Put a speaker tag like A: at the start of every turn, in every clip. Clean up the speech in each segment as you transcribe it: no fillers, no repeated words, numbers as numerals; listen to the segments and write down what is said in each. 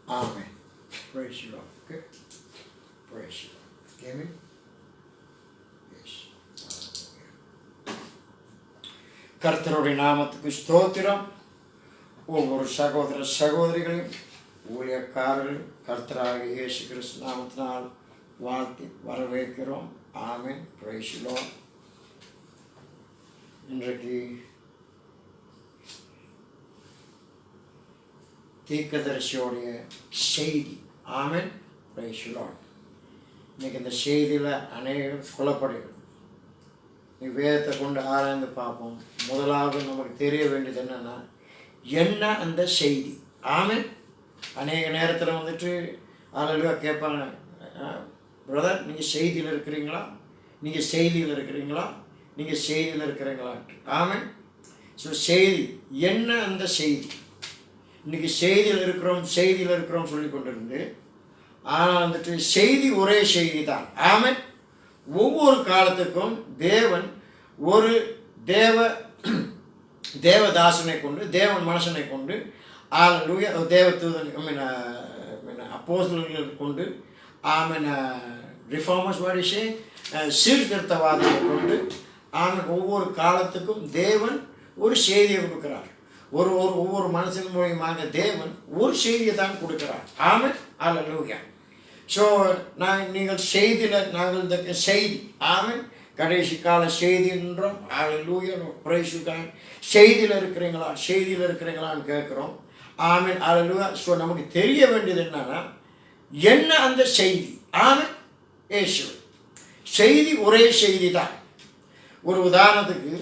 A: Amen. Praise you, Lord. Okay. Praise you, Lord. Amen. Yes. கர்த்தருடைய நாமத்துக்கு ஸ்தோத்திரம். ஒவ்வொரு சகோதர சகோதரிகளையும் ஊழியக்காரர்கள் கர்த்தராகிய இயேசு கிறிஸ்து நாமத்தினால் வாழ்த்தி வரவேற்கிறோம். ஆமென். Praise the Lord. இன்றைக்கு தீர்க்கதரிசியோடைய செய்தி. ஆமென். Praise the Lord. இன்னைக்கு இந்த செய்தியில் அநேகர் கொல்லப்படுகிறது. வேதத்தை கொண்டு ஆராய்ந்து பார்ப்போம். முதலாவது நமக்கு தெரிய வேண்டியது என்னன்னா, என்ன அந்த செய்தி. ஆமென். அநேக நேரத்தில் வந்துட்டு ஆளுநர் கேட்பாங்க, பிரதர் நீங்கள் செய்தியில் இருக்கிறீங்களா, நீங்கள் செய்தியில் இருக்கிறீங்களா, நீங்கள் செய்தியில் இருக்கிறீங்களான்ட்டு. ஆமென். ஸோ செய்தி என்ன அந்த செய்தி. இன்றைக்கி செய்தியில் இருக்கிறோம் சொல்லி கொண்டிருந்து, ஆனால் வந்துட்டு செய்தி ஒரே செய்தி தான். ஆமென். ஒவ்வொரு காலத்துக்கும் தேவன் ஒரு தேவதாசனை கொண்டு, தேவன் மனுஷனை கொண்டு, தேவ தூதன் அப்போஸ்தலர்களை கொண்டு, ரிஃபார்மர்ஸ் வாடிஷே சீர்திருத்தவாதிகளை கொண்டு, ஒவ்வொரு காலத்துக்கும் தேவன் ஒரு செய்தியை கொடுக்கிறார். ஒவ்வொரு மனுஷன் மூலியமாக தேவன் ஒரு செய்தியை தான் கொடுக்கிறார். ஆமென். அல்லேலூயா. ஸோ நீங்கள் செய்தியில் நாங்கள் இந்த செய்தி, ஆமென், கடைசி கால செய்தி என்றோம். அல்லேலூயா. பிரைஸுக்காக செய்தியில் இருக்கிறீங்களான்னு கேட்குறோம். ஆமென். அல்லேலூயா. ஸோ நமக்கு தெரிய வேண்டியது என்னன்னா, என்ன அந்த செய்தி. ஆமென். இயேசு செய்தி ஒரே செய்தி தான். ஒரு உதாரணத்துக்கு,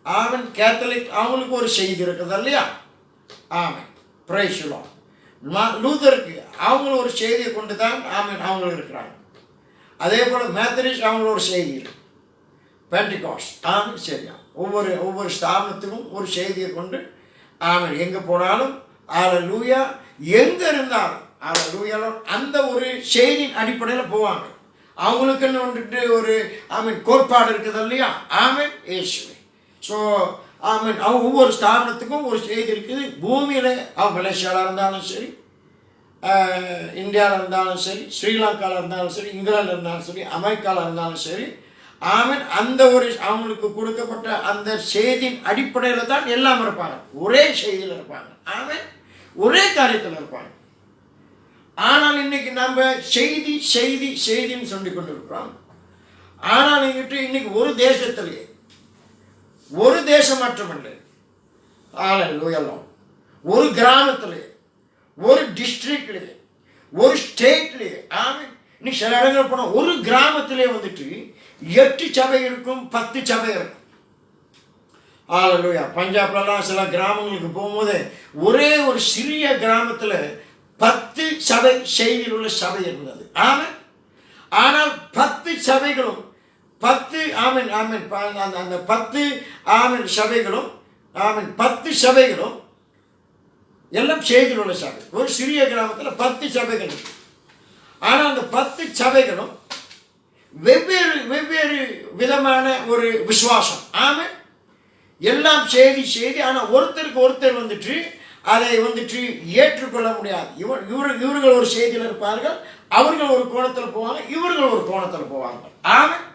A: ஆமென், கேத்தலிக் அவங்களுக்கு ஒரு செய்தி இருக்குது இல்லையா. ஆமென். Praise the Lord. லூதருக்கு அவங்களும் ஒரு செய்தியை கொண்டு தான் ஆமென் அவங்களும் இருக்கிறாங்க. அதே போல் மெத்தடிஸ்ட் அவங்களோட ஒரு செய்தி இருக்கு. பெண்டிகாஸ்ட் ஆமென். சரியா. ஒவ்வொரு ஸ்தாபனத்துக்கும் ஒரு செய்தியை கொண்டு ஆமென் எங்கே போனாலும் அல்லேலூயா, எங்கே இருந்தாலும் அல்லேலூயா அந்த ஒரு செய்தியின் அடிப்படையில் போவாங்க. அவங்களுக்குன்னு வந்துட்டு ஒரு ஆமென் கோட்பாடு இருக்குது இல்லையா. ஆமென். இயேசுவே. ஸோ ஆமென் ஒவ்வொரு ஸ்தாபனத்துக்கும் ஒரு செய்தி இருக்குது. பூமியில் மலேசியாவில் இருந்தாலும் சரி, இந்தியாவில் இருந்தாலும் சரி, ஸ்ரீலங்காவில் இருந்தாலும் சரி, இங்கிலாந்தில் இருந்தாலும் சரி, அமெரிக்காவில் இருந்தாலும் சரி, ஆமென் அந்த ஒரு அவங்களுக்கு கொடுக்கப்பட்ட அந்த செய்தியின் அடிப்படையில் தான் எல்லாம் இருப்பாங்க. ஒரே செய்தியில் இருப்பாங்க. ஆமென். ஒரே காரியத்தில் இருப்பாங்க. ஆனால் இன்னைக்கு நம்ம செய்தின்னு சொல்லி கொண்டு இருக்கிறோம். ஆனால் இன்னைக்கு ஒரு தேசத்திலேயே, ஒரு தேசம் மட்டுமில்லை, ஒரு கிராமத்திலே, ஒரு டிஸ்ட்ரிக்ட்லேயே, ஒரு ஸ்டேட்லேயே, ஆமென், இன்னைக்கு சில இடங்கள் போனால் ஒரு கிராமத்திலே வந்துட்டு 8 சபை இருக்கும், 10 சபை இருக்கும். அல்லேலூயா. பஞ்சாப்லலாம் சில கிராமங்களுக்கு போகும்போது ஒரே ஒரு சிறிய கிராமத்தில் 10 சபை செய்தியில் உள்ள சபை இருந்தது. ஆமென். ஆனால் 10 சபைகளும் 10 ஆமென் ஆமென் அந்த 10 ஆமென் சபைகளும் 10 சபைகளும் எல்லாம் செய்தியில் உள்ள சபை. ஒரு சிறிய கிராமத்தில் 10 சபைகள் இருக்கு. ஆனால் அந்த 10 சபைகளும் வெவ்வேறு விதமான ஒரு விசுவாசம். ஆமென். எல்லாம் செய்தி. ஆனால் ஒருத்தருக்கு ஒருத்தர் வந்துட்டு அதை வந்துட்டு ஏற்றுக்கொள்ள முடியாது. இவர்கள் ஒரு செய்தியில் இருப்பார்கள், அவர்கள் ஒரு கோணத்தில் போவாங்க, இவர்கள் ஒரு கோணத்தில் போவாங்க. ஆமென்.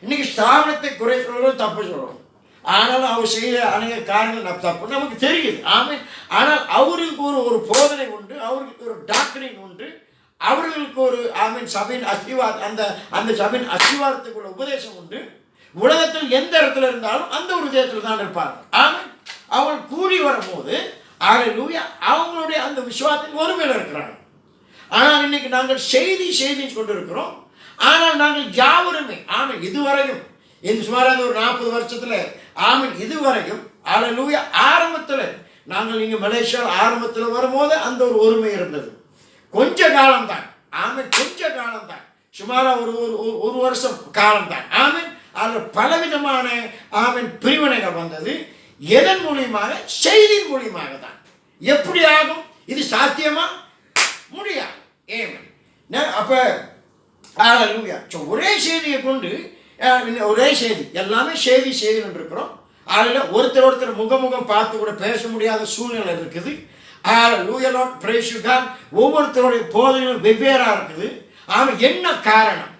A: இன்னைக்கு ஸ்தாபனத்தை குறை சொல்கிறோம், தப்பு சொல்கிறோம். ஆனாலும் அவர் செய்ய அநேக காரியங்கள் தப்பு நமக்கு தெரியுது. ஆமென். ஆனால் அவருக்கு ஒரு போதனை உண்டு, அவருக்கு ஒரு டாக்டரின் உண்டு, அவர்களுக்கு ஒரு ஆமென் சபையின் அந்த சபையின் அஸ்திவாரத்துக்குள்ள உபதேசம் உண்டு. உலகத்தில் எந்த இடத்துல இருந்தாலும் அந்த ஒரு தேசத்தில் தான் இருப்பாங்க. ஆமென். அவங்க கூடி வரும்போது அல்லேலூயா அவங்களுடைய அந்த விசுவாசத்தின் ஒருமையில் இருக்கிறாங்க. ஆனால் இன்னைக்கு நாங்கள் செய்தின்னு கொண்டு இருக்கிறோம். ஆனால் நாங்கள் யாவருமே ஆமென் இதுவரையும் இந்த சுமாராக ஒரு 40 வருஷத்தில் ஆமென் இதுவரையும் அல்லேலூயா ஆரம்பத்தில் நாங்கள் இங்கே மலேசியாவில் ஆரம்பத்தில் வரும்போது அந்த ஒரு ஒருமை இருந்தது. கொஞ்ச காலம்தான். ஆமென். கொஞ்ச காலம்தான். சுமாராக ஒரு வருஷம் காலம்தான். ஆமென். அதில் பலவிதமான ஆமென் பிரிவினைகள் வந்தது. எதன் மூலியமாக? செய்தியின் மூலியமாக தான். எப்படி ஆகும்? இது சாத்தியமா? முடியாது. ஏன் அப்போ அல்லேலூயா. ஒரே செய்தியை கொண்டு ஒரே செய்தி, எல்லாமே செய்தி இருக்கிறோம். அதில் ஒருத்தர் முகமுகம் பார்த்து கூட பேச முடியாத சூழ்நிலை இருக்குது. ஹalleluya Lord, praise you God. ஒவ்வொருத்தருடைய போதனையும் வெவ்வேறா இருக்குது. ஆமென். என்ன காரணம்?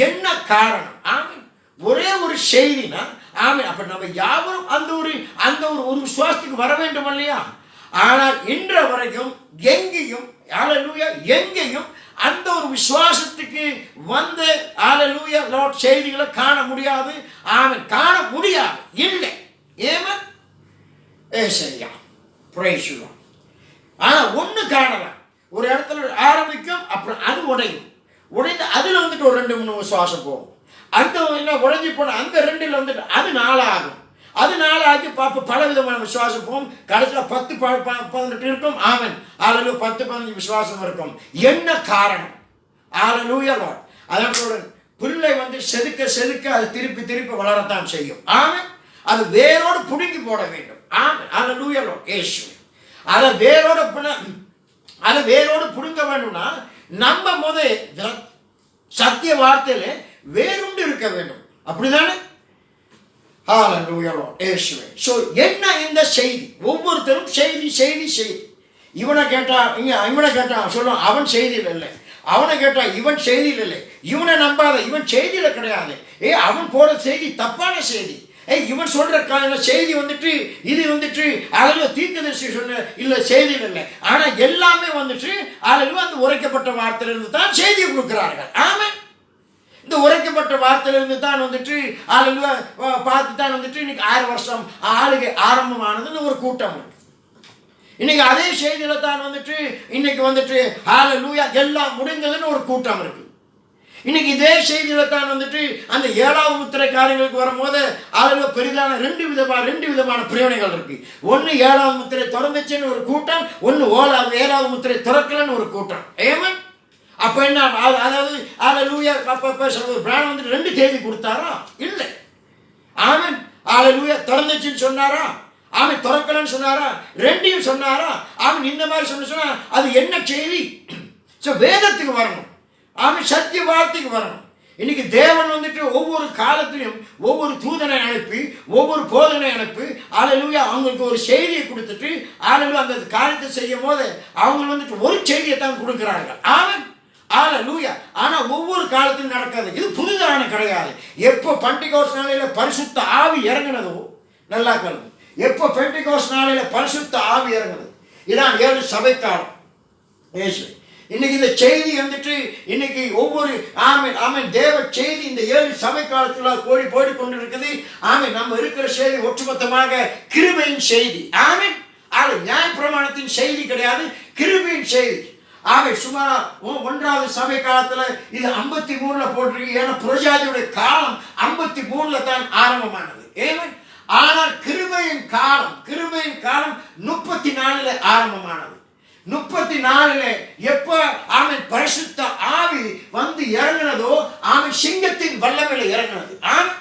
A: என்ன காரணம்? ஆமென். ஒரே ஒரு செய்தினா ஆமென். அப்ப நம்ம யாவரும் அந்த ஒரு விசுவாசத்துக்கு வர வேண்டும் இல்லையா? ஆனால் இன்ற வரைக்கும் எங்கேயும் ஹalleluya எங்கேயும் அந்த ஒரு விசுவாசத்துக்கு வந்து ஹalleluya Lord செய்திகளை காண முடியாது. ஆமென். காண முடியாது. இல்லை. ஏமா ஏசையா praise you Lord. ஆனா ஒண்ணு காணலாம். ஒரு இடத்துல ஆரம்பிக்கும், அப்புறம் அது உடைந்து அதுல வந்துட்டு ஒரு 2-3 விசுவாசம் போகும். அந்த உடைஞ்சி போன அந்த 2ல் வந்துட்டு அது 4 ஆகும். அது 4 ஆகி பார்ப்ப பல விதமான விசுவாசம் போகும். கடைசியில் 10-18 இருக்கும். ஆமென். ஹalleluya 10-15 விசுவாசம் இருக்கும். என்ன காரணம்? ஹalleluya Lord. அதோட பிள்ளை வந்து செதுக்க அது திருப்பி வளரத்தான் செய்யும். ஆமென். அது வேரோடு புடுங்கி போட வேண்டும். ஆமென். ஹalleluya Lord. இயேசு அதை வேரோடு புடுங்க வேண்டும்னா நம்ம முதல் சத்திய வார்த்தையில வேறுண்டு இருக்க வேண்டும். அப்படிதானே? ஹalleluya Lord. இயேசுவே. சோ என்ன இந்த செய்தி? ஒவ்வொருத்தரும் செய்தி. இவனை கேட்டா சொல்லுவான் அவன் செய்தியில் இல்லை. அவனை கேட்டா இவன் செய்தியில் இல்லை. இவனை நம்பாத, இவன் செய்தியில கிடையாது. அவன் போற செய்தி தப்பான செய்தி. இவன் சொல்ற செய்தி வந்துட்டு இது வந்துட்டு அதுல தீர்க்கதரிசி சொன்ன இல்ல செய்தியில் இல்லை. ஆனா எல்லாமே வந்துட்டு அதுல அந்த உரைக்கப்பட்ட வார்த்தையிலிருந்து தான் செய்தி கொடுக்கிறார்கள். ஆமென். இந்த உரைக்கப்பட்ட வார்த்தையிலிருந்து தான் வந்துட்டு அதுல பார்த்து தான் வந்துட்டு இன்னைக்கு 1000 வருஷம் ஆளுகை ஆரம்பமானதுன்னு ஒரு கூட்டம் இருக்கு. இன்னைக்கு அதே செய்தியில தான் வந்துட்டு இன்னைக்கு வந்துட்டு ஹalleluya எல்லாம் முடிந்ததுன்னு ஒரு கூட்டம் இருக்கு. இன்னைக்கு இதே செய்தியில தான் வந்துட்டு அந்த 7வது முத்திரை காரியங்களுக்கு வரும்போது அதுல பெரிதான ரெண்டு விதமான பிரயோஜனங்கள் இருக்கு. ஒன்னு 7வது முத்திரை திறந்துச்சுன்னு ஒரு கூட்டம், ஒன்னு 7வது முத்திரை திறக்கலன்னு ஒரு கூட்டம். ஆமென். அப்ப என்ன அதாவது ஹalleluya பிரான் வந்துட்டு 2 செய்தி கொடுத்தாரா? இல்லை. ஆமென். ஹalleluya திறந்துச்சுன்னு சொன்னாரா? ஆமென். திறக்கலன்னு சொன்னாரா? 2யும் சொன்னாரா? ஆமென். இந்த மாதிரி சொன்னா அது என்ன செய்தி? வேதத்துக்கு வரணும். ஆமென். சத்திய வார்த்தைக்கு வரணும். இன்னைக்கு தேவன் வந்துட்டு ஒவ்வொரு காலத்திலும் ஒவ்வொரு தூதனை அனுப்பி ஒவ்வொரு போதனை அனுப்பி ஹalleluya அவங்களுக்கு ஒரு செய்தியை கொடுத்துட்டு ஹalleluya அந்த காரியத்தை செய்யும் போது அவங்க வந்துட்டு ஒரு செய்தியை தான் கொடுக்குறாங்க. ஆமென். ஹalleluya. ஆனா ஒவ்வொரு காலத்திலும் நடக்காது. இது புதுதான கிடையாது. எப்போ பெந்தெகோஸ்து நாளில பரிசுத்த ஆவி இறங்குனதோ, நல்லா கேளுங்க, எப்போ பெந்தெகோஸ்து நாளில பரிசுத்த ஆவி இறங்குனது, இதான் 7 சபை காலம். இயேசு இன்னைக்கு இந்த செய்தி வந்துட்டு இன்னைக்கு ஒவ்வொரு ஆமென் தேவ செய்தி இந்த 7 சபை காலத்துல போடி கொண்டு இருக்குது. ஆமென். நம்ம இருக்கிற செய்தி ஒட்டுமொத்தமாக கிருபையின் செய்தி. ஆமென். அது நியாயப்பிரமாணத்தின் செய்தி கிடையாது, கிருபையின் செய்தி. ஆமென். சுமார் 1வது சபை காலத்துல இது 53ல போட்டிருக்கு. ஏன்னா புரஜாதியுடைய காலம் 53ல தான் ஆரம்பமானது. ஆமென். ஆனால் கிருபையின் காலம் 34ல ஆரம்பமானது. 34ல எப்ப ஆமென் பரிசுத்த ஆவி வந்து இறங்கினதோ ஆமென் சிங்கத்தின் வல்லமையில இறங்கினது. ஆமென்.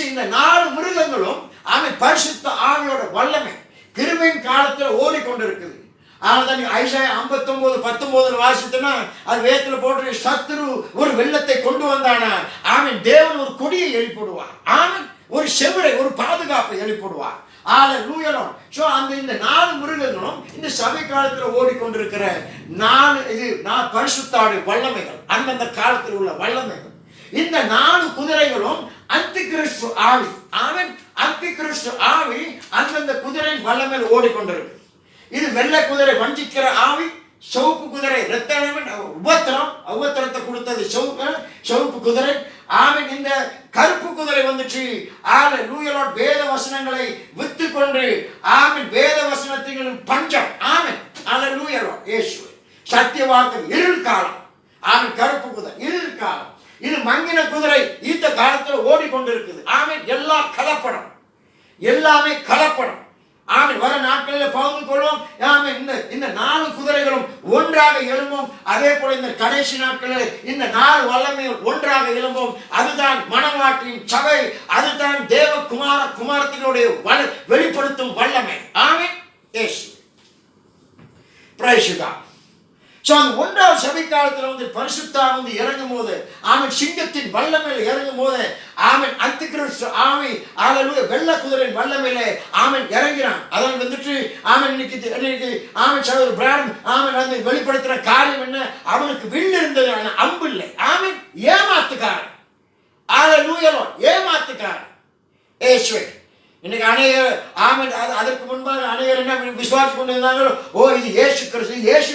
A: இந்த 4 மிருகங்களும் ஆமென் பரிசுத்த ஆவியோட வல்லமை கிருபையின் காலத்துல ஓடிக்கொண்டிருக்குது. ஆனால் ஐசாயா 59:19 வாசித்தனா அது வேதத்துல போட்டு சத்துரு ஒரு வெள்ளத்தை கொண்டு வந்தானா ஆமென் தேவன் ஒரு கொடியை எழுப்பிடுவார். ஆமென். ஒரு செவிரை ஒரு பாதுகாப்பை எழுப்பிடுவார். ஹalleluya. சோ இந்த 4 மிருகங்களும் இந்த சபை காலத்துல ஓடிக்கொண்டிருக்கிற 4 பரிசுத்தாடு வல்லமைகள், அந்தந்த காலத்தில் உள்ள வல்லமைகள். இந்த 4 குதிரைகளும் அந்திகிறிஸ்து ஆவி. ஆமென். அந்திகிறிஸ்து ஆவி அந்தந்த குதிரை வல்லமையில் ஓடிக்கொண்டிருக்கு. இது வெள்ளை குதிரை வஞ்சிக்கிற ஆவி, சிவப்பு குதிரை உபத்திரத்தை கொடுத்தது சிவப்பு குதிரை. ஆமென். இந்த கருப்பு குதிரை வந்துச்சு ஹalleluya வேத வசனங்களை வித்து கொண்டு ஆமென் வேத வசனத்தின் பஞ்சம். ஆமென். ஹalleluya இயேசுவே. சத்திய வார்த்தை இருள் காலம். ஆமென். கருப்பு குதிரை இருள் காலம். இது மங்கின குதிரை இந்த காலத்துல ஓடிக்கொண்டிருக்குது. ஆமென். எல்லாமே கலப்படம். ஆமென். வர நாட்களில் பகிர்ந்து கொள்வோம். ஆமென். இந்த 4 குதிரைகளும் ஒன்றாக எழும்பும். அதே போல இந்த கடைசி நாட்களில் இந்த 4 வல்லமையும் ஒன்றாக எழும்பும். அதுதான் மணவாட்டின் சபை. அதுதான் தேவ குமாரத்தினுடைய வெளிப்படுத்தும் வல்லமை. ஆமென். இயேசு பிரைஸ் காட். ஸோ அந்த 1வது சபை காலத்தில் வந்து பரிசுத்தாவி வந்து இறங்கும் போது ஆமென் சிங்கத்தின் வல்லமையில் இறங்கும் போது ஆமென் அந்திகிறிஸ்து ஆவி அல்லேலூயா வெள்ளை குதிரையின் வல்லமையிலே ஆமென் இறங்கிறான். அதான் வந்துட்டு ஆமென் இன்னைக்கு ஆமென் சகோதரர் பிராண்ட் ஆமென் வந்து வெளிப்படுத்துற காரியம் என்ன? அவனுக்கு வில் இருந்தது, ஆனால் அம்பு இல்லை. ஆமென் ஏமாத்துக்காரன். அல்லேலூயா ஏமாத்துக்காரன் இயேசுவே. இன்னைக்கு அநேகர் ஆமென் அதற்கு முன்பாக அநேகர் என்ன விசுவாசி கொண்டு இருந்தாங்களோ, ஓ இது இயேசு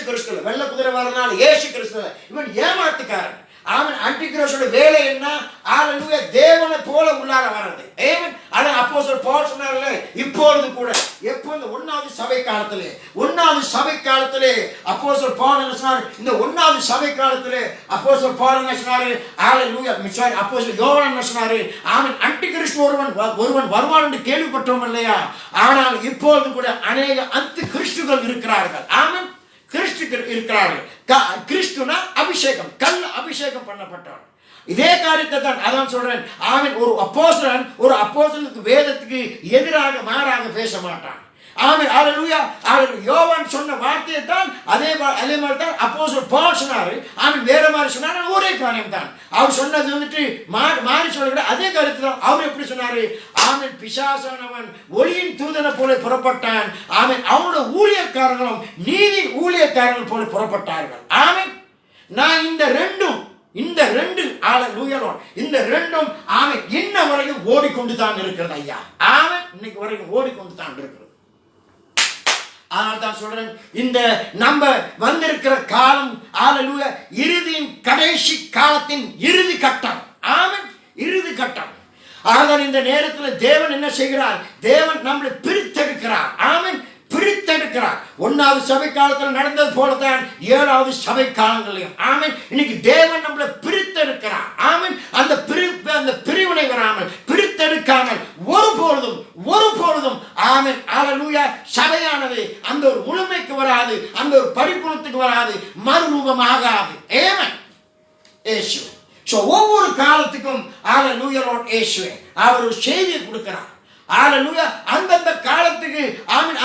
A: கிறிஸ்து வெள்ளை குதிரை வரனால இயேசு கிறிஸ்து. இவன் ஏமாத்துக்காரன். ஆமென் அன்டிகிறிஸ்துவோட வேலை என்ன? அல்லேலூயா தேவனை போல உள்ளார வர்றது. ஆமென். அத அப்போஸ்தலர் பவுல் சொன்னார்ல, இப்பொழுது கூட எப்போ இந்த 1வது சபை காலத்திலே அப்போஸ்தலர் பவுல் என்ன சொன்னார்? இந்த 1வது சபை காலத்திலே அப்போஸ்தலர் பவுல் என்ன சொன்னாரு? அல்லேலூயா அப்போஸ்தலர் யோவான் என்ன சொன்னாரு? ஆமென் அன்டிகிறிஸ்து ஒருவன் வருவான் என்று கேள்விப்பட்டோம் இல்லையா? ஆனால் இப்பொழுது கூட அநேக அந்திகிறிஸ்துகள் இருக்கிறார்கள். ஆமென் கிறிஸ்துக்கள் இருக்கிறார்கள். கிறிஸ்துனா அபிஷேகம், கல் அபிஷேகம் பண்ணப்பட்டவர். இதே காரியத்தை தான் அதான் சொல்றேன். ஆமென் ஒரு அப்போஸ்தலனுக்கு வேதத்துக்கு எதிராக மாறாக பேச மாட்டான். ஆமென் அல்லேலூயா. யோவான் சொன்ன வார்த்தையை தான் அதே மாதிரி தான் அப்போஸ்தலர் பவுல் சொன்னாரு. ஆமென் வேற மாதிரி சொன்னாரு, ஒரே காரியம் தான். அவர் சொன்னது வந்துட்டு மாறி சொல்ல அதே கருத்து தான். அவர் எப்படி சொன்னாரு? ஆமென் பிசாசானவன் ஒளியின் தூதனை போல புறப்பட்டான். ஆமென் அவனோட ஊழியக்காரர்களும் நீதி ஊழியக்காரர்கள் போல புறப்பட்டார்கள். ஆமென் நான் இந்த ரெண்டு ஆமென் இன்ன வரைக்கும் ஓடிக்கொண்டு தான் இருக்கிறது ஐயா. ஆமென் இன்னைக்கு வரைக்கும் ஓடிக்கொண்டு தான் இருக்கிறது. அதனால தான் சொல்றேன், இந்த நம்ம வந்திருக்கிற காலம் அல்லேலூயா இறுதியின் கடைசி காலத்தின் இறுதி கட்டம். ஆமென் இறுதி கட்டம். ஆனால் இந்த நேரத்தில் தேவன் என்ன செய்கிறார்? தேவன் நம்மளை பிரித்தெடுக்கிறார். ஆமென் பிரித்தெடுக்கிறார். 1வது சபை காலத்தில் நடந்தது போலதான் 7வது சபை காலங்களையும் ஆமென் இன்னைக்கு தேவன் நம்மளை பிரித்தெடுக்கிறார். ஆமென் அந்த பிரிவினை வராமல் பிரித்தெடுக்காமல் ஒருபொழுதும் ஆமென் அல்லேலூயா சபையானது அந்த ஒரு முழுமைக்கு வராது, அந்த ஒரு பரிபூரணத்துக்கு வராது, மறுரூபமாகாது. ஆமென் இயேசுவே. சோ ஒவ்வொரு காலத்துக்கும் அல்லேலூயா லார்ட் இயேசுவே அவர் ஒரு செய்தியை கொடுக்கிறார். அல்லேலூயா அந்தந்த காலத்துக்கு ஆமென்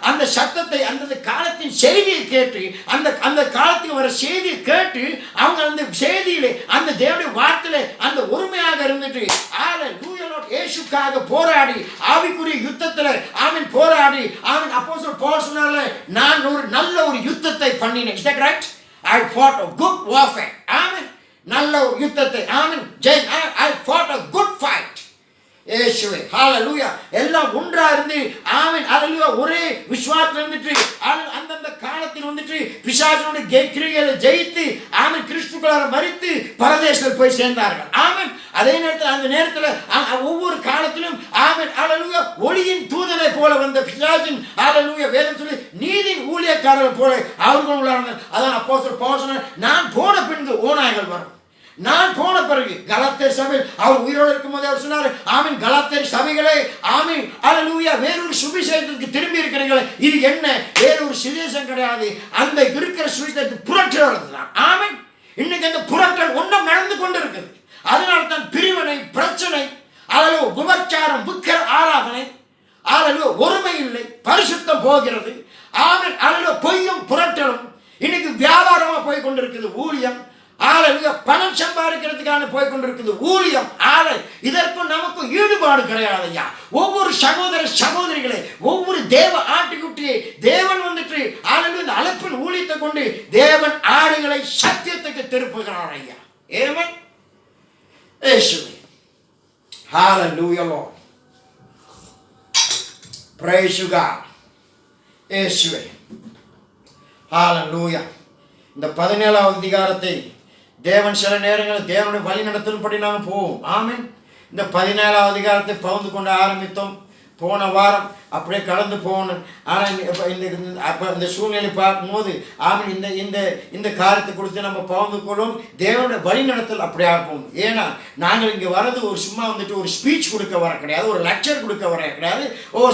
A: அந்த சத்தத்தை அந்த காலத்தின் செய்தியை கேட்டு அந்த காலத்துக்கு வர செய்தியை கேட்டு அவங்க அந்த செய்தியிலே அந்த தேவனுடைய வார்த்தையிலே அந்த உண்மையாக இருந்துட்டு அல்லேலூயா லார்ட் இயேசுக்காக போராடி ஆவிக்குரிய யுத்தத்தில் ஆமென் போராடி ஆமென் அப்போஸ்தலர் பவுல் சொன்னார்ல, நான் ஒரு நல்ல ஒரு யுத்தத்தை பண்ணினேன். Is that right? I fought a good warfare. ஆமென் நல்ல ஒரு யுத்தத்தை ஆமென் I fought a good fight. இயேசுவே ஹalleluya எல்லாம் ஒன்றா இருந்து ஆமென் ஹalleluya ஒரே விசுவாசத்துல இருந்துட்டு அந்த காலத்தில் வந்துட்டு பிசாசுடைய கிரியைகளை ஜெயித்து ஆமென் கிறிஸ்துக்குள்ளார மரித்து பரதேசத்தில் போய் சேர்ந்தார்கள். ஆமென் அதே நேரத்தில் அந்த நேரத்தில் ஒவ்வொரு காலத்திலும் ஆமென் ஹalleluya ஒளியின் தூதனை போல வந்த பிசாசின் ஹalleluya வேதம் சொல்லி நீதியின் ஊழியக்காரர்கள் போல அவர்கள் உள்ளாங்க. அதான் அப்போஸ்தலர் பவுல் சொன்னார், நான் போன பின்பு ஓநாய்கள் வரும். நான் போன பிறகு கலாத்தியர் சபை அவர் உயிரோடு இருக்கும் போது அவர் சொன்னார், ஆமென் கலாத்தியர் சபைகளே ஆமென் அல்லேலூயா வேறொரு சுவிசேஷத்துக்கு திரும்பி இருக்கிறீங்களே, இது என்ன வேறொரு சுவிசேஷம் கிடையாது, அந்த இருக்கிற சுவிசேஷத்தை புரட்டுறது தான். ஆமென் இன்னைக்கு அந்த புரட்டல் ஒன்றும் நடந்து கொண்டு இருக்குது. அதனால தான் பிரிவினை பிரச்சனை அல்லது விபச்சாரம் விக்கிர ஆராதனை அல்லது ஒருமை இல்லை, பரிசுத்தம் போகிறது. ஆமென் அல்லது பொய்யும் புரட்டலும் இன்னைக்கு வியாபாரமா போய் கொண்டிருக்குது. ஊழியம் பணம் சம்பாதிக்கிறதுக்கான போய் கொண்டிருக்குது ஊழியம். இதற்கும் நமக்கும் ஈடுபாடு கிடையாது ஐயா. ஒவ்வொரு சகோதரிகளே ஒவ்வொரு தேவ ஆட்டுக்குட்டியை தேவன் வந்துட்டு இந்த அழைப்பின் ஊழியத்தை கொண்டு தேவன் ஆடுகளை சத்தியத்துக்கு திருப்புகிறார் ஐயா. ஆமென் இயேசுவே ஹalleluya Lord praise you God இயேசுவே ஹalleluya. இந்த 17வது அதிகாரத்தை தேவன் சில நேரங்களில் தேவனுடைய வழி நடத்தல்படி நாங்கள் போவோம். ஆமென் இந்த 17வது அதிகாரத்தை பகிர்ந்து கொண்டு ஆரம்பித்தோம். போன வாரம் அப்படியே கடந்து போகணும். ஆனால் இந்த சூழ்நிலை பார்க்கும்போது ஆமென் இந்த காரியத்தை கொடுத்து நம்ம பகிர்ந்து கொள்ளும். தேவனுடைய வழி நடத்தல் அப்படியே ஆகும். ஏன்னா நாங்கள் இங்கே வர்றது ஒரு சும்மா வந்துட்டு ஒரு ஸ்பீச் கொடுக்க வர கிடையாது, ஒரு லெக்சர் கொடுக்க வர கிடையாது.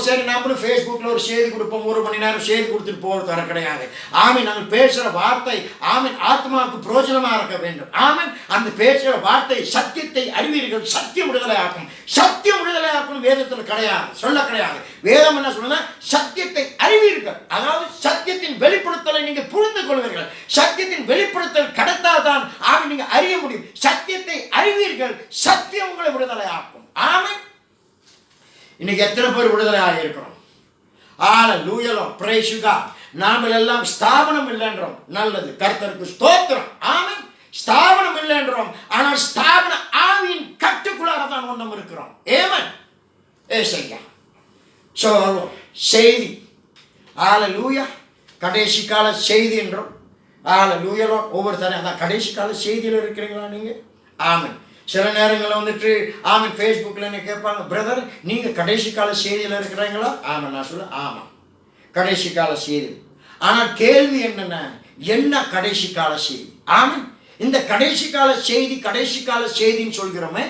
A: சரி நம்மளும் ஃபேஸ்புக்கில் ஒரு செய்தி கொடுப்போம், 1 மணி நேரம் செய்தி கொடுத்துட்டு போகிறது வர கிடையாது. ஆமென் நாங்கள் பேசுகிற வார்த்தை ஆமென் ஆத்மாவுக்கு பிரயோஜனமாக இருக்க வேண்டும். ஆமென் அந்த பேசுகிற வார்த்தை சத்தியத்தை அறிவீர்கள், சத்தியம் விடுதலை ஆக்கும். சத்தியம் விடுதலை ஆக்கும் வேதத்தில் கிடையாது. சொல்ல கிடையாது. வேதம் என்ன சொல்லுன்னா, சத்தியத்தை அறிவீர்கள். அதாவது சத்தியத்தின் வெளிப்படுத்தலை நீங்க புரிந்து கொள்வீர்கள். சத்தியத்தின் வெளிப்படுத்தல் கிடைத்தால்தான் நீங்க அறிய முடியும். சத்தியத்தை அறிவீர்கள், சத்தியம் உங்களை விடுதலை ஆக்கும். ஆமென். இன்னைக்கு எத்தனை பேர் விடுதலை ஆகியிருக்கிறோம்? ஹல்லேலூயா, பிரைஸ் யூ காட். நாங்கள் எல்லாம் ஸ்தாபனம் இல்லை என்றோம். நல்லது, கர்த்தருக்கு ஸ்தோத்திரம். ஆமென். ஸ்தாபனம் இல்லை என்றோம், ஆனால் ஸ்தாபன ஆவியின் கட்டுக்குள்ளாக தான் ஒன்றும் இருக்கிறோம். ஏமன் ஏசையா. ஸோ செய்தி, ஹல்லேலூயா, கடைசி கால செய்தி என்றோம். ஹல்லேலூயா. ஒவ்வொருத்தரும் அதான் கடைசி கால செய்தியில் இருக்கிறீங்களா நீங்கள்? ஆமென். சில நேரங்களில் வந்துட்டு ஃபேஸ்புக்கில் என்ன கேட்பாங்க, பிரதர் நீங்கள் கடைசி கால செய்தியில் இருக்கிறீங்களா? ஆமாம். நான் சொல்ல ஆமாம், கடைசி கால செய்தி. ஆனால் கேள்வி என்னென்ன, என்ன கடைசி கால செய்தி? ஆமென். இந்த கடைசி கால செய்தி, கடைசி கால செய்தின்னு சொல்கிறோமே,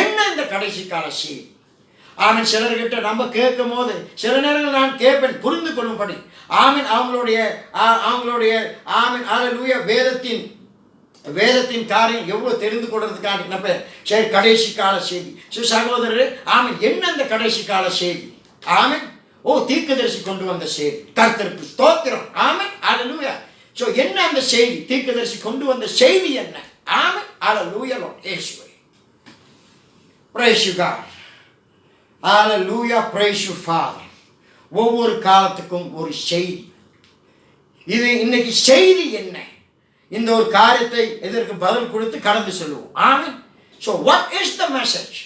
A: என்ன இந்த கடைசி கால செய்தி? ஆமென். சிலர்கிட்ட நம்ம கேட்கும் போது சில நேரங்கள் நான் கேட்பேன் புரிந்து கொள்ளும்படி. ஆமென். அவங்களுடைய ஆமென் ஹல்லேலூயா வேதத்தின் காரியம் எவ்வளவு தெரிந்து கொள்றதுக்காக சரி கடைசி கால செய்தி. சகோதரர், ஆமென், என்ன இந்த கடைசி கால செய்தி? ஆமென். தீர்க்கதரிசி கொண்டு வந்த செய்தி. கர்த்தருக்கு ஸ்தோத்திரம். ஆமென். ஹல்லேலூயா. சோ என்ன அந்த செய்தி? தீர்க்கதரிசி கொண்டு வந்த செய்தி என்ன? ஆமென். ஹல்லேலூயா. இயேசுவே, praise you God. Hallelujah, praise you Father. ஒவ்வொரு காலத்துக்கும் ஒரு செய்தி. இது இன்னைக்கு செய்தி என்ன? இந்த ஒரு காரியத்தை இதற்கு பதில் கொடுத்து கடந்து செல்வோம். ஆமென். So what is the message?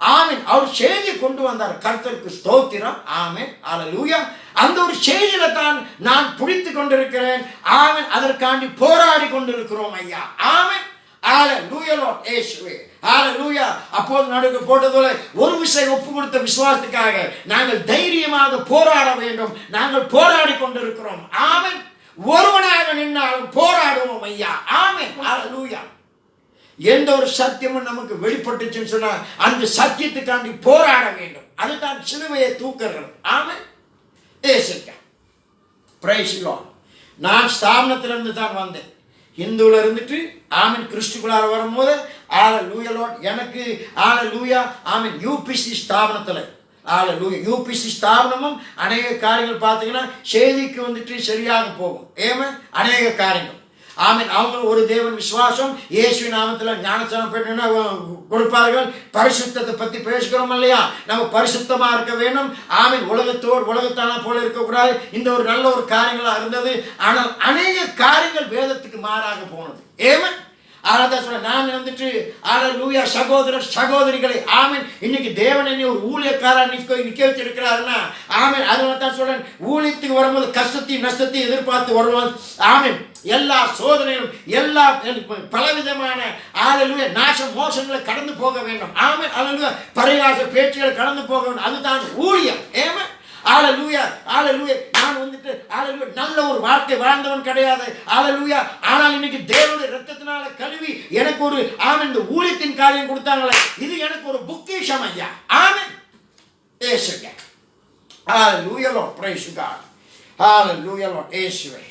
A: ஆமென். அவர் செய்தி கொண்டு வந்தார். கர்த்தருக்கு ஸ்தோத்திரம். ஆமென். ஹல்லேலூயா. அந்த ஒரு செய்தியில தான் நான் பிடித்து கொண்டிருக்கிறேன். ஆமென். அதற்காண்டி போராடி கொண்டிருக்கிறோம் ஐயா. ஆமென். ஹல்லேலூயா லார்ட் இயேசுவே. ஹல்லேலூயா. அப்போது நடுக்கு போட்டதுல ஒரு விஷயம் ஒப்பு கொடுத்த விசுவாசத்துக்காக நாங்கள் தைரியமாக போராட வேண்டும். நாங்கள் போராடி கொண்டிருக்கிறோம். ஆமென். ஒருவனாக நின்றாலும் போராடுவோம் ஐயா. ஆமென். ஹல்லேலூயா. எந்த ஒரு சத்தியமும் நமக்கு வெளிப்பட்டுச்சுன்னு சொன்னா அந்த சத்தியத்துக்காண்டி போராட வேண்டும். அதுதான் சிலுவையை தூக்குறது. ஆமென். ஏசையா, பிரைஸ் லார்ட். நான் ஸ்தாபனத்திலிருந்து தான் வந்தேன். இந்துல இருந்துட்டு ஆமென் கிறிஸ்துக்குள்ளார வரும்போது ஹல்லேலூயா லார்ட் எனக்கு ஹல்லேலூயா ஆமென் யூபிசி ஸ்தாபனத்துல ஹல்லேலூயா யூபிசி ஸ்தாபனமும் அநேக காரியங்கள் பார்த்தீங்கன்னா செய்திக்கு வந்துட்டு சரியாக போகும். அநேக காரியங்கள். ஆமென். அவங்க ஒரு தேவன் விசுவாசம், இயேசு நாமத்தில் ஞானஸ்நானம் பெற்றா கொடுப்பார்கள். பரிசுத்தத்தை பற்றி பேசுகிறோம் இல்லையா? நம்ம பரிசுத்தமா இருக்க வேண்டும். ஆமென். உலகத்தான போல இருக்கக்கூடாது. இந்த ஒரு நல்ல ஒரு காரியங்களா இருந்தது. ஆனால் அநேக காரியங்கள் வேதத்துக்கு மாறாக போனது. ஏமன். அதான் சொல்ல நான் வந்துட்டு ஹல்லேலூயா சகோதரர் சகோதரிகளை ஆமென். இன்னைக்கு தேவன் என்னை ஒரு ஊழியக்காரா நிக்க வச்சிருக்கிறாருன்னா ஆமென். அதனால தான் சொல்றேன், ஊழியத்துக்கு வரும்போது கஷ்டத்தையும் நஷ்டத்தையும் எதிர்பார்த்து வருவான். ஆமென். எல்லா சோதனையும் எல்லா பலவிதமான ஹல்லேலூயா நாச மோசங்களை கடந்து போக வேண்டும். ஆமென். ஹல்லேலூயா பரிகாச பேச்சுகளை கடந்து போக வேண்டும். அதுதான் ஊழியம். ஆமென். ஹல்லேலூயா. ஹல்லேலூயா. நான் வந்துட்டு ஹல்லேலூயா நல்ல ஒரு வாழ்க்கை வாழ்ந்தவன் கிடையாது. ஹல்லேலூயா. ஆனால் இன்னைக்கு தேவனுடைய இரத்தத்தினால கழுவி எனக்கு ஒரு ஆமென் இந்த ஊழியத்தின் காரியம் கொடுத்தாங்களே, இது எனக்கு ஒரு பொக்கிஷம் ஐயா. ஆமென். ஏசுவே. ஹல்லேலூயா லார்ட், பிரைஸ் யூ காட். ஹல்லேலூயா லார்ட் இயேசுவே,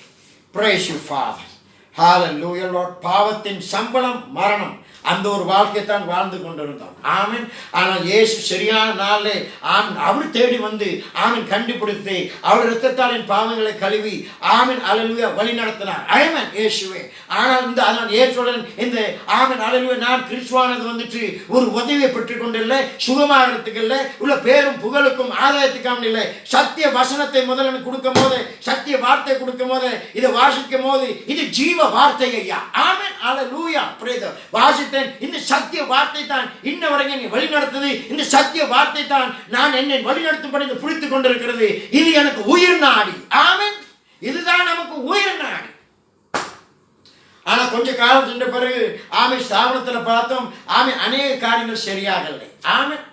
A: பிரைஸ் யூ ஃபாதர். ஹல்லேலூயா லார்ட். பாவத்தின் சம்பளம் மரணம். அந்த ஒரு வாழ்க்கையை தான் வாழ்ந்து கொண்டிருந்தோம். ஆமென். ஆனால் இயேசு சரியான நாளிலே அவர் தேடி வந்து ஆமென் கண்டுபிடித்து அவர் இரத்தத்தால் என் பாவங்களை கழுவி ஆமென் ஹல்லேலூயா வழி நடத்தினார். ஆமென் இயேசுவே. ஆனால் அதனால் இயேசுடன் இந்த ஆமென் ஹல்லேலூயா நான் கிறிஸ்துவானது வந்துட்டு ஒரு உதவியை பெற்றுக் கொண்டில்லை, சுகமாகிறதுக்கு இல்லை, உள்ள பேரும் புகழுக்கும் ஆதாயத்துக்காக இல்லை. சத்திய வசனத்தை முதல்ல கொடுக்கும் போது, சத்திய வார்த்தை கொடுக்கும் போது, இதை வாசிக்கும் போது இது ஜீவ வார்த்தை ஐயா. ஆமென் ஹல்லேலூயா. வாசி இந்த சத்திய வார்த்தை தான் இன்ன வரைக்கும் என்னை வழிநடத்துது. இந்த சத்திய வார்த்தை தான் நான் என்னை வழிநடத்தும்படி புரித்துக் கொண்டிருக்கிறது. இது எனக்கு உயிர் நாடி. ஆமென். இதுதான் நமக்கு உயிர் நாடி. ஆனா கொஞ்ச காலம் சென்ற பிறகு ஆமென் ஸ்தாபனத்தில் பார்த்தோம் ஆமென் அநேக காரியங்கள் சரியாகவில்லை. ஆமென்.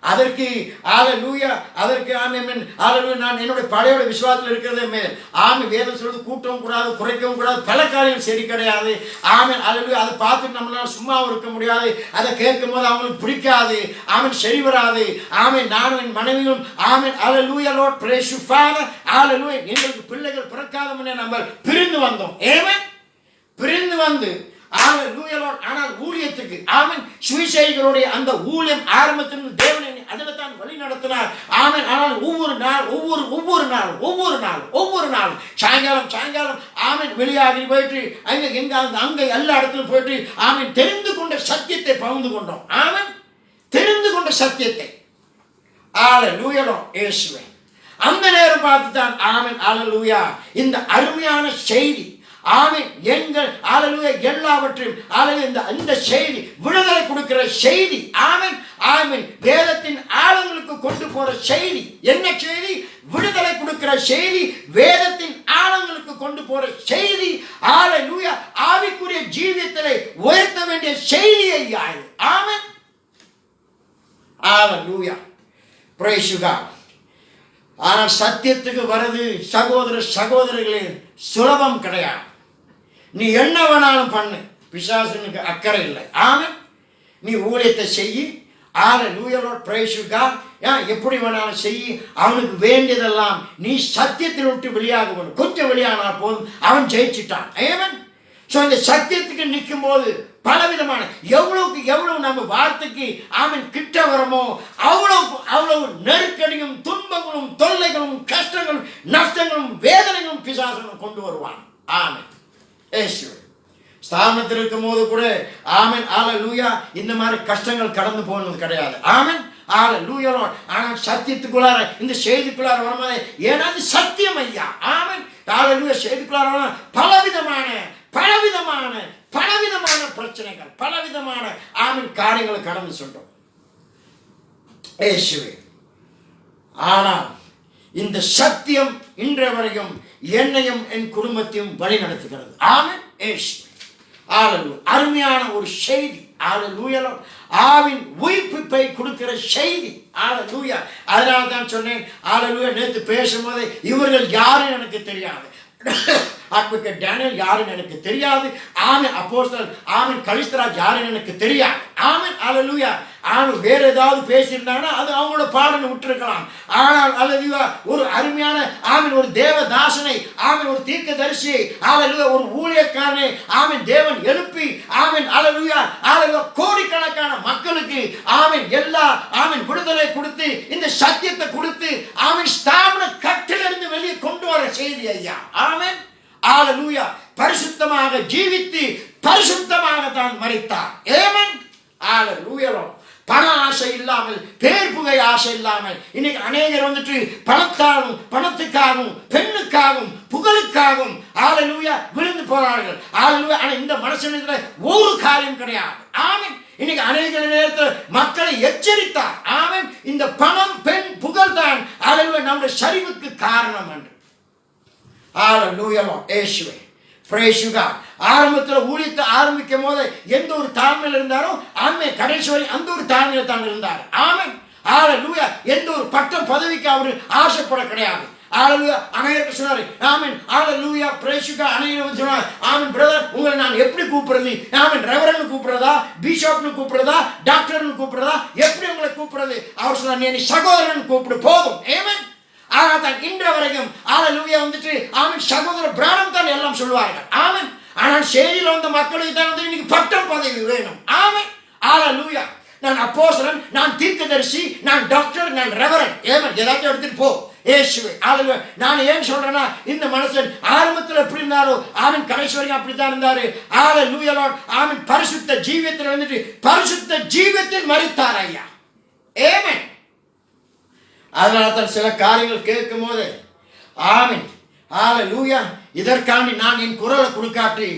A: அதற்கு ஹல்லேலூயா அதற்கு ஆமென் ஹல்லேலூயா நான் என்னுடைய பழையோட விசுவாசத்தில் இருக்கிறதே மேல். ஆமென். வேதம் சொல்றது கூட்டவும் கூடாது, குறைக்கவும் கூடாது, பல காரியம் சரி கிடையாது. ஆமென் ஹல்லேலூயா. அதை பார்த்துட்டு நம்மளால சும்மா இருக்க முடியாது. அதை கேட்கும் போது அவங்களுக்கு பிடிக்காது. ஆமென் சரி வராது. ஆமென். நானும் என் மனைவியும் ஆமென் ஹல்லேலூயா லார்ட் பிரைஸ் யூ ஃபாதர். ஹல்லேலூயா. எங்களுக்கு பிள்ளைகள் பிறக்காத முன்னே நம்ம பிரிந்து வந்தோம். ஆமென். பிரிந்து வந்து ஆனால் ஊழியத்துக்கு ஆமென் சுவிசேஷகருடைய அந்த ஊழியம் ஆரம்பத்திலிருந்து தேவன் என்னை அதில் தான் வழி நடத்தினார். ஆமென். ஆனால் ஒவ்வொரு நாள் சாயங்காலம் ஆமென் வெளியாகி போயிட்டு அங்கே எல்லா இடத்துலையும் போயிட்டு ஆமென் தெரிந்து கொண்ட சத்தியத்தை பகிர்ந்து கொண்டோம். ஆமென். தெரிந்து கொண்ட சத்தியத்தை அல்லேலூயா இயேசுவே. அந்த நேரம் பார்த்து தான் ஆமென் அல்லேலூயா இந்த அருமையான செய்தி ஆமென் எங்கள் அல்லேலூயா எல்லாவற்றையும் அல்லேலூயா இந்த செய்தி விடுதலை கொடுக்கிற செய்தி ஆமென் ஆமென் வேதத்தின் ஆழங்களுக்கு கொண்டு போற செய்தி. என்ன செய்தி? விடுதலை கொடுக்கிற செய்தி, வேதத்தின் ஆழங்களுக்கு கொண்டு போற செய்தி. அல்லேலூயா ஆவிக்குரிய ஜீவியத்திலே உயர்த்த வேண்டிய செய்தி ஐயா. ஆமென் அல்லேலூயா பிரைஸ் காட். ஆனால் சத்தியத்துக்கு வருது சகோதரர்களே சுலபம் கிடையாது. நீ என்ன வேணாலும் பண்ணு, பிசாசனுக்கு அக்கறை இல்லை. ஆமென். நீ ஊழியத்தை செய்யி. அல்லேலூயா பிரைஸ் காட். எப்படி வேணாலும் செய்யி. அவனுக்கு வேண்டியதெல்லாம் நீ சத்தியத்தில் விட்டு வெளியாக வேணும். கொஞ்சம் வெளியானால் போதும், அவன் ஜெயிச்சுட்டான். ஆமென். ஸோ இந்த சத்தியத்துக்கு நிற்கும் போது பலவிதமான எவ்வளவு நம்ம வார்த்தைக்கு ஆமென் கிட்ட வரமோ அவ்வளவு நெருக்கடியும் துன்பங்களும் தொல்லைகளும் கஷ்டங்களும் நஷ்டங்களும் வேதனைகளும் பிசாசனும் கொண்டு வருவான். ஆமென். ஸ்தானத்தில் இருக்கும் போது கூட ஆமென் அல்லேலூயா இந்த மாதிரி கஷ்டங்கள் கடந்து போனது கிடையாது. ஆமென் அல்லேலூயா. ஆனால் சத்தியத்துக்குள்ளார இந்த செய்திக்குள்ளார வரும்போது ஏன்னா சத்தியம் ஐயா. ஆமென் அல்லேலூயா. செய்திக்குள்ளார பலவிதமான பிரச்சனைகள் பலவிதமான ஆமென் காரியங்களை கடந்து சொல்றோம் இயேசுவே. ஆனால் இந்த சத்தியம் இன்றைய வரைக்கும் என்னையும் என் குடும்பத்தையும் வழி நடத்துகிறது. ஆமென் இயேசுவே. அல்லேலூயா. அருமையான ஒரு செய்தி. அல்லேலூயா. ஆவின் உயிர்ப்பிப்பை கொடுக்கிற செய்தி. அல்லேலூயா. அதனால தான் சொன்னேன் அல்லேலூயா நேற்று பேசும்போது இவர்கள் யாரும் எனக்கு தெரியாது. அட்வொகேட் டேனியல் யாருன்னு எனக்கு தெரியாது. ஆமென். அப்போஸ்தலர் ஆமென் கலிஸ்தராஜ் யாருன்னு எனக்கு தெரியாது. ஆமென் அல்லேலூயா. ஆமென். வேற ஏதாவது பேசியிருந்தாங்கன்னா அது அவங்களோட பாடனை விட்டுருக்கலாம். ஆனால் அல்லேலூயா ஒரு அருமையான ஆமென் ஒரு தேவதாசனை ஆமென் ஒரு தீர்க்கதரிசியை அல்லேலூயா ஒரு ஊழியக்காரனை ஆமென் தேவன் எழுப்பி ஆமென் அல்லேலூயா அல்லேலூயா கோடிக்கணக்கான மக்களுக்கு ஆமென் எல்லா ஆமென் விடுதலை கொடுத்து இந்த சத்தியத்தை கொடுத்து ஆமென் ஸ்தாபன கட்டிலிருந்து வெளியே கொண்டு வர செய்தி ஐயா. ஆமென் அல்லேலூயா. பரிசுத்தமாக ஜீவித்து பரிசுத்தமாக தான் மரித்தார். ஆமென் அல்லேலூயா. பண ஆசை இல்லாமல் பேர் புகை ஆசை இல்லாமல் இன்னைக்கு அநேகர் வந்துட்டு பணத்துக்காகவும் பெண்ணுக்காகவும் புகழுக்காகவும் அல்லேலூயா விழுந்து போறார்கள். அல்லேலூயா. ஆனா இந்த மனுஷனுக்கு ஒரு காரியம் கிடையாது. ஆமென். இன்னைக்கு அநேக நேரத்தில் மக்களை எச்சரித்தார். ஆமென். இந்த பணம் பெண் புகழ் தான் அல்லேலூயா நம்முடைய சரிவுக்கு காரணம் என்று. அல்லேலூயா இயேசுவே. Praise God. ஆரம்பத்தில் ஊழியத்தை ஆரம்பிக்கும் போது எந்த ஒரு தாழ்மையில் இருந்தாரோ ஆமென் கடைசி வரை அந்த ஒரு தாழ்மையில் தான் இருந்தார். ஆமென் அல்லேலூயா. எந்த ஒரு பட்டம் பதவிக்கு அவர் ஆசைப்பட கிடையாது. அல்லேலூயா. அநேகருக்கு சொன்னாரு ஆமென் அல்லேலூயா பிரைஸ் காட். அநேகர் சொன்னார் ஆமென் பிரதர் உங்களை நான் எப்படி கூப்பிடுறது? ஆமென் ரெவரண்ட் கூப்பிடுறதா, பிஷப்னு கூப்பிடுறதா, டாக்டர்னு கூப்பிடுறதா, எப்படி உங்களை கூப்பிடுறது? அவர் சொன்னார் நீ சகோதரன் கூப்பிடு போதும். ஆமென். ஆனால் தான் இன்ற வரைக்கும் அல்லேலூயா வந்துட்டு ஆமென் சகோதர பிராணம் தான் எல்லாம் சொல்வார்கள். ஆமென். ஆனால் செய்தியில் வந்த மக்களுக்கு தான் வந்து இன்னைக்கு பட்டம் பதவி வேணும். ஆமென் அல்லேலூயா. நான் அப்போஸ்தலன், நான் தீர்க்கதரிசி, நான் டாக்டர், நான் ரெவரண்ட். ஆமென். ஏதாச்சும் எடுத்துட்டு போ இயேசுவே. அல்லேலூயா. நான் ஏன் சொல்றேன்னா இந்த மனுஷன் ஆரம்பத்தில் எப்படி இருந்தாரோ ஆமென் கடைசி வரைக்கும் அப்படித்தான் இருந்தாரு. அல்லேலூயா. ஆமென் பரிசுத்த ஜீவியத்தில் வந்துட்டு பரிசுத்த ஜீவியத்தில் மரித்தார் ஐயா. ஆமென். அதனால தான் சில காரியங்கள் கேட்கும் போது ஆமென் அல்லேலூயா இதற்காண்டி நான் என் குரலை கொடுக்காட்டி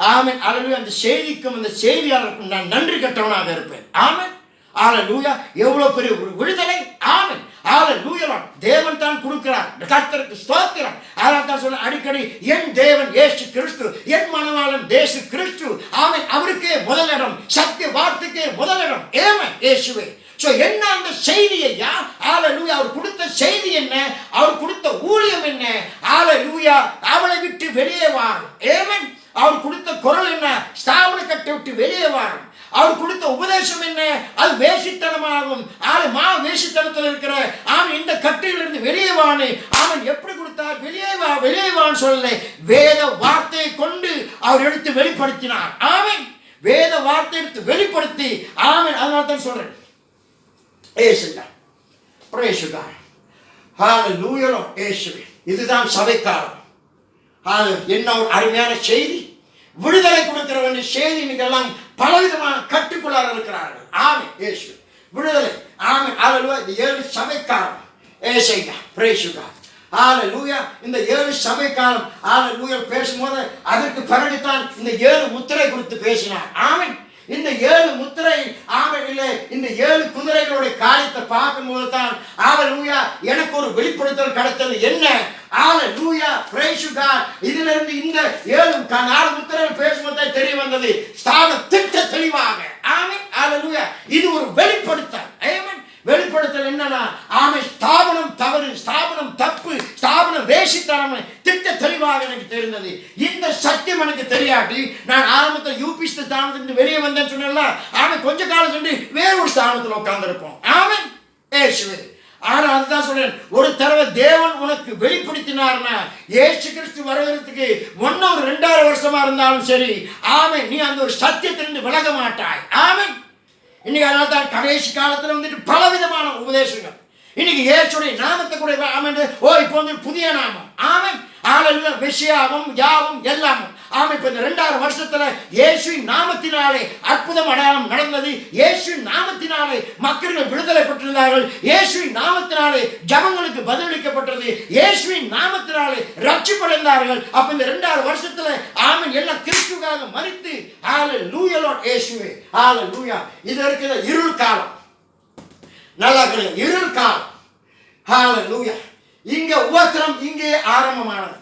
A: ஆமென் அல்லேலூயா அந்த செய்திக்கும் அந்த செய்தியாளருக்கும் நான் நன்றி கட்டவனாக இருப்பேன். ஆமென் அல்லேலூயா. எவ்வளவு பெரிய ஒரு விடுதலை. ஆமென் அல்லேலூயா. தேவன் தான் கொடுக்கிறார். கர்த்தருக்கு ஸ்தோத்திரம். அதனால தான் சொல்ல அடிக்கடி என் தேவன் இயேசு கிறிஸ்து, என் மணவாளன் இயேசு கிறிஸ்து. ஆமென். அவருக்கே முதலிடம், சத்திய வார்த்தைக்கே முதலிடம். ஆமென் இயேசுவே. சோ என்ன அந்த செய்தி ஐயா? அல்லேலூயா. அவர் கொடுத்த செய்தி என்ன? அவர் கொடுத்த ஊழியம் என்ன? அல்லேலூயா. அவளை விட்டு வெளியே வாரும். ஆமென். அவர் கொடுத்த குரல் என்ன? ஸ்தாபன கட்டை விட்டு வெளியே வாரும். அவர் கொடுத்த உபதேசம் என்ன? அது வேசித்தனமாகும். வேசித்தனத்தில் இருக்கிற அவன் இந்த கட்டையிலிருந்து வெளியே வான்னு அவன் எப்படி கொடுத்தார்? வெளியே வான்னு சொல்லலை, வேத வார்த்தையை கொண்டு அவர் எடுத்து வெளிப்படுத்தினார். ஆமென். வேத வார்த்தை எடுத்து வெளிப்படுத்தி ஆமென். அதனால தான் சொல்றேன் Praise you God. Hallelujah Lord. இயேசுவே, இதுதான் சபைக்காலம். என்ன ஒரு அருமையான செய்தி. விடுதலை கொடுக்கிற வேண்டிய செய்தி இன்னைக்கெல்லாம் பலவிதமான கட்டுக்குள்ளார இருக்கிறார்கள். ஆமென். இயேசு விடுதலை. ஆமென். ஹalleluya. இந்த 7 சபைக்காலம். ஏசையா. Praise you God. ஹalleluya. இந்த 7 சபைக்காலம் ஹalleluya பேசும்போது அதற்கு பிறகுதான் இந்த 7 முத்திரை குறித்து பேசினார். ஆமென். இந்த 7 முத்திரை ஆமென் இல்லை, இந்த 7 குதிரைகளுடைய காரியத்தை பார்க்கும்போது தான் ஹalleluya எனக்கு ஒரு வெளிப்படுத்தல் கிடைத்தது. என்ன? ஹalleluya. Praise you God. இதிலிருந்து இந்த 7 4 முத்திரைகள் பேசும்போது தெரிய வந்தது ஸ்தான திட்ட தெளிவாக. ஆமென். ஹalleluya. இது ஒரு வெளிப்படுத்தல். ஆமென். வெளிப்படுத்தல் என்னன்னா ஆமென், ஸ்தாபனம் தவறு, ஸ்தாபனம் தப்பு, ஸ்தாபனம் வேசித்தனம் திட்ட தெளிவாக எனக்கு தெரிந்தது. இந்த சத்தியம் எனக்கு தெரியாட்டி நான் ஆரம்பத்தில் யூபி ஸ்தானத்திலிருந்து வெளியே வந்தேன்னு சொன்னேன்ல, ஆமென், கொஞ்ச காலம் சொல்லி வேற ஒரு ஸ்தானத்தில் உட்கார்ந்திருப்போம். ஆமென். இயேசுவே. ஆனா அதுதான் சொல்றேன், ஒரு தடவை தேவன் உனக்கு வெளிப்படுத்தினார்னா இயேசு கிறிஸ்து வருகிறதுக்கு 1 or 2 வருஷமா இருந்தாலும் சரி, ஆமென், நீ அந்த ஒரு சத்தியத்திலிருந்து விலக மாட்டாய். ஆமென். இன்னைக்கு அதனால தான் கடைசி காலத்தில் வந்துட்டு பலவிதமான உபதேசங்கள். இன்னைக்கு இயேசுடைய நாமத்தை கூட ஆமென், இப்போ வந்து புதிய நாமம். ஆமென். ஹalleluya. மெசியாவும் யாவும் எல்லாமும். ஆமென். இப்ப இந்த 2000 வருஷத்துல இயேசுவின் நாமத்தினாலே அற்புதம் அடையாளம் நடந்தது. இயேசுவின் நாமத்தினாலே மக்கள் விடுதலை பெற்றிருந்தார்கள். இயேசுவின் நாமத்தினாலே ஜபங்களுக்கு பதிலளிக்கப்பட்டது. இயேசுவின் நாமத்தினாலே ரட்சிப்படைந்தார்கள். அப்ப இந்த 2000 வருஷத்துல ஆமென் எல்லாம் கிறிஸ்துவுக்காக மரித்து ஹalleluya Lord இயேசுவே. ஹalleluya. இது இருக்கிற இருள் காலம். நல்லா கேளுங்க, இருள் காலம். ஹalleluya. இங்க உபத்திரம் இங்கே ஆரம்பமானது.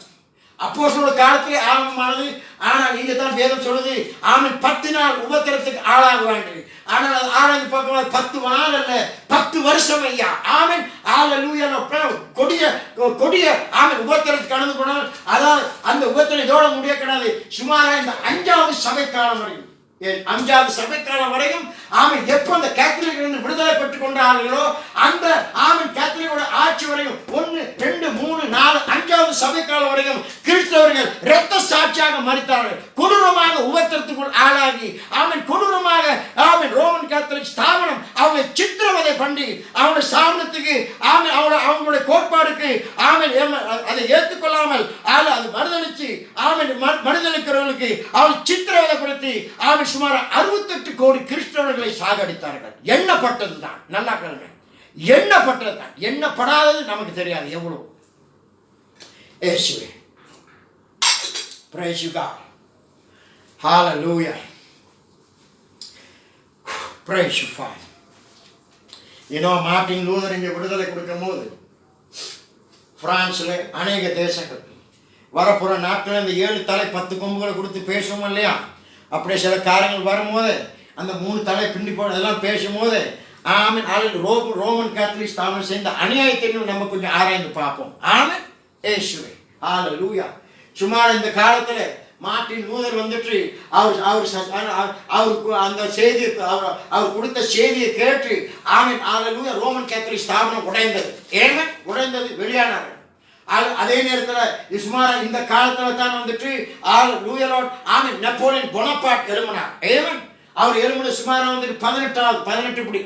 A: அப்போஸ்தலர் காலத்திலே ஆரம்பமானது. ஆனால் இங்க தான் வேதம் சொல்லுது ஆமென் 10 நாள் உபத்திரத்துக்கு ஆளாகுவாங்க. ஆனால் அது ஆராய்ந்து பார்க்கும்போது 10 நாள் அல்ல, 10 வருஷம் ஐயா. ஆமென். ஹalleluya. கொடிய ஆமென் உபத்திரத்துக்கு கடந்து போனால் அதான் அந்த உபத்திரம் இதோட முடிய கிடையாது. சுமாராக இந்த 5வது சபைக்காலம் வரையும், 5வது சபைக்காலம் வரையும் ஆமென் எப்போ அந்த கேத்தலிக் விடுதலை பெற்றுக் கொண்டார்களோ அந்த ஆமென் கேத்தலிக்கோட ஆட்சி வரையும் 1 2 3 4 5வது சபைக்காலம் வரையும் கிறிஸ்தவர்கள் இரத்த சாட்சியாக மரித்தார்கள். கொடூரமாக உபத்திரத்துக்குள் ஆளாகி ஆமென் கொடூரமாக ஆமென் ரோமன் கேத்தலிக் ஸ்தாபனம் அவங்க சித்திரவதை பண்ணி அவங்க ஸ்தாபனத்துக்கு ஆமென் அவங்களுடைய கோட்பாடுக்கு ஆமென் அதை ஏற்றுக்கொள்ளாமல் அது மறுதளிச்சு ஆமென் மறுதளிக்கிறவர்களுக்கு அவங்க சித்திரவதைப்படுத்தி ஆமென் சுமார் 68 கோடி கிறிஸ்தவர்களை சாகடித்தார்கள். எண்ணப்பட்டதுதான். நல்லா கேளுங்க, எண்ணப்பட்டதுதான். எண்ணப்படாதது நமக்கு தெரியாது எவ்வளவு. இயேசுவே. Praise you God. Hallelujah. Praise you Father. Martin Luther இங்கே விடுதலை கொடுக்கும் போது பிரான்ஸ்ல அநேக தேசங்கள் வரப்புற நாட்கள் இந்த 7 தலை 10 கொம்புகளை கொடுத்து பேசுவோம் இல்லையா, அப்படியே சில காரியங்கள் வரும்போது அந்த 3 தலை பின்னி போனதெல்லாம் பேசும்போது ஆமென் ரோமன் கேத்தலிக் ஸ்தாபனம் செய்த அநியாயத்தை நம்ம கொஞ்சம் ஆராய்ந்து பார்ப்போம். ஆமென். இயேசுவே. ஹalleluya. சுமார் இந்த காலத்துல மார்ட்டின் லூதர் வந்துட்டு அவருக்கு அந்த செய்தி அவர் கொடுத்த செய்தியை கேட்டு ஆமென் ஹalleluya ரோமன் கேத்தலிக் ஸ்தாபனம் உடைந்தது. ஏன் உடைந்தது? வெளியானார்கள். அதே நேரத்தில் சுமார் இந்த காலத்துல தான் வந்துட்டு ஆமென் நெப்போலியன் போனபார்ட் எழும்பினார். ஏமன் அவர் எழும்பின சுமார் வந்துட்டு 18 இப்படி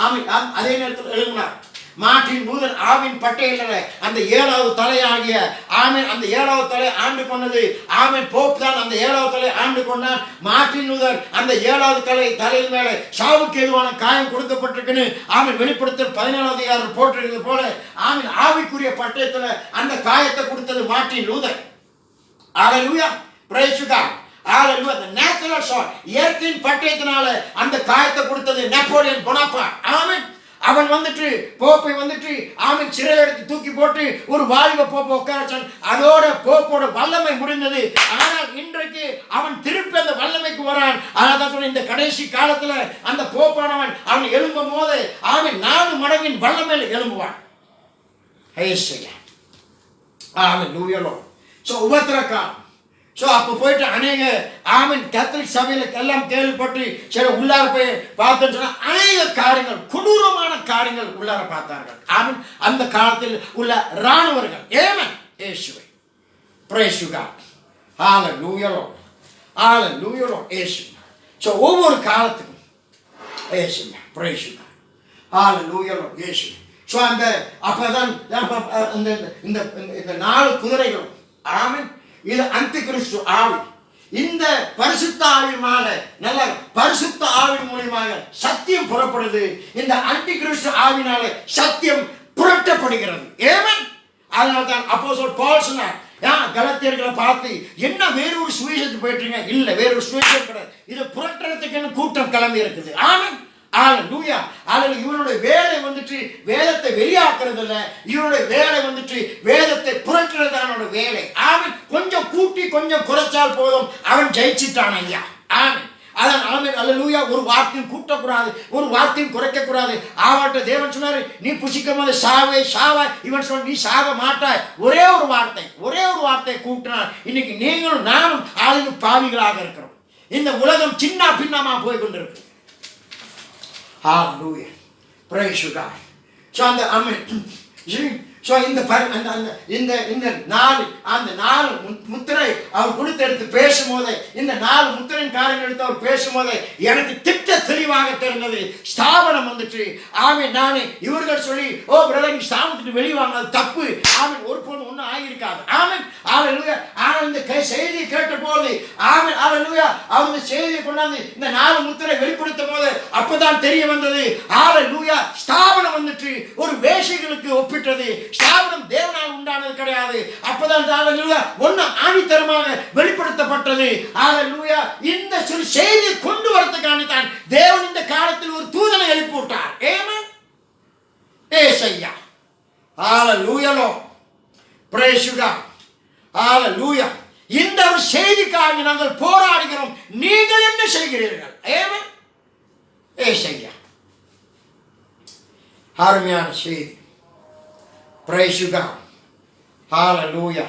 A: ஆமென் அதே நேரத்தில் எழும்பினார். மார்ட்டின் லூதர் ஆவின் பட்டயலில் அந்த 7வது தலையாகிய ஆமென் அந்த 7வது தலை ஆண்டு கொண்டது ஆமென் போப் தான் அந்த 7வது தலை ஆண்டு கொண்டார். மார்ட்டின் லூதர் அந்த 7வது தலையின் மேலே சாவுக்கு எதுவான காயம் கொடுக்கப்பட்டிருக்குன்னு ஆமென் வெளிப்படுத்தல் 17வது அதிகாரம் போட்டிருக்கிறது போல ஆமென் ஆவிக்குரிய பட்டயத்தில் அந்த காயத்தை கொடுத்தது Martin Luther. Hallelujah. praise God. Hallelujah. the natural sword இயற்கையின் பட்டயத்தினால அந்த காயத்தை கொடுத்தது நெப்போலியன் போனபார்ட். ஆமென். அவன் வந்துட்டு போப்பை வந்துட்டு ஆமென் சிறையில் எடுத்து தூக்கி போட்டு ஒரு வாலிப போப்பை உட்காரச்சான். அதோட போப்போட வல்லமை முடிந்தது. ஆனால் இன்றைக்கு அவன் திருப்பி அந்த வல்லமைக்கு வரான். அதான் சொன்ன இந்த கடைசி காலத்துல அந்த போப்பானவன் அவன் எழும்பும் போது ஆமென் 4 மடங்கின் வல்லமையில் எழும்புவான். ஹalleluya. சோ உபத்திரக்காலம். ஸோ அப்போ போயிட்டு அநேக ஆமென் கேத்தலிக் சபையில் எல்லாம் கேள்விப்பட்டு சில உள்ளார போய் பார்த்தோன்னு சொன்னால் அநேக காரியங்கள் கொடூரமான காரியங்கள் உள்ளார பார்த்தார்கள். ஆமென் அந்த காலத்தில் உள்ள இராணுவர்கள். ஏமன் இயேசுவே. praise you God. hallelujah Lord. hallelujah Lord. இயேசு. ஸோ ஒவ்வொரு காலத்துக்கும் இயேசுங்க praise you God. hallelujah Lord. இயேசு. ஸோ அந்த அப்பதான் இந்த இந்த இந்த 4 குதிரைகளும் ஆமென், இது அந்தி கிறிஸ்து ஆவி. இந்த பரிசுத்த ஆவியினால நல்ல பரிசுத்த ஆவின் மூலமாக சத்தியம் புறப்படுது. இந்த அந்தி கிறிஸ்து ஆவினால சத்தியம் புரட்டப்படுகிறது. ஏமன். அதனால்தான் அப்போஸ்தலர் பவுல் சொன்னார், கலாத்தியர்களை பார்த்து என்ன வேறொரு சுவிசேஷத்துக்கு போயிட்டுருங்க? இல்லை, வேறொரு சுவிசேஷம் கிடையாது, இது புரட்டுறதுக்குன்னு கூட்டம் கிளம்பி இருக்குது. ஆமென். அல்லேலூயா. அல்லேலூயா. இவனுடைய வேலை வந்துட்டு வேதத்தை வெளியாக்குறது இல்லை, இவனுடைய வேலை வந்துட்டு வேதத்தை புரட்டுறது தான் அவனோட வேலை. ஆமென். கொஞ்சம் கூட்டி கொஞ்சம் குறைச்சால் போதும், அவன் ஜெயிச்சிட்டான் ஐயா. ஆமென். அதான் ஆமென். அல்லேலூயா. ஒரு வார்த்தையும் கூட்டக்கூடாது, ஒரு வார்த்தையும் குறைக்கக்கூடாது. ஆவாட்ட தேவன் சொன்னாரு, நீ புசிக்கும் போது சாவே சாவா. இவன் சொன்ன, நீ சாக மாட்டாய். ஒரே ஒரு வார்த்தை கூட்டினார். இன்னைக்கு நீங்களும் நானும் ஆளுங்க பாவிகளாக இருக்கிறோம். இந்த உலகம் சின்ன பின்னமா போய் கொண்டிருக்கு. Hallelujah. Praise you God. So அந்த amen. ஸோ இந்த 4 முத்திரை அவர் கொடுத்து எடுத்து பேசும்போது, இந்த 4 முத்திரையின் காரியங்கள் எடுத்து அவர் பேசும்போது எனக்கு திட்ட தெளிவாக தெரிந்தது. ஸ்தாபனம் வந்துச்சு. ஆமென். நானே இவர்கள் சொல்லி, ஓ பிரதர் நீ ஸ்தாபனத்துக்கு வெளிவாங்க, அது தப்பு. ஆமென். ஒரு பொண்ணு ஒன்றும் ஆகியிருக்காது. ஆமென். அல்லேலூயா. ஆனால் இந்த செய்தியை கேட்ட போது ஆமென். அல்லேலூயா. அவங்க செய்தியை கொண்டாந்து இந்த 4 முத்திரை வெளிப்படுத்தும் போது அப்பதான் தெரிய வந்தது. அல்லேலூயா. ஸ்தாபனம் வந்துட்டு ஒரு வேஷிகளுக்கு ஒப்பிட்டது. ஸ்தாபனம் தேவனால் உண்டானது கிடையாது. அப்பதான் ஒன்னு ஆணித்தரமாக வெளிப்படுத்தப்பட்டது. அல்லேலூயா. இந்த செய்தியை கொண்டு வரதுக்கான தேவன் இந்த காலத்தில் ஒரு தூதனை எழுப்பி விட்டார். ஆமென். ஏசாயா. அல்லேலூயா. Praise you God. அல்லேலூயா. இந்த ஒரு செய்திக்காக நாங்கள் போராடுகிறோம். நீங்கள் என்ன செய்கிறீர்கள்? ஆமென். ஏசாயா. அருமையான செய்தி. Praise you God. Hallelujah.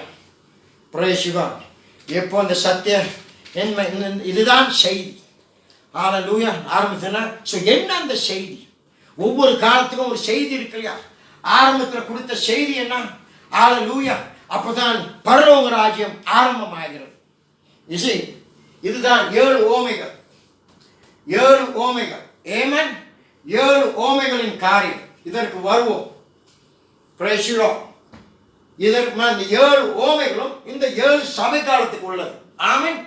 A: Praise you God. எப்போ அந்த சத்தியம் இதுதான் செய்தி. Hallelujah. ஆரம்பத்தில் ஸோ என்ன அந்த செய்தி? ஒவ்வொரு காலத்துக்கும் ஒரு செய்தி இருக்கு இல்லையா? ஆரம்பத்தில் கொடுத்த செய்தி என்ன? Hallelujah. அப்போதான் பரலோக ராஜ்யம் ஆரம்பமாகிறது. இதுதான் 7 ஓமைகள். 7 ஓமைகள். ஆமென். 7 ஓமைகளின் காரியம். இதற்கு வருவோம். இதற்கு இந்த 7 ஓமைகளும் இந்த 7 சபை காலத்துக்கு உள்ளது. ஆமென்.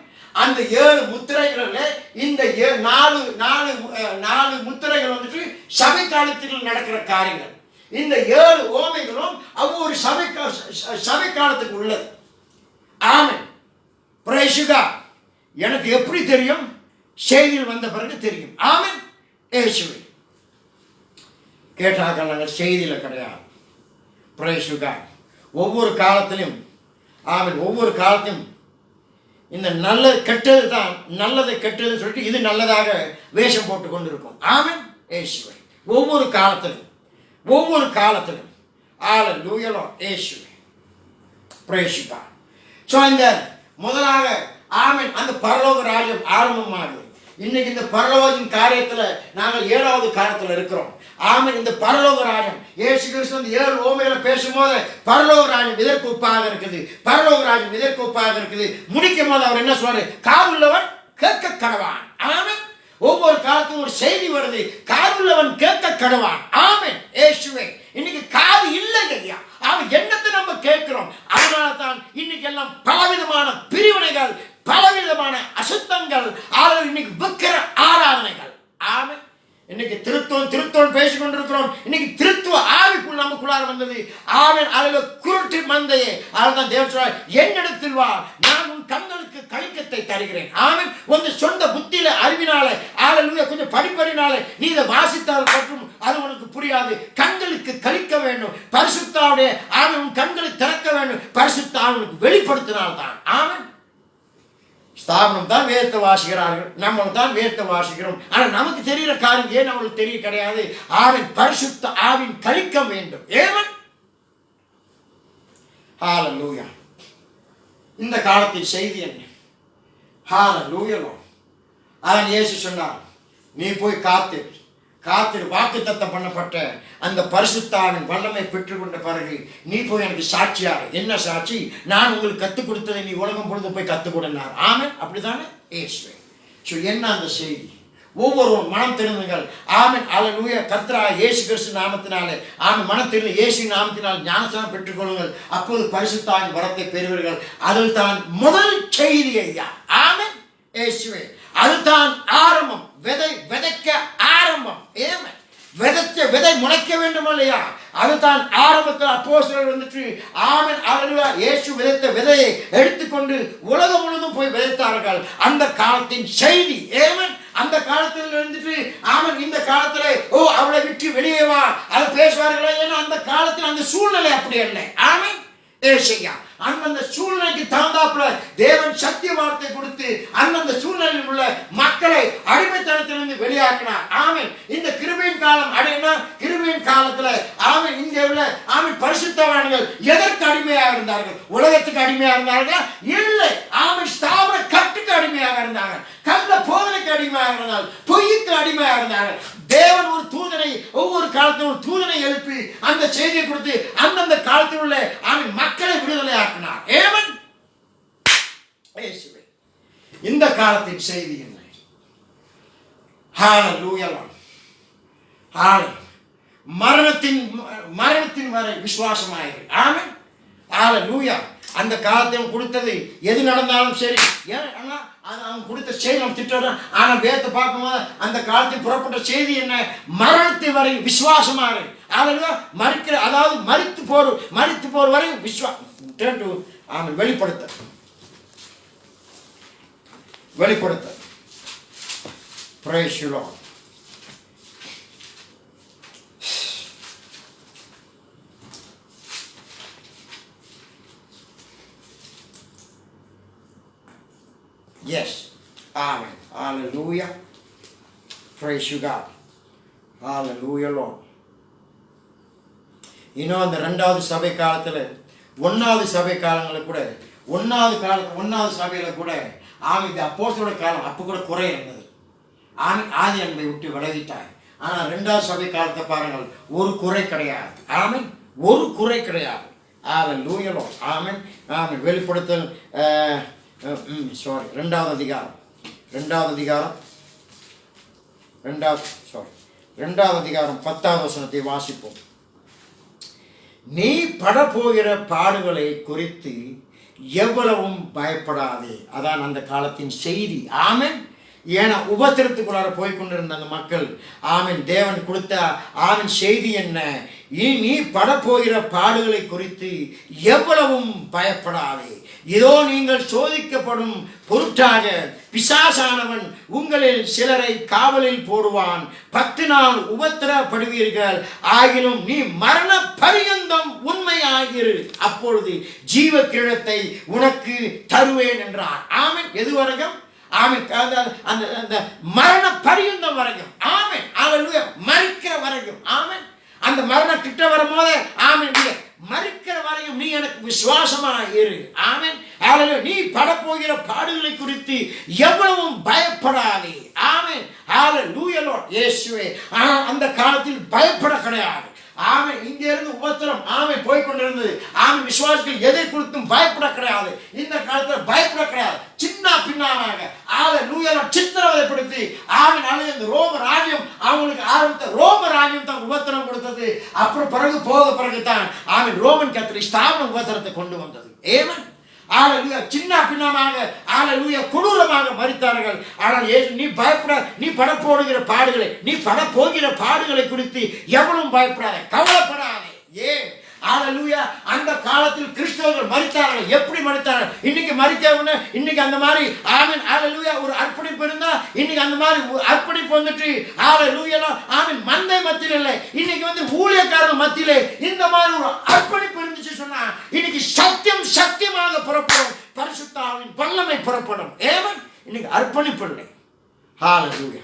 A: அந்த 7 முத்திரைகளில் இந்த 4 முத்திரைகள் வந்துட்டு சபை காலத்தில் நடக்கிற காரியங்கள். இந்த 7 ஓமைகளும் ஒவ்வொரு சபை காலத்துக்கு உள்ளது. ஆமென். Praise you God. எனக்கு எப்படி தெரியும்? செய்தியில் வந்த பிறகு தெரியும். ஆமென். இயேசுவே கேட்டார்கள், நாங்கள் செய்தியில் கிடையாது. Praise you God. ஒவ்வொரு காலத்திலும் ஆமென். ஒவ்வொரு காலத்திலும் இந்த நல்ல கெட்டது தான் நல்லதை கெட்டதுன்னு சொல்லிட்டு இது நல்லதாக வேஷம் போட்டு கொண்டு இருக்கும். ஆமென். இயேசுவே ஒவ்வொரு காலத்திலும் அல்லேலூயா. இயேசுவே பிரைஸ் யூ காட். ஸோ இந்த முதலாக ஆமென் அந்த பரலோக ராஜ்யம் ஆரம்பமாகுது. இன்னைக்கு இந்த பரலோகத்தின் காரியத்தில் நாங்கள் 7வது காலத்தில் இருக்கிறோம். ஆமென். இந்த பரலோக ராஜ்யம் இயேசு கிறிஸ்து வந்து 7 ஓமைகளை பேசும்போது பரலோக ராஜ்யம் இதற்கு ஒப்பாக இருக்குது, பரலோக ராஜ்யம் இதற்கு ஒப்பாக இருக்குது. முடிக்கும் போது அவர் என்ன சொல்றாரு? காதுள்ளவன் கேட்க கடவான். ஆமென். ஒவ்வொரு காலத்துக்கும் ஒரு செய்தி வருது. காதுள்ளவன் கேட்க கடவான். ஆமென். இயேசுவே இன்னைக்கு காது இல்லை ஐயா. அவன் என்னத்தை நம்ம கேட்கிறோம். அதனால தான் இன்னைக்கு எல்லாம் பலவிதமான பிரிவினைகள், பலவிதமான அசுத்தங்கள், இன்னைக்கு விக்கிர ஆராதனைகள். ஆமென். இன்னைக்கு திருத்துவம் பேசிக் கொண்டிருக்கிறோம். இன்னைக்கு திருத்துவ ஆவிக்குள் நமக்குள்ளார வந்தது. ஆமென். அதில் குருட்டு மந்தையே. அதுதான் தேவன் சொல்றார், என்னிடத்தில் வா, நான் உன் கண்களுக்கு கலிக்கத்தை தருகிறேன். ஆமென். உன் சொந்த புத்தியில அறிவினால கொஞ்சம் படிப்பறினால நீ இதை வாசித்தால் மற்றும் அது உனக்கு புரியாது. கண்களுக்கு கலிக்க வேண்டும். பரிசுத்தாவுடைய ஆமென் உன் கண்களை திறக்க வேண்டும். பரிசுத்த ஆவிக்கு வெளிப்படுத்தினால்தான். ஆமென். ஸ்தாபனம் தான் வேதத்தை வாசிக்கிறார்கள், நம்ம தான் வேதத்தை வாசிக்கிறோம். ஆனால் நமக்கு தெரிகிற காரியம் ஏன் அவங்களுக்கு தெரிய கிடையாது. ஆவின் பரிசுத்த ஆவின் கலிக்க வேண்டும். ஏவன். ஹல்லேலூயா. இந்த காலத்தின் செய்தி என்ன? ஹல்லேலூயா. அவன் இயேசு சொன்னார், நீ போய் காத்திரு வாக்குத்தத்தம் பண்ணப்பட்ட அந்த பரிசுத்த ஆவின் வல்லமை பெற்றுக்கொண்ட பிறகு நீ போய் எனக்கு சாட்சியாரு. என்ன சாட்சி? நான் உங்களுக்கு கற்றுக் கொடுத்ததை நீ உலகம் பொழுது போய் கற்றுக் கொடுனார். ஆமென். அப்படித்தானே? இயேசுவே. ஸோ என்ன அந்த செய்தி? ஒவ்வொருவரும் மனம் திரும்புங்கள். ஆமென். அல்லேலூயா. கர்த்தராகிய இயேசு கிறிஸ்து நாமத்தினாலே ஆமென் மனம் திரும்பி இயேசு நாமத்தினால் ஞானஸ்நானம் பெற்றுக்கொள்ளுங்கள். அப்போது பரிசுத்த ஆவியின் வரத்தை பெறுவீர்கள். அதில் தான் முதல் செய்தி ஐயா. ஆமென். இயேசுவே அதுதான் ஆரம்பம். விதைக்க ஆரம்பம். ஏமே விதைச்ச விதை முளைக்க வேண்டும் இல்லையா? அதுதான் ஆரம்பத்தில் அப்போஸ்தலர் வந்துட்டு ஆமென் அல்லேலூயா இயேசு விதைத்த விதையை எடுத்துக்கொண்டு உலகம் முழுவதும் போய் விதைத்தார்கள். அந்த காலத்தின் செய்தி. ஏமன். அந்த காலத்தில் இருந்துட்டு ஆமன் இந்த காலத்துல அவளை விட்டு வெளியே வா அது பேசுவார்களா? ஏன்னா அந்த காலத்தில் அந்த சூழ்நிலை அப்படி இல்லை. ஆமென். ஏசையா அந்தந்த சூழ்நிலைக்கு தகுந்தாப்புல தேவன் சத்திய வார்த்தை கொடுத்து அந்தந்த சூழ்நிலையில் உள்ள மக்களை அடிமைத்தனத்திலிருந்து வெளியாக்கினார். ஆமென். இந்த கிருபையின் காலம் அடையினா கிருபையின் காலத்துல ஆமென் இங்க உள்ள ஆமென் பரிசுத்தவான்கள் எதற்கு அடிமையாக இருந்தார்கள்? உலகத்துக்கு அடிமையாக இருந்தார்கள்? இல்லை. ஆமென் ஸ்தாபன கட்டுக்கு அடிமையாக இருந்தார்கள். கள்ள போதனைக்கு அடிமையாக இருந்தார்கள். பொய்யுக்கு அடிமையாக இருந்தார்கள். தேவன் ஒரு தூதனை ஒவ்வொரு காலத்திலும் ஒரு தூதனை எழுப்பி அந்த செய்தியை கொடுத்து அந்தந்த காலத்தில் உள்ள ஆமென் மக்களை விடுதலை ஆக்கினார். ஏமன். இந்த காலத்தின் செய்தி என்ன? ஹalleluya. மரணத்தின் வரை விசுவாசமாயிரு. ஆமென். ஹalleluya. அந்த காலத்தை கொடுத்தது எது நடந்தாலும் சரி. ஏன்னா அவன் கொடுத்த செய்தி அவன் திட்டுறான். ஆனா வேதத்தை பார்க்கும்போது அந்த காலத்தில் புறப்பட்ட செய்தி என்ன? மரணத்தின் வரை விசுவாசமாயிரு. மறிக்கிற அதாவது மரித்து போர் வரை ஆமென் வெளிப்படுத்த praise you Lord. Yes. Amen. Hallelujah. Praise you God. Hallelujah Lord. இன்னும் அந்த 2வது சபை காலத்துல 1வது சபை காலங்களில் கூட 1வது சபையில கூட ஆமென் இந்த அப்போஸ்தலரோட காலம் அப்ப கூட குறை இருந்தது. ஆமென். ஆதி அன்பை விட்டு விலகிட்டாய். ஆனா 2வது சபை காலத்தை பாருங்கள் ஒரு குறை கிடையாது. ஆமென். ஒரு குறை கிடையாது. ஹalleluya Lord. ஆமென். ஆமென். வெளிப்படுத்தல் 2வது அதிகாரம் 10வது வசனத்தை வாசிப்போம். நீ படப்போகிற பாடுகளை குறித்து எவ்வளவும் பயப்படாதே. அதான் அந்த காலத்தின் செய்தி. ஆமென். ஏன்னா உபத்திரத்துக்குள்ளார போய்கொண்டிருந்த அந்த மக்கள் ஆமென் தேவன் கொடுத்த ஆமென் செய்தி என்ன? நீ படப்போகிற பாடுகளை குறித்து எவ்வளவும் பயப்படாதே. இதோ நீங்கள் சோதிக்கப்படும் பொருட்டாக பிசாசானவன் உங்களில் சிலரை காவலில் போடுவான். 10 நாள் உபத்திரப்படுவீர்கள். ஆகிலும் நீ மரண பரியந்தம் உண்மையாகிரு. அப்பொழுது ஜீவ கிரீடத்தை உனக்கு தருவேன் என்றார். ஆமென். எது வரைக்கும்? ஆமென். அந்த மரண பரியந்தம் வரைக்கும். ஆமென். ஹalleluya. மரிக்கிற வரைக்கும். ஆமென். அந்த மரணம் கிட்ட வரும்போது ஆமென் மரிக்கிற வரையும் நீ எனக்கு விசுவாசமா இரு. ஆமென். ஹalleluya. நீ படப்போகிற பாடுகளை குறித்து எவ்வளவும் பயப்படாதே. ஆமென். ஹalleluya Lord. இயேசுவே அந்த காலத்தில் பயப்பட கிடையாது. ஆமென். இங்க இருந்து உபத்திரம் ஆமென் போய் கொண்டிருந்தது. ஆமென். விசுவாசிகள் எதை குறித்தும் பயப்பட கிடையாது. இந்த காலத்தில் பயப்பட கிடையாது. சின்ன பின்னாக ஹalleluya சித்திரவதைப்படுத்தி ஆமென் அந்த ரோம ராஜ்யம் அவங்களுக்கு ஆரம்பித்த ரோம ராஜ்யம் தான் உபத்திரம் கொடுத்தது. அப்புறம் பிறகு தான் ஆமென் ரோமன் கத்தோலிக்க ஸ்தாபன உபத்திரத்தை கொண்டு வந்தது. ஆமென். ஹalleluya சின்ன பின்னமாக ஹalleluya கொடூரமாக மரித்தார்கள். ஆனால் நீ பயப்பட நீ படப்போடுகிற பாடுகளை நீ படப்போகிற பாடுகளை குறித்து எவ்வளவும் பயப்படாத கவலைப்படாதே. ஏன்? ஹalleluya அந்த காலத்தில் கிறிஸ்தவர்கள் மரித்தார்கள். எப்படி மரித்தார்கள்? இன்னைக்கு மரிக்கவன இன்னைக்கு அந்த மாதிரி ஆமென் ஹalleluya ஒரு அர்ப்பணிப்பு இருந்தா இன்னைக்கு அந்த மாதிரி அர்ப்பணிப்பு வந்துட்டு ஹalleluya ஆமென் மந்தை மத்தியில இல்லை. இன்னைக்கு ஊழியக்காரர்கள் மத்தியிலே இந்த மாதிரி ஒரு அர்ப்பணிப்பு இருந்துச்சு சொன்னா இன்னைக்கு சத்தியமாக புறப்படும். பரிசுத்த ஆவியின் வல்லமை புறப்படும். ஆமென். இன்னைக்கு அர்ப்பணிப்பு இல்லை. ஹalleluya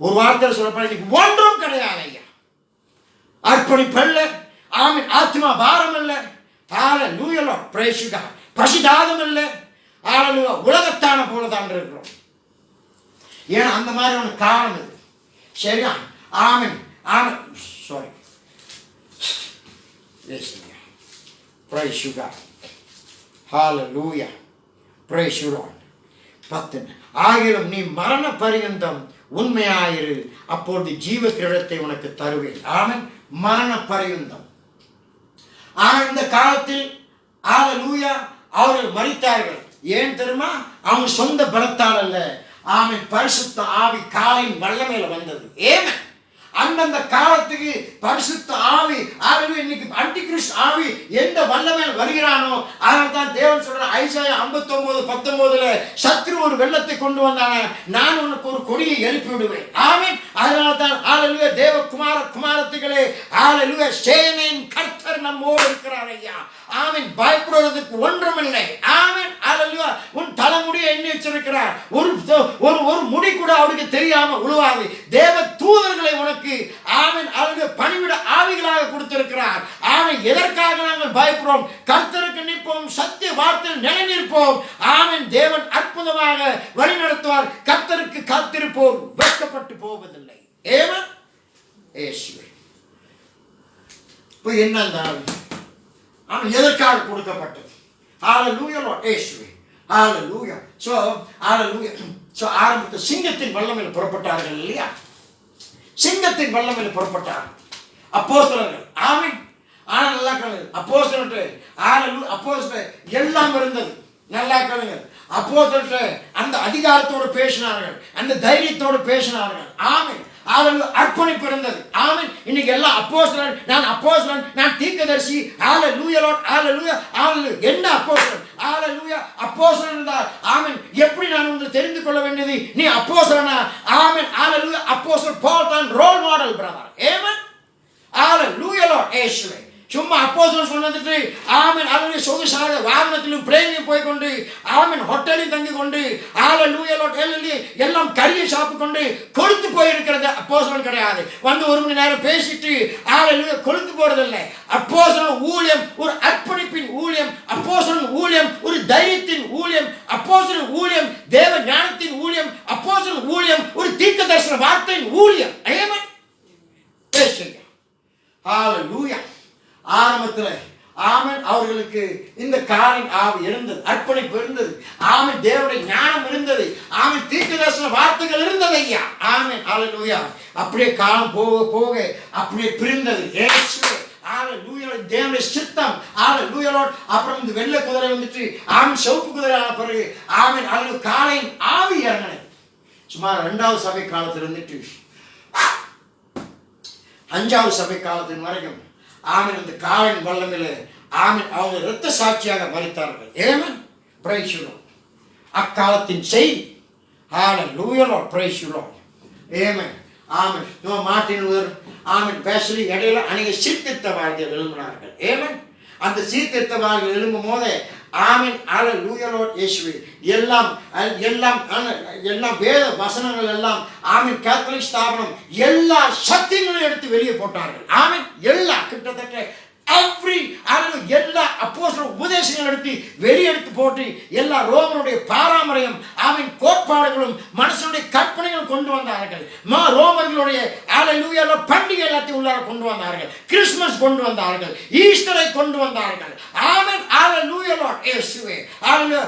A: ஒரு வார்த்தையில் சொல்லப்போனா இன்னைக்கு ஒன்றும் கிடையாது ஐயா. அர்ப்பணிப்பு இல்லை. ஆமென். ஆத்மா பாரம் இல்லை. ஹalleluya Lord. praise you God. பசிதாகம் இல்லை. ஹalleluya உலகத்தான போல தான் இருக்கிறோம். ஏன்னா அந்த மாதிரி ஒரு காரணம் இது. சரியா? ஆமென். ஆமென். Sorry. yes praise you God. hallelujah praise you Lord. 10 ஆகிலும் நீ மரண பரியந்தம் உண்மையாயிரு, அப்பொழுது ஜீவ கிரீடத்தை உனக்கு தருவேன். ஆமென். மரண பரியந்தம். ஆனால் இந்த காலத்தில் ஹல்லேலூயா அவர்கள் மரித்தார்கள். ஏன் தெரியுமா? அவங்க சொந்த பலத்தால் அல்ல. ஆமென். பரிசுத்த ஆவி காலையின் வல்லமையில வந்தது. ஏன் அந்தந்த காலத்துக்கு பரிசுத்த ஆவி இன்னைக்கு அன்டிகிறிஸ்ட் ஆவி எந்த வல்லமையில் வருகிறானோ அதனால தான் தேவன் சொல்ற ஐசாயா 59:19 சத்ரு ஒரு வெள்ளத்தை கொண்டு வந்தானே, நான் உனக்கு ஒரு கொடியை எழுப்பி விடுவேன். ஆமென். அதனால தான் ஹல்லேலூயா தேவ குமாரத்திகளே, ஹல்லேலூயா சேனையின் கர்த்தர் நம்மோடு இருக்கிறார் ஐயா. ஆமென். பயப்படுவதற்கு ஒன்றுமில்லை. ஆமென். ஹல்லேலூயா உன் தலைமுடியை எண்ணி வச்சிருக்கிறார். ஒரு முடி கூட அவருக்கு தெரியாம உழுவாது. தேவ தூதர்களை உனக்கு ஆமென் அவருக்கு பணிவிட ஆவிகளாக கொடுத்திருக்கிறார். ஆமென். எதற்காக நாங்கள் பயப்படுறோம்? கர்த்தருக்கு நிற்போம், சத்திய வார்த்தையில் நிலை நிற்போம். ஆமென். தேவன் அற்புதமாக வழி நடத்துவார். கர்த்தருக்கு காத்திருப்போம், வெட்கப்பட்டு போவதில்லை. ஆமென். இயேசுவே. இப்போ என்ன அந்த ஆவி? அவன் எதற்காக கொடுக்கப்பட்டது? ஹல்லேலூயா லார்ட் இயேசுவே. ஹல்லேலூயா. சோ ஆரம்பத்தில் சிங்கத்தின் வல்லமையில் புறப்பட்டார்கள் இல்லையா? சிங்கத்தின் வல்லமையில் புறப்பட்டார்கள் அப்போஸ்தலர்கள். ஆமென். நல்லா கேளுங்க. அப்போஸ்தலர் எல்லாம் இருந்தது. நல்லா கேளுங்க. அப்போஸ்தலர் அந்த அதிகாரத்தோடு பேசினார்கள், அந்த தைரியத்தோடு பேசினார்கள். ஆமென். அர்ப்பணிப்பு இருந்தது. ஆமென். இன்னைக்கு எல்லாம் அப்போஸ்தலன், நான் தீர்க்கதரிசி. ஹல்லேலூயா லார்ட் ஹல்லேலூயா ஹல்லேலூயா. என்ன அப்போஸ்தலன்? ஹல்லேலூயா அப்போஸ்தலன் என்றால் ஆமென். எப்படி நான் உங்களை தெரிந்து கொள்ள வேண்டியது? நீ அப்போஸ்தலனா? ஆமென். ஹல்லேலூயா. அப்போஸ்தலன் பால் தான் ரோல் மாடல் பிரதர். ஆமென். ஹல்லேலூயா லார்ட் இயேசுவே. சும்மா அப்போஸ்தலன் சொன்னதுக்கு ஆமென் அவருடைய சொகுசாக வாகனத்திலும் பிரேமியும் போய் கொண்டு ஆமென் ஹோட்டலில் தங்கி கொண்டு ஹல்லேலூயா லார்ட் ஹல்லேலூயா எல்லாம் கறியை சாப்பிட்டு கொண்டு கொழுத்து போயிருக்கிறது அப்போஸ்தலன் கிடையாது. வந்து ஒரு மணி நேரம் பேசிட்டு ஹல்லேலூயா கொழுத்து போறதில்லை. அப்போஸ்தலன் ஊழியம் ஒரு அர்ப்பணிப்பின் ஊழியம். அப்போஸ்தலன் ஊழியம் ஒரு தைரியத்தின் ஊழியம். அப்போஸ்தலன் ஊழியம் தேவ ஞானத்தின் ஊழியம். அப்போஸ்தலன் ஊழியம் ஒரு தீர்க்கதரிசன வார்த்தையின் ஊழியம். ஆமென். பேசுங்க. ஹல்லேலூயா. ஆரம்பத்தில் ஆமென் அவர்களுக்கு இந்த காரின் ஆவி இருந்தது, அர்ப்பணிப்பு இருந்தது. ஆமென். தேவனுடைய ஞானம் இருந்தது. ஆமென். தீர்க்கதரிசன வார்த்தைகள் இருந்தது ஐயா. ஆமென். ஹல்லேலூயா. அப்படியே காலம் போக போக அப்படியே பிரிந்தது. இயேசுவே. ஹல்லேலூயா. தேவனுடைய சித்தம். ஹல்லேலூயா லார்ட். அப்புறம் இந்த வெள்ளை குதிரை வந்துட்டு ஆமென் சிவப்பு குதிரை ஆன பிறகு ஆமென் அவர்களுக்கு காலையின் ஆவி இறங்கினது. சுமார் 2வது சபை காலத்தில் இருந்துட்டு 5வது சபை காலத்தின் வரைக்கும் ஆமென் இந்த காலின் வல்லமையில ஆமென் அவங்க இரத்த சாட்சியாக மரித்தார்கள். ஆமென். Praise the Lord. அக்காலத்தின் செய்தி. ஹல்லேலூயா லார்ட். Praise the Lord. ஆமென். ஆமென். மார்ட்டின் லூதர் ஆமென் வெஸ்லி இடையில அநேக சீர்திருத்தவாதிகள் எழும்பினார்கள். ஆமென். அந்த சீர்திருத்தவாதிகள் எழும்பும் போது ஆமென் ஹல்லேலூயா லார்ட் இயேசுவே எல்லாம் வேத வசனங்கள் எல்லாம் ஆமென் கேத்தலிக் ஸ்தாபனம் எல்லா சத்தியங்களையும் எடுத்து வெளியே போட்டார்கள். ஆமென். எல்லா கிட்டத்தட்ட எல்லா அப்போஸ்தலர் உபதேசங்கள் எடுத்து வெளியெடுத்து போட்டு எல்லா ரோமனுடைய பாரம்பரியம் ஆமென் கோட்பாடுகளும் மனுஷனுடைய கற்பனைகளும் கொண்டு வந்தார்கள். ரோமர்களுடைய ஹல்லேலூயா பண்டிகை எல்லாத்தையும் உள்ளார கொண்டு வந்தார்கள். கிறிஸ்துமஸ் கொண்டு வந்தார்கள். ஈஸ்டரை கொண்டு வந்தார்கள். ஆமென். ஹல்லேலூயா லார்ட் இயேசுவே. ஹல்லேலூயா.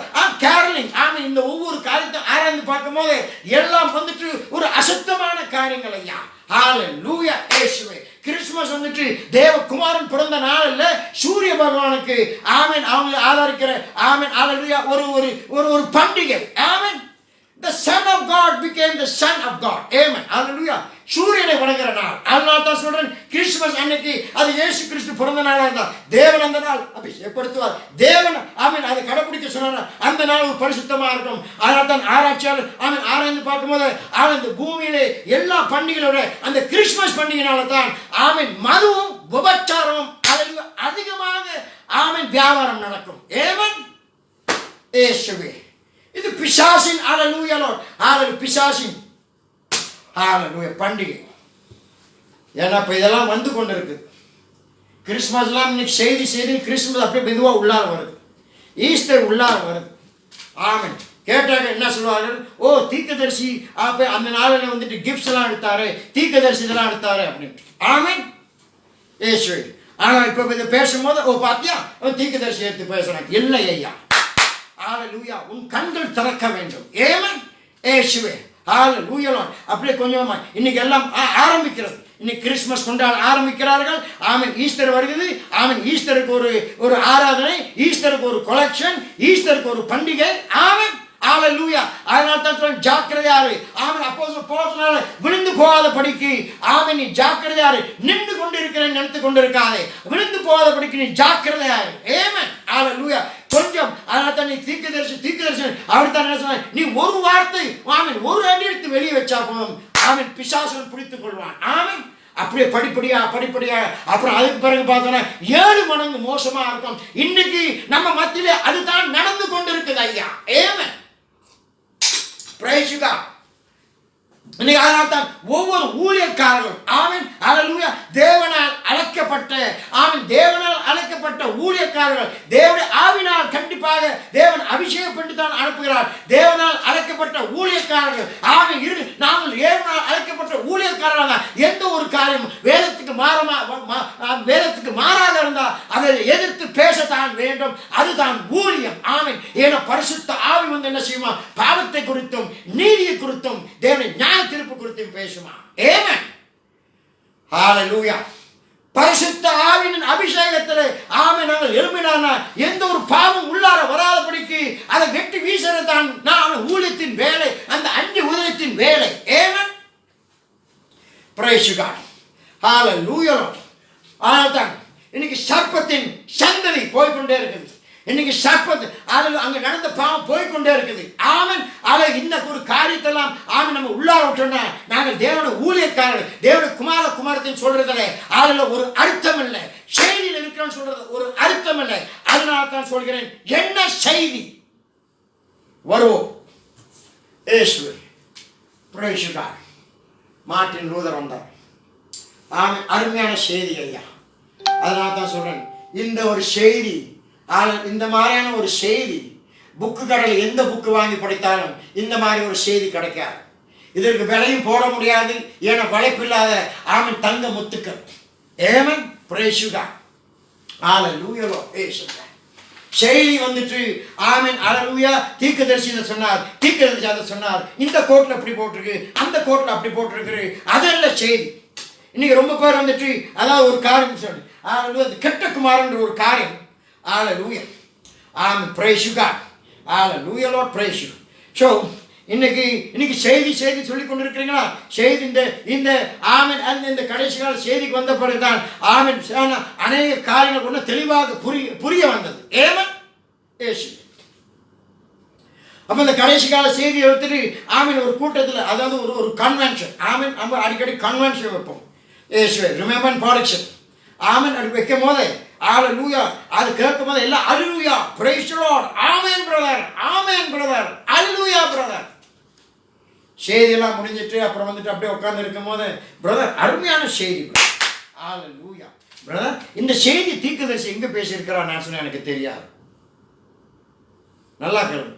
A: கேரலிங் ஆமென் இந்த ஒவ்வொரு காரியத்தை ஆராய்ந்து பார்க்கும்போது எல்லாம் வந்துட்டு ஒரு அசுத்தமான காரியங்கள் ஐயா. ஹல்லேலூயா இயேசுவே. கிறிஸ்துமஸ் வந்துட்டு தேவகுமாரன் பிறந்த நாள் இல்ல, சூரிய பகவானுக்கு ஆமென் அவங்க ஆதரிக்கிற ஆமென் ஹல்லேலூயா ஒரு பண்டிகை. ஆமென். The son of God became the son of God. Amen. Hallelujah. சூரியனை வணங்குற நாள். அதனால தான் சொல்றேன் கிறிஸ்துமஸ் அன்னைக்கு அது இயேசு கிறிஸ்து பிறந்த நாளா இருந்தா தேவன் அந்த நாள் அபிஷேகப்படுத்துவார். தேவன் ஆமென் அதை கடைபிடிக்க சொன்னார். அந்த நாள் ஒரு பரிசுத்தமா இருக்கும். அதனால தான் ஆராய்ச்சியாளர் ஆமென் ஆராய்ந்து பார்க்கும்போது இந்த பூமியிலே எல்லா பண்டிகைகளோட அந்த கிறிஸ்துமஸ் பண்டிகைனால தான் ஆமென் மதுவும் விபச்சாரமும் அதிகமாக ஆமென் வியாபாரம் நடக்கும். ஆமென். இயேசுவே. இது பிசாசின் ஹல்லேலூயா லார்ட். ஹல்லேலூயா பிசாசின் ஹல்லேலூயா பண்டிகை. ஏன்னா இப்போ இதெல்லாம் வந்து கொண்டு இருக்கு. கிறிஸ்துமஸ்லாம் இன்னைக்கு செய்தி கிறிஸ்துமஸ் அப்படியே மெதுவாக உள்ளார வருது. ஈஸ்டர் உள்ளார வருது. ஆமென். கேட்டாங்க என்ன சொல்லுவார்கள்? ஓ தீர்க்கதரிசி அப்போ அந்த நாளில் வந்துட்டு கிஃப்ட்ஸ் எல்லாம் எடுத்தாரு, தீர்க்கதரிசி இதெல்லாம் எடுத்தாரு அப்படின்ட்டு. ஆமென். இயேசுவே. ஆனால் இப்போ இதை பேசும்போது ஓ பாத்தியா தீர்க்கதரிசி எடுத்து பேசுறாங்க. இல்லை ஐயா. ஹல்லேலூயா. உன் கண்கள் திறக்க வேண்டும். ஆமென். இயேசுவே. ஹalleluya. அப்படியே கொஞ்சமா இன்னைக்கு எல்லாம் ஆரம்பிக்கிறது. இன்னைக்கு கிறிஸ்மஸ் கொண்டாட ஆரம்பிக்கிறார்கள். ஆமென். ஈஸ்டர் வருகிறது. ஆமென். ஈஸ்டருக்கு ஒரு ஆராதனை, ஈஸ்டருக்கு ஒரு கொலெக்ஷன், ஈஸ்டருக்கு ஒரு பண்டிகை. ஆமென். ஹalleluya. அதனால தான் சொல்றேன், ஜாக்கிரதையாரு. ஆமென். அப்போஸ்தலர் பவுல் விழுந்து போகாத படிக்கு ஆமென், நீ ஜாக்கிரதையாரு. நின்று கொண்டிருக்கிறேன் நினைத்து கொண்டிருக்காதே, விழுந்து போகாத படிக்கு நீ ஜாக்கிரதையாரு. ஆமென். ஹalleluya. கொஞ்சம் அதனால தான் நீ தீர்க்கதரிசி அவர் தான் என்ன சொன்னார், நீ ஒரு வார்த்தை ஆமென் ஒரு அடி எடுத்து வெளியே வச்சா போதும், ஆமென், பிசாசன் பிடித்துக் கொள்வான். ஆமென். அப்படியே படிப்படியா அப்புறம் அதுக்கு பிறகு பார்த்தோன்னா 7 மடங்கு மோசமா இருக்கும். இன்னைக்கு நம்ம மத்தியிலே அதுதான் நடந்து கொண்டிருக்குது ஐயா. ஆமென். Praise God. இன்னைக்கு அதனால தான் ஒவ்வொரு ஊழியக்காரர்களும் ஆமென் ஹalleluya தேவனால் அழைக்கப்பட்ட ஊழியக்காரர்கள் தேவனுடைய ஆவினால் கண்டிப்பாக தேவன் அபிஷேகம் பண்ணி தான் அனுப்புகிறார். தேவனால் அழைக்கப்பட்ட ஊழியக்காரர்கள் ஆமென் நாங்கள் தேவனால் அழைக்கப்பட்ட ஊழியக்காரர்கள் எந்த ஒரு காரியம் வேதத்துக்கு மாறாக இருந்தால் அதை எதிர்த்து பேசத்தான் வேண்டும். அதுதான் ஊழியம். ஆமென். ஏன்னா பரிசுத்த ஆவி வந்து என்ன செய்யுமா, பாவத்தை குறித்தும் நீதியை குறித்தும் தேவனுடைய நியாய தீர்ப்பு குறித்தும் பேசுமா. ஆமென். ஹalleluya. பரிசுத்த ஆவியின் அபிஷேகத்திலே ஆமென் நாங்கள் எழும்பினானா எந்த ஒரு பாவம் உள்ளார வராதபடிக்கு அதை வெட்டி வீசுறதுதான் நான் ஊழியத்தின் வேலை, அந்த அஞ்சு உதயத்தின் வேலை. ஆமென். Praise God. ஹalleluya. ஆதான் இன்னைக்கு சர்ப்பத்தின் சந்ததி போய்கொண்டே இருக்குது. இன்னைக்கு சர்ப்பத்து அங்க நடந்த பாவம் போய்கொண்டே இருக்குது. ஆமென். இந்த ஒரு காரியத்தெல்லாம் ஆமென் நம்ம உள்ளார விட்டோம்னா நாங்கள் தேவனுடைய ஊழியக்காரர்கள், தேவனுடைய குமாரத்தின் சொல்றதுல அதுல ஒரு அர்த்தம் இல்லை. செய்தியில் இருக்கிறோன்னு சொல்றது ஒரு அர்த்தம் இல்லை. அதனால தான் சொல்கிறேன், என்ன செய்தி வருவோம். இயேசுவே பிரைஸ் காட். மார்ட்டின் லூதர் வந்தார். ஆமென். அருமையான செய்தி ஐயா. அதனால தான் சொல்றேன், இந்த ஒரு செய்தி இந்த மாதிரியான ஒரு செய்தி புக்கு கடையில் எந்த புக்கு வாங்கி படித்தாலும் இந்த மாதிரி ஒரு செய்தி கிடைக்காது. இதற்கு விலையும் போட முடியாது. ஏன்னா வளைப்பில்லாத ஆமென் தங்க முத்துக்கள். ஆமென். Praise God. ஹalleluya. செய்தி வந்துட்டு ஆமென் ஹalleluya. தீர்க்கதரிசி அதை சொன்னார், இந்த கோட்ல அப்படி போட்டிருக்கு, அந்த கோட்ல அப்படி போட்டிருக்கு. அதெல்லாம் செய்தி. இன்னைக்கு ரொம்ப பேர் வந்துட்டு அதாவது ஒரு காரியம் சொல்லு கெட்ட குமாரன்ற ஒரு காரியம். ஹalleluya. ஆமென். Praise God. ஹalleluya Lord. praise you. So இன்னைக்கு செய்தி சொல்லிக் கொண்டிருக்கிறீங்களா? செய்தி இந்த ஆமென் இந்த கடைசி கால செய்திக்கு வந்த பிறகுதான் ஆமென் அநேக காரியங்கள் ஒன்று தெளிவாக புரிய வந்தது. ஆமென். ஏசு அப்ப இந்த கடைசி கால செய்தியை எடுத்துட்டு ஆமென் ஒரு கூட்டத்தில் அதாவது ஒரு கன்வென்ஷன் ஆமென் நம்ம அடிக்கடி கன்வென்ஷன் வைப்போம். ஏசுவே ரிமெம்பர் ப்ராடக்ஷன் ஆமென் அது வைக்கும் போதே ஹalleluya அது கேட்கும் போது எல்லாம் ஹalleluya praise the Lord ஆமென் பிரதர் ஹalleluya பிரதர். செய்தியெல்லாம் முடிஞ்சிட்டு அப்புறம் வந்துட்டு அப்படியே உட்கார்ந்து இருக்கும் போது பிரதர் அருமையான செய்தி ஹalleluya பிரதர் இந்த செய்தி தீர்க்கதரிசி எங்க பேசியிருக்கிறார் நான் சொன்னேன் எனக்கு தெரியாது. நல்லா கேளுங்க.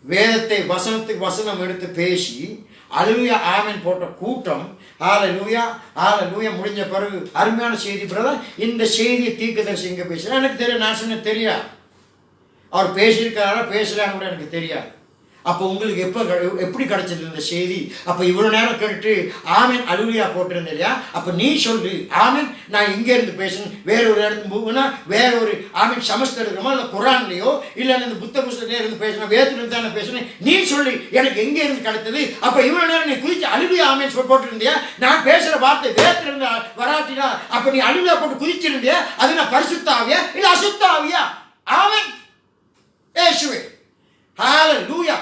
A: வேதத்தை வசனத்துக்கு வசனம் எடுத்து பேசி ஹalleluya ஆமென் போட்ட கூட்டம் ஹalleluya முடிஞ்ச பிறகு அருமையான செய்தி பிரதர் இந்த செய்தியை தீர்க்கதரிசி எங்க பேசுறேன் எனக்கு தெரியும். நான் சொன்ன தெரியாது. அவர் பேசியிருக்காரா பேசலான்னு கூட எனக்கு தெரியாது. அப்போ உங்களுக்கு எப்படி கிடைச்சது இந்த செய்தி? அப்போ இவ்வளோ நேரம் கேட்டு ஆமென் ஹalleluya போட்டிருந்தேன் இல்லையா? அப்போ நீ சொல்லு ஆமென் நான் இங்கேருந்து பேசணும் வேற ஒரு இடத்துக்கு போகுன்னா வேற ஒரு ஆமென் சமஸ்த இருக்கிறோமோ இல்லை குரான்லையோ இல்லை இந்த புத்த புஸ்தகத்திலே இருந்து பேசணும் வேதத்திலிருந்து தானே பேசணும் நீ சொல்லி எனக்கு எங்கே இருந்து கிடைத்தது? அப்போ இவ்வளோ நேரம் நீ குதிச்சு ஹalleluya ஆமென் போட்டிருந்தியா? நான் பேசுகிற வார்த்தை வேதத்திலிருந்து வராட்டினா அப்போ நீ ஹalleluya போட்டு குதிச்சிருந்தியா? அது நான் பரிசுத்த ஆவியா இல்லை அசுத்த ஆவியா? ஆமென் ஏசுவே ஹalleluya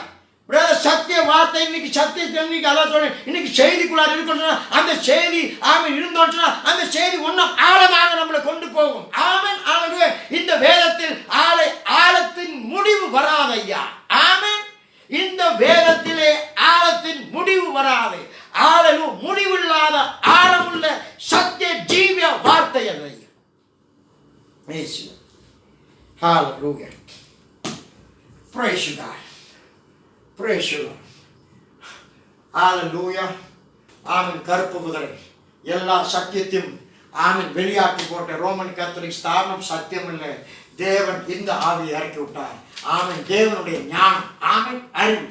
A: பிரதர். சத்திய வார்த்தை இன்னைக்கு சத்தியத்தை அதான் சொல்றேன். இன்னைக்கு செய்திக்குள்ளார இருக்கணும். அந்த செய்தி ஆமென் இருந்தோம்னா அந்த செய்தி ஒன்றும் ஆழமாக நம்மளை கொண்டு போகும். ஆமென் ஹalleluya. இந்த வேதத்தில் ஆழத்தின் முடிவு வராது ஐயா. ஆமென். இந்த வேதத்திலே ஆழத்தின் முடிவு வராது. ஹalleluya முடிவில்லாத ஆழமுள்ள சத்திய ஜீவிய வார்த்தை அது ஐயா. இயேசுவே ஹalleluya. Praise God. Praise you Lord. Hallelujah. ஆமென். கருப்பு குதிரை எல்லா சத்தியத்தையும் ஆமென் வெளியாக்கி போட்ட ரோமன் கத்தோலிக்க ஸ்தாபனம் சத்தியம் இல்லை. தேவன் இந்த ஆவியை இறக்கி விட்டார். ஆமென். தேவனுடைய ஞானம் ஆமென் அறிவு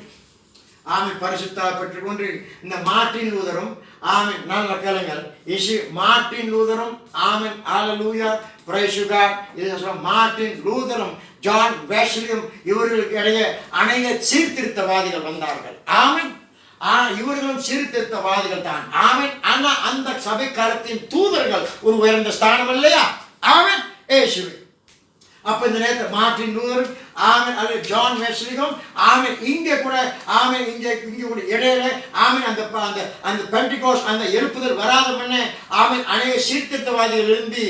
A: ஆமென் பரிசுத்தாவை பெற்றுக்கொண்டு இந்த மார்ட்டின் லூதரும் ஆமென் நல்ல கேளுங்கள் மார்ட்டின் லூதரும் ஆமென் ஹல்லேலூயா பிரைஸ் காட். இது மார்ட்டின் லூதரும் ஜான் வெஸ்லியும் இவர்களுக்கு இடையே அநேக சீர்திருத்தவாதிகள் வந்தார்கள். ஆமென். இவர்களும் சீர்திருத்தவாதிகள் தான். ஆமென். ஆனா அந்த சபை காலத்தின் தூதர்கள் ஒரு உயர்ந்த ஸ்தானம் இல்லையா? ஆமென். இயேசுவே. அப்ப இந்த நேரத்தில் மார்ட்டின் லூதர் ஆமென் அல்லது ஜான் வெஸ்லியும் ஆமென் இங்கே கூட ஆமென் இங்கே கூட இடையில ஆமென் அந்த அந்த பெண்டிகோஸ்ட் அந்த எழுப்புதல் வராத முன்னே ஆமென் அநேக சீர்திருத்தவாதிகள் இருந்து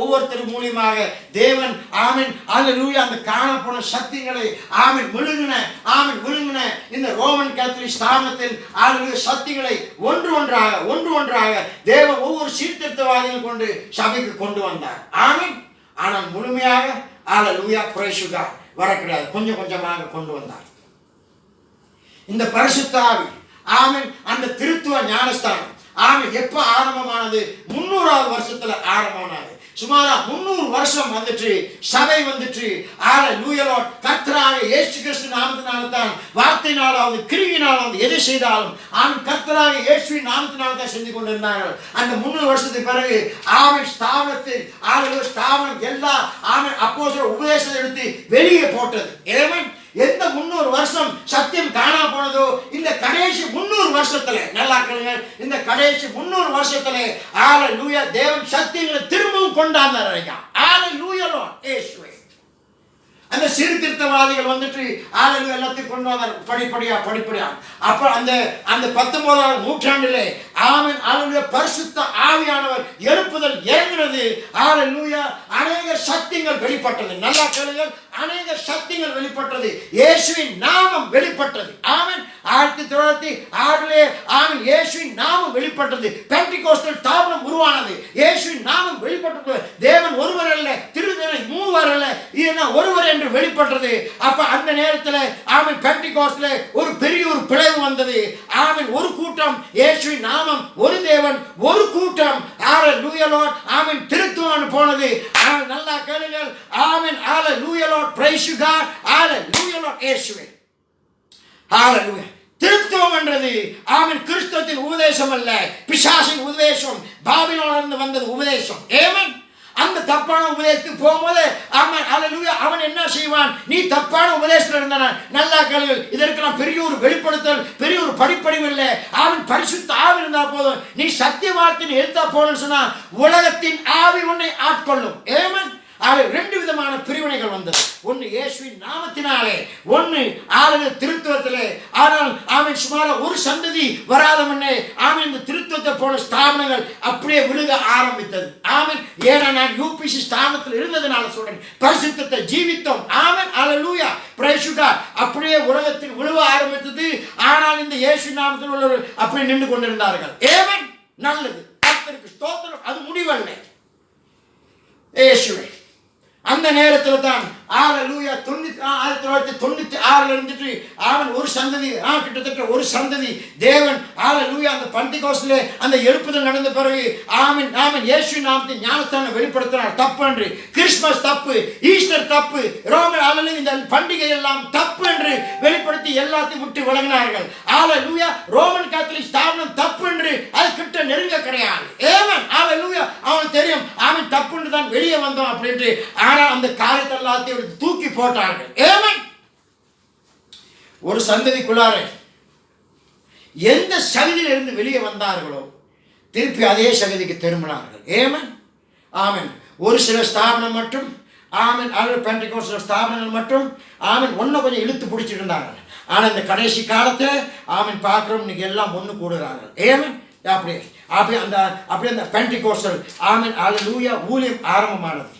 A: ஒவ்வொருத்தர் மூலியமாக தேவன் ஆமென் ஹல்லேலூயா அந்த காணப்போன சக்திகளை ஆமென் விழுங்கின இந்த ரோமன் கேத்தலிக் ஸ்தாபனத்தில் ஹல்லேலூயா சக்திகளை ஒன்று ஒன்றாக தேவன் ஒவ்வொரு சீர்திருத்தவாதிகள் கொண்டு சபைக்கு கொண்டு வந்தார். ஆமென். ஆனால் முழுமையாக ஹல்லேலூயா பிரைஸ் காட் வர கிடையாது. கொஞ்சம் கொஞ்சமாக கொண்டு வந்தார். இந்த பரிசுத்த ஆவி ஆமென் அந்த திருத்துவ ஞானஸ்தானம் ஆமென் எப்ப ஆரம்பமானது? 300வது வருஷத்துல ஆரம்பமானது. சுமாரா 300 வருஷம் வந்துட்டு சபை வந்துட்டு ஹல்லேலூயா கர்த்தராக இயேசு கிறிஸ்து நாமத்தினால தான் வார்த்தையினாலாவது கிரியினாலாவது எதை செய்தாலும் ஆமென் கர்த்தராக இயேசுவின் நாமத்தினால தான் செஞ்சு கொண்டிருந்தார்கள். அந்த 300 வருஷத்துக்கு பிறகு ஆமென் ஸ்தாபனத்தில் ஹல்லேலூயா ஸ்தாபனம் எல்லா ஆமென் அப்போஸ்தலர் உபதேசத்தை எடுத்து வெளியே போட்டது. ஆமென். எந்த 300 வருஷம் சத்தியம் காணா போனதோ இந்த கடைசி 300 வருஷத்துல நல்லா கேளுங்க, இந்த கடைசி 300 வருஷத்துல ஹல்லேலூயா தேவன் சத்தியங்களை திரும்பவும் கொண்டாந்தார். ஹல்லேலூயா இயேசுவே. அந்த சீர்திருத்தவாதிகள் வந்துட்டு ஹல்லேலூயா எல்லாத்தையும் கொண்டு வந்தார் படிப்படியா. அப்ப அந்த 19ஆம் நூற்றாண்டிலே ஆமென் ஹல்லேலூயா பரிசுத்த ஆவியானவர் எழுப்புதல் இறங்கினது. ஹல்லேலூயா அநேக சத்தியங்கள் வெளிப்பட்டது. நல்லா கேளுங்கள், அநேக சத்தியங்கள் வெளிப்பட்டது. இயேசுவின் நாமம் வெளிப்பட்டது. ஆமென். 1906 ஆமென் இயேசுவின் நாமம் வெளிப்பட்டது. பெண்டிகோஸ்டல் ஸ்தாபனம் உருவானது. இயேசுவின் நாமம் வெளிப்பட்டது. தேவன் ஒருவர் அல்ல, திருத்தந்தை மூவர் அல்ல, இது ஒருவர் என்று வெளிப்பட்டது. அப்ப அந்த நேரத்தில் ஆமென் பெண்டிகோஸ்ட்ல ஒரு பெரிய ஒரு பிளவு வந்தது. ஆமென் ஒரு கூட்டம் இயேசுவின் நாமம், ஒரு தேவன், ஒரு கூட்டம் ஹல்லேலூயா லார்ட் ஆமென் திருத்துவம் போனது. நல்லா கேளுங்கள். ஆமென் ஹல்லேலூயா லார்ட் பிரைஸ் காட். ஹல்லேலூயா லார்ட் இயேசுவே. ஹல்லேலூயா. திருத்துவம் என்றது ஆமென் கிறிஸ்துவின் உபதேசம் அல்ல, பிசாசின் உபதேசம், பாபிலோனிலிருந்து வந்தது உபதேசம். ஆமென். அந்த தப்பான உபதேசத்துக்கு போகும்போது ஆமென் ஹல்லேலூயா அவன் என்ன செய்வான்? நீ தப்பான உபதேசத்தில் இருந்தான நல்லா கேளுங்கள். இதற்கெல்லாம் பெரிய ஒரு வெளிப்படுத்தல், பெரிய ஒரு படிப்படிவு இல்லை. அவன் பரிசுத்த ஆவி இருந்தா போதும். நீ சத்திய வார்த்தையை எடுத்தா போகணும்னு சொன்னா உலகத்தின் ஆவி உன்னை ஆட்கொள்ளும். ஆமென். ரெண்டு விதமான பிரிவினைகள் வந்தது. ஒன்று இயேசுவின் நாமத்தினாலே, ஒன்று திருத்துவத்திலே. ஆனால் ஆமென் சுமார ஒரு சந்ததி வராத முன்னே ஆமென் இந்த திருத்துவத்தை போன ஸ்தாபனங்கள் அப்படியே விழுக ஆரம்பித்தது. ஆமென். ஏன்னா நான் யூபிசி ஸ்தாபனத்தில் இருந்ததுனால சொல்றேன், பரிசுத்தத்தை ஜீவித்தோம். ஆமென் ஹல்லேலூயா பிரைஸ் காட். அப்படியே உலகத்தில் விழுவ ஆரம்பித்தது. ஆனால் இந்த இயேசு நாமத்தில் உள்ளவர்கள் அப்படியே நின்று கொண்டிருந்தார்கள். ஆமென். நல்லது, கர்த்தருக்கு ஸ்தோத்திரம். அது முடிவல்ல. இயேசுவே. அந்த நேரத்தில் தான் ஹல்லேலூயா 1996 இருந்துட்டு அவன் ஒரு சந்ததி கிட்டத்தட்ட ஒரு சந்ததி தேவன் ஹல்லேலூயா அந்த பெண்டிகோஸ்ட்ல அந்த எழுப்புதல் நடந்த பிறகு ஆமென் இயேசு நாமத்தை ஞானஸ்தானம் வெளிப்படுத்தினார். தப்பு என்று கிறிஸ்மஸ் தப்பு, ஈஸ்டர் தப்பு, ரோமன் ஹல்லேலூயா இந்த பண்டிகை எல்லாம் தப்பு என்று வெளிப்படுத்தி எல்லாத்தையும் விட்டு விலகினார்கள். ஹல்லேலூயா ரோமன் கேத்தலிக் ஸ்தாபனம் தப்பு என்று அது கிட்ட நெருங்க கிடையாது. ஆமென் ஹல்லேலூயா அவனுக்கு தெரியும் ஆமென் தப்பு என்று தான் வெளியே வந்தோம் அப்படின்ட்டு. ஆனால் அந்த காரியத்தை எல்லாத்தையும் தூக்கி போட்டார்கள். ஆமென். ஒரு சந்ததிக்குள்ளார எந்த சகதியில் இருந்து வெளியே வந்தார்களோ திருப்பி அதே சகதிக்கு திரும்பினார்கள். ஆமென் ஆமென். ஒரு சில ஸ்தாபனம் மட்டும் ஆமென் பெண்டிகோஸ்டல் ஸ்தாபனங்கள் மட்டும் ஆமென் ஒன்னும் கொஞ்சம் இழுத்து பிடிச்சிட்டு இருந்தார்கள். ஆனால் இந்த கடைசி காலத்தில் ஆமென் பார்க்கிறோம் இன்னைக்கு எல்லாம் ஒன்று கூடுகிறார்கள். ஆமென். அப்படியே அந்த பெண்டிகோஸ்டல் ஆமென் ஹல்லேலூயா ஊழியம் ஆரம்பமானது.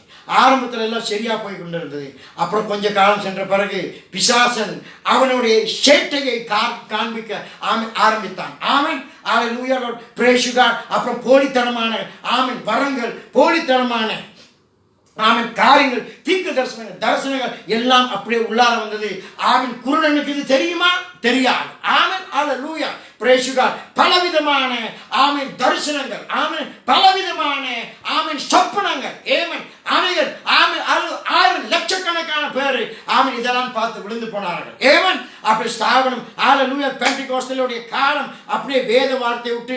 A: ஆரம்பத்தில் எல்லாம் சரியா போய் கொண்டு இருந்தது. அப்புறம் கொஞ்ச காலம் சென்ற பிறகு பிசாசன் அவனுடைய சேட்டையை காண்பிக்க ஆரம்பித்தான். ஆமென் ஹல்லேலூயா பிரைஸ் காட். அப்புறம் போலித்தனமான ஆமென் வரங்கள், போலித்தனமான ஆமென் காரியங்கள், தீர்க்க தரிசனங்கள் எல்லாம் அப்படியே உள்ளார வந்தது. ஆமென் குருடனுக்கு இது தெரியுமா? தெரியாது. ஆமென் ஹல்லேலூயா பிரைஸ் காட். பலவிதமான ஆமென் தரிசனங்கள், ஆமென் பலவிதமான ஆமென் சொப்பனங்கள். ஆமென் அநேகர் ஆமென் 6 லட்சக்கணக்கான பேர் ஆமென் இதெல்லாம் பார்த்து விழுந்து போனார்கள். ஆமென் அப்படி ஸ்தாபனம் ஹalleluya பெந்தெகோஸ்தலுடைய காலம் அப்படியே வேத வார்த்தையை விட்டு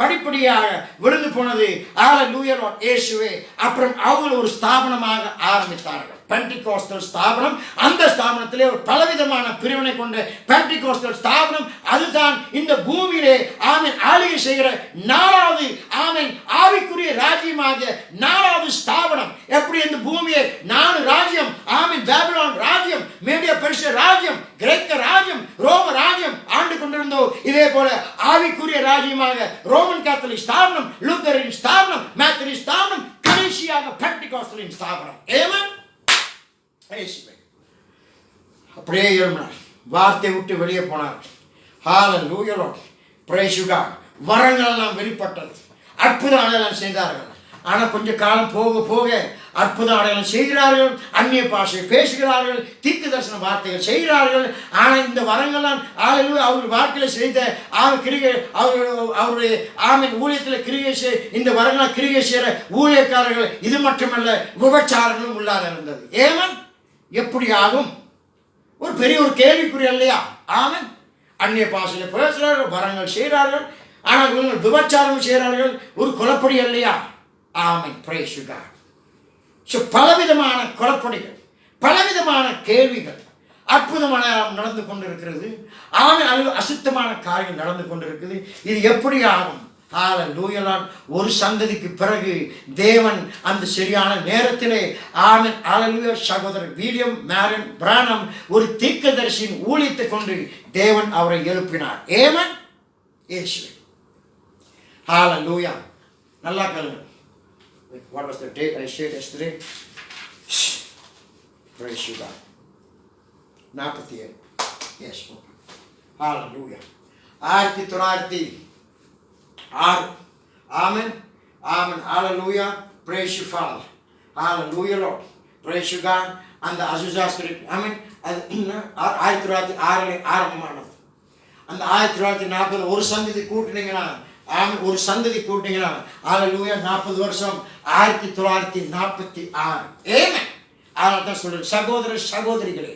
A: படிப்படியாக விழுந்து போனது. ஹalleluya இயேசுவே. அப்புறம் அவங்க ஒரு ஸ்தாபனமாக ஆரம்பித்தார்கள் பெந்தெகோஸ்தல் ஸ்தாபனம். அந்த ஸ்தாபனத்திலே ஒரு பலவிதமான பிரிவினை கொண்ட பெந்தெகோஸ்தல் ஸ்தாபனம் அதுதான் இந்த பூமியிலே ஆமென் ஆளுகை செய்கிற நாலாவது ஆமென் ஆவிக்குரிய ராஜ்யமாகிய நாலாவது ஸ்தாபனம். எப்படி இந்த பூமியை 4 ராஜ்யம் ஆமென் பாபிலோன் ராஜ்யம், மேடியா பெர்சியா ராஜ்யம், கிரேக்க ராஜ்யம், ரோம ராஜ்யம் ஆண்டு கொண்டிருந்தோ, இதே போல ஆவிக்குரிய ராஜ்யமாக ரோமன் கேத்தலிக் ஸ்தாபனம், லூத்தரின் ஸ்தாபனம், மெத்தடிஸ்ட் ஸ்தாபனம், கடைசியாக பெந்தெகோஸ்தலின் ஸ்தாபனம். ஆமென். அப்படியே எழுப்பினார், வார்த்தை விட்டு வெளியே போனார். ஹalleluya praise God. வரங்கள் எல்லாம் வெளிப்பட்டது, அற்புத அடையாளம் செய்தார்கள். ஆனால் கொஞ்சம் காலம் போக போக அற்புத அடையாளம் செய்கிறார்கள், அந்நிய பாஷை பேசுகிறார்கள், தீர்க்க தரிசன வார்த்தைகள் செய்கிறார்கள். ஆனால் இந்த வரங்கள்லாம் அவர்கள் வாழ்க்கையில் செய்த கிரிகை அவருடைய ஆமென் ஊழியத்தில் கிரிகை இந்த வரங்களாம் கிரிகை செய்கிற ஊழியக்காரர்கள் இது மட்டுமல்ல விபச்சாரங்களும் உள்ளாக இருந்தது. ஏமன் எப்படி ஆகும்? ஒரு பெரிய ஒரு கேள்விக்குறி இல்லையா? ஆமென். அந்நிய பாஷையில் பேசுகிறார்கள், வரங்கள் செய்கிறார்கள், ஆனால் இவர்கள் விபச்சாரம் செய்கிறார்கள், ஒரு குழப்படி இல்லையா? ஆமென் praise God. ஸோ பலவிதமான குழப்படிகள், பலவிதமான கேள்விகள், அற்புதமான நடந்து கொண்டிருக்கிறது. ஆனால் அசுத்தமான காரியம் நடந்து கொண்டிருக்குது. இது எப்படி ஆகும்? ஹalleluya. ஒரு சந்ததிக்கு பிறகு தேவன் அந்த சரியான நேரத்திலே ஆமென் ஹalleluya சகோதரர் வில்லியம் மேரன் பிரானம் ஒரு தீர்க்கதரிசியின் ஊழியத்தை கொண்டு தேவன் அவரை எழுப்பினார். ஆமென் இயேசுவே. ஹalleluya. நல்லா கேளுங்க. What was the date I shared yesterday? Praise God. 47. Yes. Hallelujah. 1906. Amen. Amen. Hallelujah. Praise you, Father. Hallelujah, Lord. Praise you, God. And the Azusa Spirit. Amen. 1906 ஆரம்பமானது. அந்த 1940 ஒரு சந்ததி கூட்டினீங்கன்னா ஒரு சந்ததி கூட்டிங்கன்னா ஹalleluya 40 வருஷம் 1946. ஆமென். அதனால்தான் சொல்றேன் சகோதர சகோதரிகளே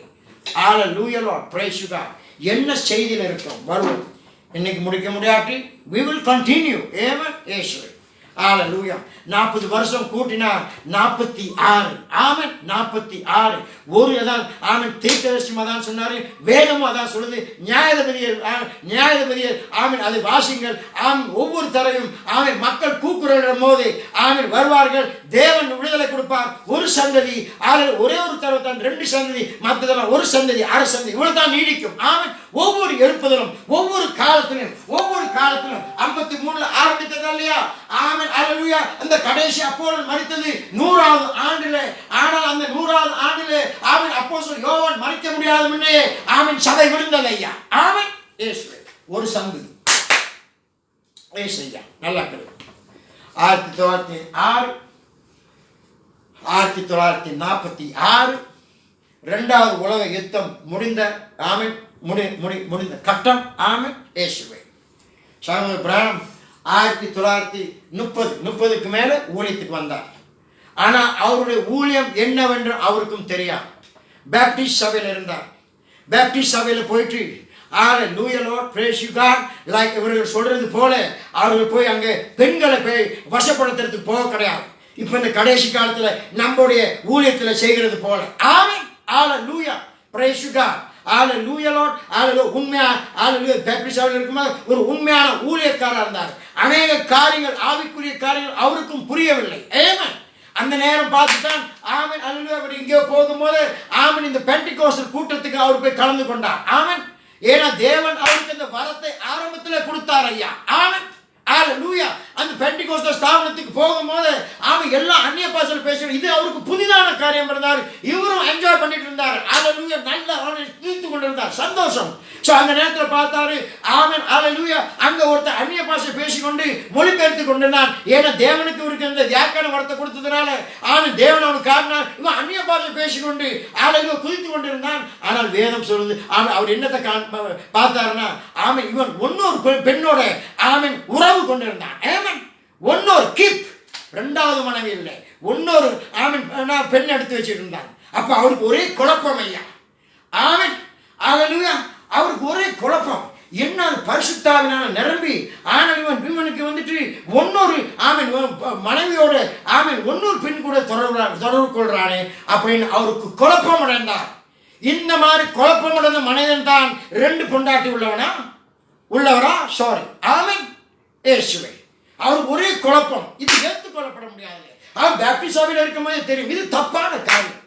A: ஹalleluya Lord praise you God. என்ன செய்தியில் இருக்கோம் வருவோம். இன்னைக்கு முடிக்க முடியாட்டி we will continue. ஆமென் இயேசுவே. ஹalleluya 40 வருஷம் கூட்டினா 46. ஆமென் 46. ஒரு அதான் ஆமென் தீர்க்கதரிசி அதான் சொன்னாரு, வேதமும் அதான் சொல்லுது. நியாயாதிபதியர் ஆமென் அதை வாசிங்கள். ஆமென் ஒவ்வொரு தரையும் ஆமென் மக்கள் கூக்குரலிடும் போது ஆமென் வருவார்கள், தேவன் விடுதலை கொடுப்பார். ஒரு சந்ததி ஒரே ஒரு தடவை தான் 2 சந்ததி, மற்றதெல்லாம் ஒரு சந்ததி அரை சந்ததி இவ்வளவு தான் நீடிக்கும். ஆமென் ஒவ்வொரு எழுப்புதலும் ஒவ்வொரு காலத்திலும் 53 ஆரம்பித்தது இல்லையா? ஆமென் ஹalleluya. அந்த கடைசி அப்போஸ்தலன் மரித்தது 100வது ஆண்டிலே. ஆனால் அந்த 100வது ஆண்டிலே ஆமென் அப்போஸ்தலன் யோவான் மரிக்க முடியாத முன்னே ஆமென் சபை விழுந்தது ஐயா. ஆமென் இயேசுவே. ஒரு சந்ததி ஏசையா நல்லா கேளு. 1946 இரண்டாவது உலக யுத்தம் முடிந்த ஆமென் முடிந்த கட்டம். ஆமென் இயேசுவே. சகோதர பிரானம் 1930க்கு மேலே ஊழியத்துக்கு வந்தார். ஆனால் அவருடைய ஊழியம் என்னவென்று அவருக்கும் தெரியாது. பேப்டிஸ்ட் சபையில் இருந்தார். பேப்டிஸ்ட் சபையில் போயிட்டு ஹalleluya Lord praise you God like இவர்கள் சொல்றது போல அவர்கள் போய் அங்கே பெண்களை போய் வசப்படுத்துறதுக்கு போக கிடையாது. இப்போ இந்த கடைசி காலத்தில் நம்முடைய ஊழியத்தில் செய்கிறது போல. ஆமென் ஹalleluya praise you God. Hallelujah Lord ஹalleluya. உண்மையா ஹalleluya பேப்டிஸ்ட் சபையில் இருக்கும்போது ஒரு உண்மையான ஊழியக்காரர் இருந்தார். அநேக காரியங்கள் ஆவிக்குரிய காரியங்கள் அவருக்கும் புரியவில்லை. ஆமென். அந்த நேரம் பார்த்துதான் ஆமென் ஹalleluya அவர் இங்கே போகும்போது ஆமென் இந்த பெந்தெகோஸ்தல் கூட்டத்துக்கு அவர் போய் கலந்து கொண்டார். ஆமென். ஏன்னா தேவன் அவருக்கு இந்த வரத்தை ஆரம்பத்தில் கொடுத்தார் ஐயா. ஆமென் ஹalleluya. அந்த பெந்தெகோஸ்தல் ஸ்தாபனத்துக்கு போகும்போது அவன் எல்லாம் அந்நிய பாஷையில் பேசுறது இது அவருக்கு புதிதான காரியம் இருந்தார். இவரும் என்ஜாய் பண்ணிட்டு இருந்தார். ஹalleluya நல்ல அவனை தீர்த்து கொண்டிருந்தார் சந்தோஷம். ஸோ அந்த நேரத்தில் பார்த்தாரு ஆமென் ஹalleluya அங்கே ஒருத்தர் அந்நிய பாஷை பேசிக்கொண்டு மொழிபெயர்த்து கொண்டிருந்தான். ஏன்னா தேவனுக்கு இவருக்கு இந்த வியாக்கியான வரத்தை கொடுத்ததுனால ஆமென் தேவன் அவனுக்கு காரணம் இவன் அந்நிய பாஷை பேசிக்கொண்டு ஹalleluya குதித்து கொண்டிருந்தான். ஆனால் வேதம் சொல்லுது ஆமென் அவர் என்னத்தை பார்த்தாருன்னா ஆமென் இவன் இன்னொரு பெண்ணோட ஆமென் உறவு கொண்டிருந்தான். ஆமென் இன்னொரு கிப் 2வது மனைவி இல்லை இன்னொரு ஆமென் பெண் எடுத்து வச்சுட்டு இருந்தான். அப்போ அவருக்கு ஒரே குழப்பம் ஐயா. ஆமென் அல்லேலூயா. அவருக்கு ஒரே குழப்பம், என்ன பரிசுத்தாவினால நிரம்பி இவனுக்கு வந்துட்டு ஒன்னொரு மனைவியோட ஒன்னொரு பெண் கூட தொடர்பு கொள்றானே அப்படின்னு அவருக்கு குழப்பம் அடைந்தார். இந்த மாதிரி குழப்பம் அடைந்த மனிதன் தான் 2 பொண்டாட்டி உள்ளவரா? சாரி, ஆமென். இயேசுவே அவருக்கு ஒரே குழப்பம், இது ஏற்றுக்கொள்ளப்பட முடியாது. அவர் பேப்டிஸ்டாவில் இருக்கும்போது தெரியும் இது தப்பான காரியம்.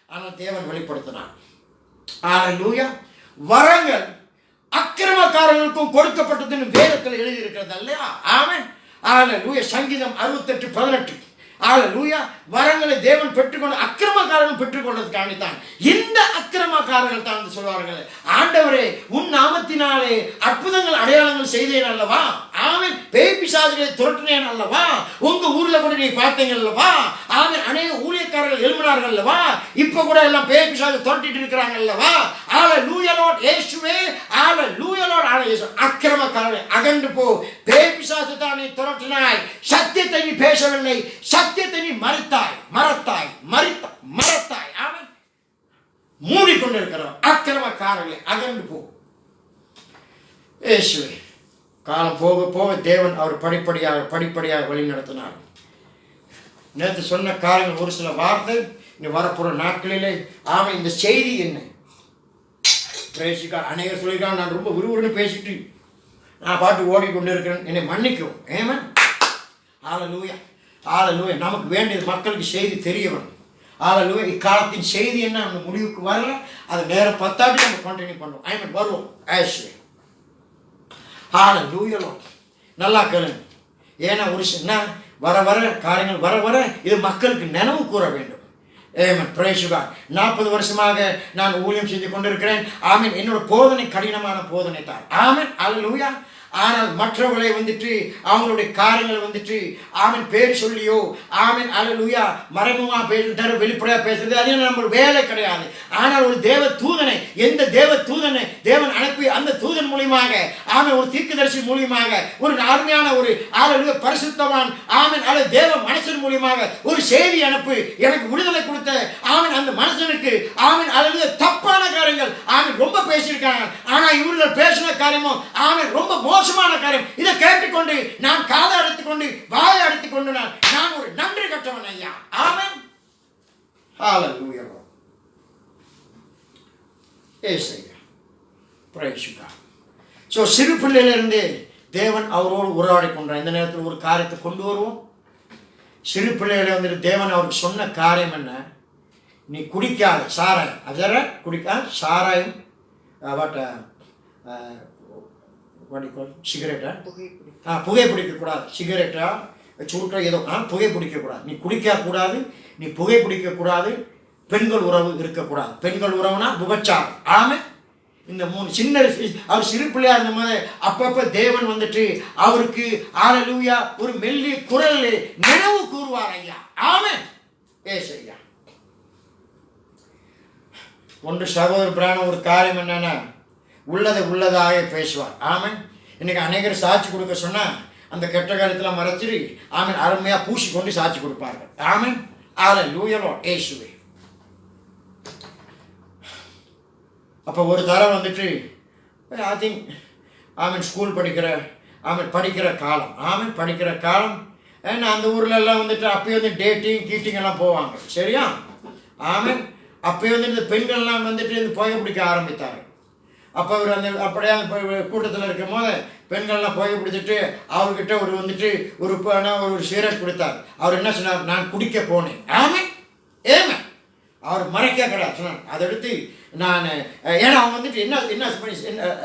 A: ஆனால் தேவன் வெளிப்படுத்தினார். அல்லேலூயா. வரங்கள் அக்கிரமக்காரர்களுக்கும் கொடுக்கப்பட்டதுன்னு வேதத்தில் எழுதி இருக்கிறது இல்லையா? ஆமென். அல்லேலூயா. சங்கீதம் 68:18. அல்லேலூயா. வரங்களை தேவன் பெற்றுக்கொண்டு அக்கிரமக்காரர்கள் பெற்றுக்கொண்டது காணித்தான். இந்த அக்கிரமக்காரர்கள் தான் சொல்வார்கள், ஆண்டவரே உன் நாமத்தினாலே அற்புதங்கள் அடையாளங்கள் செய்தேன் அல்லவா? ஆமென். பேய் பிசாசுகளை துரட்டினேன் அல்லவா? உங்க ஊர்ல கூட நீ பார்த்தீங்க அல்லவா? ஆமென். அநேக ஊழியக்காரர்கள் எழுப்பினார்கள் அல்லவா? இப்ப கூட எல்லாம் பேய் பிசாசு துரட்டிட்டு இருக்கிறாங்க அல்லவா? அல்லேலூயா லார்ட் இயேசுவே. அல்லேலூயா லார்ட். அல்லேலூயா. அக்கிரமக்காரரை அகன்று போ. பேய் பிசாசு தான் நீ துரட்டினாய், சத்தியத்தை நீ பேசவில்லை, சத்தியத்தை நீ மறுத்தாய். ஆமென். மூடிக்கொண்டிருக்கிறோம். அக்கிரமக்காரர்களை அகன்று போ. இயேசுவே. காலம் போக போக தேவன் அவர் படிப்படியாக வழி நடத்தினார். நேற்று சொன்ன காரியங்கள் ஒரு சில வார்த்தை இனி வரப்போற நாட்களிலே ஆமென். இந்த செய்தி என்ன அநேகர் சொல்லியிருக்காங்க, நான் ரொம்ப விறுவிறுன்னு பேசிட்டு நான் பாட்டு ஓடிக்கொண்டு இருக்கிறேன், என்னை மன்னிக்கும். ஆமென். அல்லேலூயா. அல்லேலூயா. நமக்கு வேண்டியது மக்களுக்கு செய்தி தெரிய வரும். அல்லேலூயா. இக்காலத்தின் செய்தி என்ன நம்ம முடிவுக்கு வரல, அது நேரம் 10 நம்ம கண்டினியூ பண்ணுவோம். ஆமென். வருவோம். ஆமென். அல்லேலூயா. நல்லா கேளுங்க. ஏன்னா ஒரு சின்ன வர காரியங்கள் வர இது மக்களுக்கு நினைவு கூற வேண்டும். ஆமென். Praise God. 40 வருஷமாக நான் ஊழியம் செய்து கொண்டிருக்கிறேன். ஆமென். என்னோட போதனை கடினமான போதனை தான். ஆமென். அல்லேலூயா. ஆனால் மற்றவர்களை வந்துட்டு அவங்களுடைய காரியங்களை வந்துட்டு ஆமென் பேர் சொல்லியோ ஆமென் அல்லேலூயா மறைமுகமா பேசுறது வெளிப்படையா பேசுறது அது நம்ம வேலை கிடையாது. ஆனால் ஒரு தேவ தூதனை, எந்த தேவ தூதனை தேவன் அனுப்பி அந்த தூதன் மூலியமாக ஆமென் ஒரு தீர்க்கதரிசி மூலியமாக ஒரு அருமையான ஒரு அல்லேலூயா பரிசுத்தவான் ஆமென் அல்லது தேவ மனுஷன் மூலியமாக ஒரு செய்தி அனுப்பி எனக்கு விடுதலை கொடுத்த ஆமென் அந்த மனுஷனுக்கு ஆமென் அல்லேலூயா தப்பான காரியங்கள் ஆமென் ரொம்ப பேசியிருக்காங்க. ஆனா இவர்கள் பேசின காரியமோ ஆமென் ரொம்ப மோசமான காரியம். இதை கேட்டுக்கொண்டு நான் காதை அடைத்துக்கொண்டு வாயை அடைத்துக்கொண்டு நான் ஒரு நன்றி கட்டவன் ஐயா. ஆமென். ஹalleluya. ஏசையா. Praise God. சோ சிறு பிள்ளையிலிருந்து தேவன் அவரோடு உறவாடி கொண்டார். இந்த நேரத்தில் ஒரு காரியத்தை கொண்டு வருவோம். சிறு பிள்ளையில வந்து தேவன் அவருக்கு சொன்ன காரியம் என்ன? நீ குடிக்காத சாராயம், அதர குடிக்காத சாராயம், சிகரெட்டா புகைப்பிடிக்கக்கூடாது, சிகரெட்டா சுருட்டா ஏதோ புகைப்பிடிக்கக்கூடாது, நீ குடிக்கக்கூடாது, நீ புகைப்பிடிக்கக்கூடாது, பெண்கள் உறவு இருக்கக்கூடாது. பெண்கள் உறவுனா விபச்சாரம். ஆமென். இந்த 3 சின்ன அவர் சிறு பிள்ளையா இருந்தபோது அப்பப்ப தேவன் வந்துட்டு அவருக்கு அல்லேலூயா ஒரு மெல்லிய குரல் நினைவு கூறுவார் ஐயா. ஆமென். ஏசையா. ஒன்று சகோதர பிராண ஒரு காரியம் என்னன்னா உள்ளதாக பேசுவார். ஆமென். இன்னைக்கு அநேகர் சாட்சி கொடுக்க சொன்னா அந்த கெட்ட காரியத்தில் மறைச்சிட்டு ஆமென் அருமையா பூசி கொண்டு சாட்சி கொடுப்பார்கள். ஆமென். அல்லேலூயா லார்ட் இயேசுவே. அப்போ ஒரு தரம் வந்துட்டு ஐ திங்க் ஆமென் ஸ்கூல் படிக்கிற காலம். ஆமென் படிக்கிற காலம். ஏன்னா அந்த ஊர்ல எல்லாம் வந்துட்டு அப்பயே வந்து டேட்டிங் கீட்டிங் எல்லாம் போவாங்க. சரியா? ஆமென். அப்பயே வந்துட்டு இந்த பெண்கள்லாம் வந்துட்டு இந்த புகை பிடிக்க ஆரம்பித்தாங்க. அப்போ அவர் அந்த அப்படியே கூட்டத்தில் இருக்கும் போது பெண்கள்லாம் புகை பிடிச்சிட்டு அவர்கிட்ட ஒரு வந்துட்டு ஒரு சிகரெட் கொடுத்தார். அவர் என்ன சொன்னார்? நான் குடிக்க போனேன். ஆமென். ஏமே அவர் மறைக்க கிடையாது சொன்னார். அதை எடுத்து நான் ஏன்னா அவங்க வந்துட்டு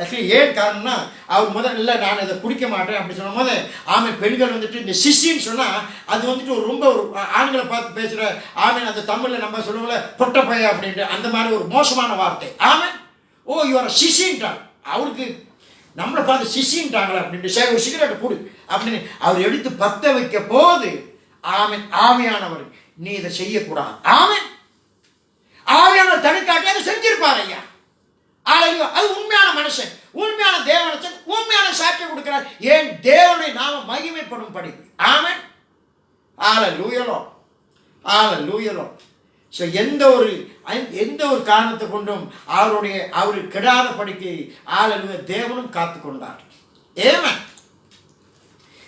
A: ஆக்சுவலி ஏன் காரணம்னா அவர் முதல்ல இல்லை நான் இதை குடிக்க மாட்டேன் அப்படி சொன்ன போது ஆமென் பெண்கள் வந்துட்டு இந்த சிஷின்னு சொன்னால் அது வந்துட்டு ரொம்ப ஒரு ஆண்களை பார்த்து பேசுகிற ஆமென் அந்த தமிழில் நம்ம சொல்லுவோம்ல பொட்ட பைய அப்படின்ட்டு அந்த மாதிரி ஒரு மோசமான வார்த்தை. ஆமென். ஓ யுவர் சிஷின்ட்டாங்க. அவருக்கு நம்மளை பார்த்து சிஷின்ட்டாங்களே அப்படின்ட்டு ஒரு சிகரெட்டை கொடு அப்படின்னு அவர் எடுத்து பற்ற வைக்க போது ஆமென் ஆவியானவர் நீ இதை செய்யக்கூடாது. ஆமென். ஆவியானவர் தடுக்காட்டி அதை செஞ்சிருப்பார் ஐயா. அது உண்மையான மனுஷன், உண்மையான தேவனச்சன், உண்மையான சாட்சியம் கொடுக்கிறார். ஏன் தேவனுடைய நாம மகிமைப்படும் படி. ஆமென். அல்லேலூயா லார்ட். அல்லேலூயா லார்ட். ஸோ எந்த ஒரு காரணத்தை கொண்டும் அவர் கெடாத படிக்கு தேவனும் காத்து கொண்டார். ஏமன்.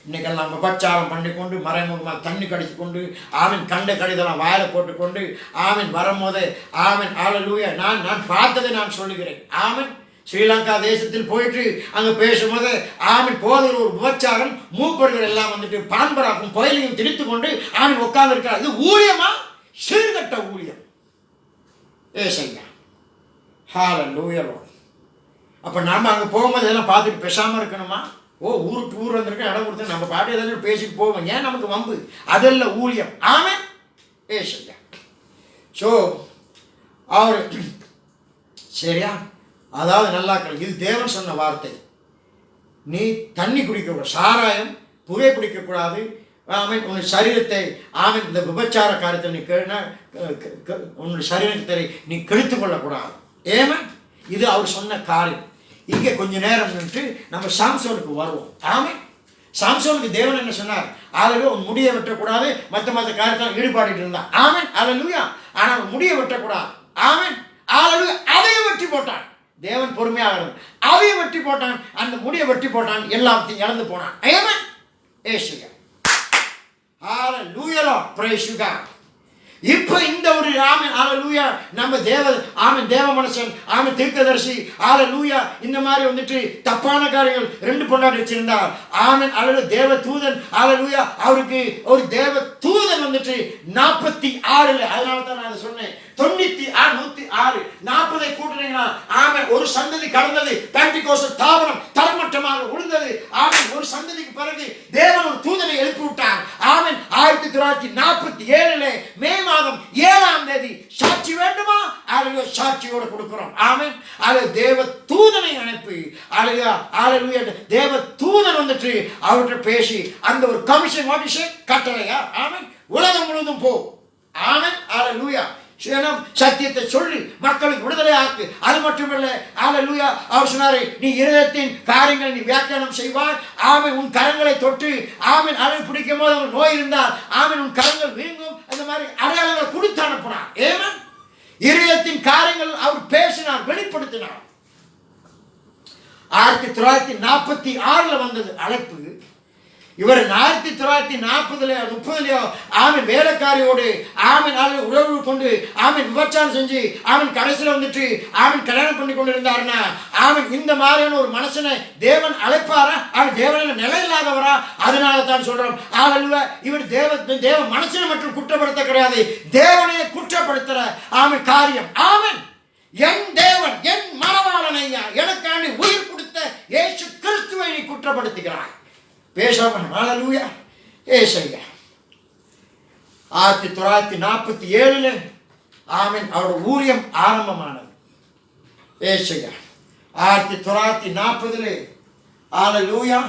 A: இன்னைக்கெல்லாம் நம்ம பச்சாரம் பண்ணிக்கொண்டு மறைமுகமாக தண்ணி கடிச்சு கொண்டு கண்ட கடிதெல்லாம் வாயில போட்டுக்கொண்டு வரும்போது ஹல்லேலூயா. நான் பார்த்ததை நான் சொல்லுகிறேன். ஸ்ரீலங்கா தேசத்தில் போயிட்டு அங்கே பேசும்போது போதில் ஒரு விபச்சாரம் மூப்பர்கள் எல்லாம் வந்துட்டு பான்பராக்கும் புயலையும் திரித்து கொண்டு உட்கார்ந்து இருக்கிறார். இது ஊழியமா? சீர்கட்ட ஊழியம். ஏசையா. ஹல்லேலூயா. அப்போ நாம் அங்கே போகும்போது இதெல்லாம் பார்த்துட்டு பேசாமல் இருக்கணுமா? ஊர் வந்திருக்க இடம் கொடுத்து நம்ம பாட்டு ஏதாவது பேசிட்டு போவோம். ஏன் நமக்கு வம்பு? அதெல்லாம் ஊழியம். ஏசையா. ஸோ அவர் சரியா, அதாவது நல்லா இது தேவன் சொன்ன வார்த்தை. நீ தண்ணி குடிக்கக்கூடாது, சாராயம் புகை பிடிக்கக்கூடாது. உன்னுடைய சரீரத்தை இந்த விபச்சார காரியத்தை நீ உன்னுடைய சரீரத்தை நீ கெடுத்து கொள்ளக்கூடாது. இது அவர் சொன்ன காரியம். இங்கே கொஞ்ச நேரம் நின்று நம்ம சாம்சோனுக்கு வருவோம். சாம்சோனுக்கு தேவன் என்ன சொன்னார்? உன் முடியை வெட்டக்கூடாது, மற்ற காரியத்தில் ஈடுபாடு இருந்தான். ஹல்லேலூயா. ஆனால் முடியை வெட்டக்கூடாது. அதையும் வெட்டி போட்டான். தேவன் பொறுமையாக அதையும் வெட்டி போட்டான், அந்த முடியை வெட்டி போட்டான், எல்லாத்தையும் இழந்து போனான். ஏசுயா. ஹல்லேலூயா. Praise God. இப்போ இந்த ஒரு ஹல்லேலூயா நம்ம தேவ மனுஷன் தீர்க்கதரிசி ஹல்லேலூயா இந்த மாதிரி வந்துட்டு தப்பான காரியங்கள் 2 பொண்டாட்டி வச்சிருந்தார். ஹல்லேலூயா. தேவ தூதன் ஹல்லேலூயா அவருக்கு ஒரு தேவ தூதன் வந்துட்டு 46, அதனால தான் நான் சொன்னேன் 106 40 கூட்டினீங்கன்னா ஒரு சந்ததி கடந்தது. பெந்தெகோஸ்து தாவரம் தரமட்டமாக விழுந்தது. ஒரு சந்ததிக்கு பிறகு தேவன் ஒரு தூதனை எழுப்பி விட்டார். 1947 மே மாதம் 7ஆம் தேதி சாட்சி வேண்டுமா? சாட்சியோடு கொடுக்கிறோம். தேவ தூதனை அனுப்பி தேவ தூதன் வந்துட்டு அவர்கிட்ட பேசி அந்த ஒரு கமிஷன் கட்டளையா உலகம் முழுவதும் போ. ஹல்லேலூயா. சத்தியத்தை சொல்லி மக்களுக்கு விடுதலை ஆக்கு. அது மட்டுமல்ல ஹல்லேலூயா அவர் சொன்னாரே, நீ இருதயத்தின் காரியங்களை நீ வியாக்கியானம் செய்வாய். உன் கரங்களை தொட்டு அழகு பிடிக்கும் போது அவன் நோய் இருந்தால் உன் கரங்கள் வீங்கும். அந்த மாதிரி அடையாளங்களை கொடுத்து அனுப்பினார். இருதயத்தின் காரியங்கள் அவர் பேசினார், வெளிப்படுத்தினார். 1946 வந்தது அழைப்பு. இவர் 1940 வேலைக்காரியோடு உறவு கொண்டு விபச்சாரம் செஞ்சு கடைசியில் வந்துட்டு கல்யாணம் பண்ணி கொண்டு இருந்தாருன்னா இந்த மாதிரியான ஒரு மனுஷனை தேவன் அழைப்பாரா? தேவன நிலை இல்லாதவரா? அதனால தான் சொல்றோம் இவர் தேவ மனுஷனை மட்டும் குற்றப்படுத்த கிடையாது, தேவனையே குற்றப்படுத்துற காரியம். என் தேவன் என் மனவாளன் ஐயா, எனக்காண்டி உயிர் கொடுத்த இயேசு கிறிஸ்துவை நீ குற்றப்படுத்துகிறாய். பேசாமல் ஹல்லேலூயா. ஏசையா. 1947 அவருடைய ஊழியம் ஆரம்பமானது. ஏசையா. 1940 ஹல்லேலூயா.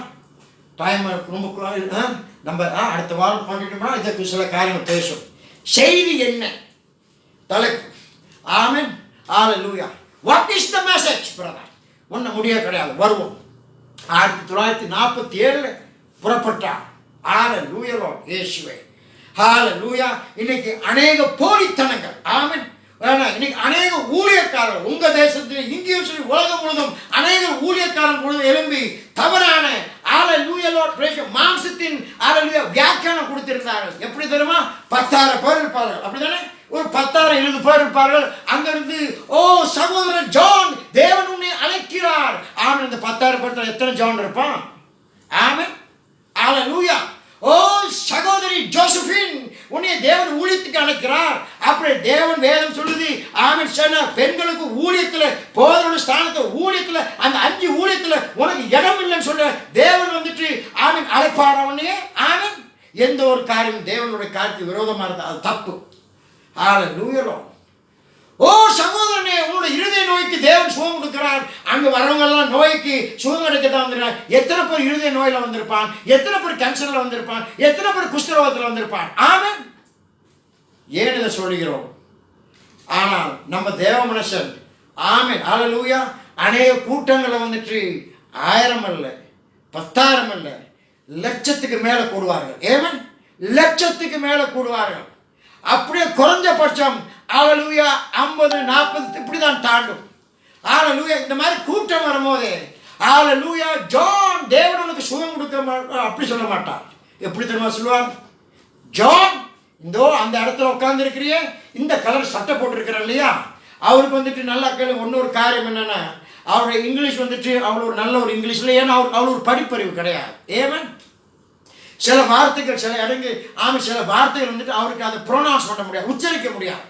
A: டைம் ரொம்ப நம்ம அடுத்த வாரம் பண்ணிட்டோம்னா இதற்கு சில காரியங்கள் பேசும். செய்தி என்ன தலைப்பு? ஹல்லேலூயா. What is the message brother? ஒன்றும் முடிய கிடையாது, வருவோம். 1947 புறப்பட்டார். ஹல்லேலூயா இயேசுவே. ஹல்லேலூயா. இன்னைக்கு அநேக போலித்தனங்கள். இன்னைக்கு அநேக ஊழியக்காரர்கள் உங்க தேசத்தில் இங்கேயும் சரி உலகம் முழுதும் அநேக ஊழியக்காரர்கள் முழுதும் எழும்பி தவறான மாம்சத்தின் வியாக்கியானம் கொடுத்திருந்தார்கள். எப்படி தெரியுமா? 10,000 பேர் இருப்பார்கள், அப்படித்தானே? ஒரு 10,000-20 பேர் இருப்பார்கள். அங்கிருந்து சகோதரன் ஜான் தேவன் உன்னை அழைக்கிறார். இந்த 10,000 பேர் எத்தனை ஜான் இருப்பான்? ஹல்லேலூயா. சகோதரி ஜோசபின் உன்னை தேவன் ஊழியத்துக்கு அழைக்கிறார். அப்படி தேவன் வேதம் சொல்லுது பெண்களுக்கு ஊழியத்துல போதனோட ஸ்தானத்தை ஊழியத்துல அந்த 5 ஊழியத்துல உனக்கு இடம் இல்லைன்னு சொல்ல தேவன் வந்துட்டு அழைப்பார். அவனே எந்த ஒரு காரியம் தேவனுடைய காரியத்துக்கு விரோதமா இருந்தா அது தப்பு. ஹல்லேலூயா. சகோதரனே, உன்னோட இருதய நோய்க்கு தேவன் சுகம் கொடுக்கிறார். அங்க வரவங்க எல்லாம் நோய்க்கு சுகம் கிடைக்கத்தான் வந்திருக்காங்க. எத்தனை பேர் இருதய நோயில வந்திருப்பான், எத்தனை பேர் கேன்சர்ல வந்திருப்பான், எத்தனை பேர் குஷ்டரோகத்தில் வந்திருப்பான். ஏன் இதை சொல்லுகிறோம்? ஆனால் நம்ம தேவ மனுஷன் ஹல்லேலூயா அநேக கூட்டங்களை வந்துட்டு 1000 அல்ல, 10,000 அல்ல, லட்சத்துக்கு மேல கூடுவார்கள். லட்சத்துக்கு மேல கூடுவார்கள். அப்படியே குறைஞ்சபட்சம் ஹalleluya 50 40 இப்படிதான் தாண்டும். ஹalleluya இந்த மாதிரி கூட்டம் வரும்போது ஹalleluya ஜான் தேவன் உனக்கு சுகம் கொடுக்க அப்படி சொல்ல மாட்டார். எப்படி தெரியுமா சொல்லுவார்? ஜான் இந்தோ அந்த இடத்துல உட்கார்ந்து இருக்கிறியே, இந்த கலர் சட்டை போட்டிருக்கிற இல்லையா, அவருக்கு வந்துட்டு நல்லா கேளு. இன்னொரு காரியம் என்னன்னா, அவருடைய இங்கிலீஷ் வந்துட்டு அவ்வளோ ஒரு நல்ல ஒரு இங்கிலீஷில், ஏன்னா அவ்வளோ ஒரு படிப்பறிவு கிடையாது. ஏமன் சில வார்த்தைகள் சில இடங்கு சில வார்த்தைகள் வந்துட்டு அவருக்கு அதை ப்ரொனவுன்ஸ் பண்ண முடியாது, உச்சரிக்க முடியாது.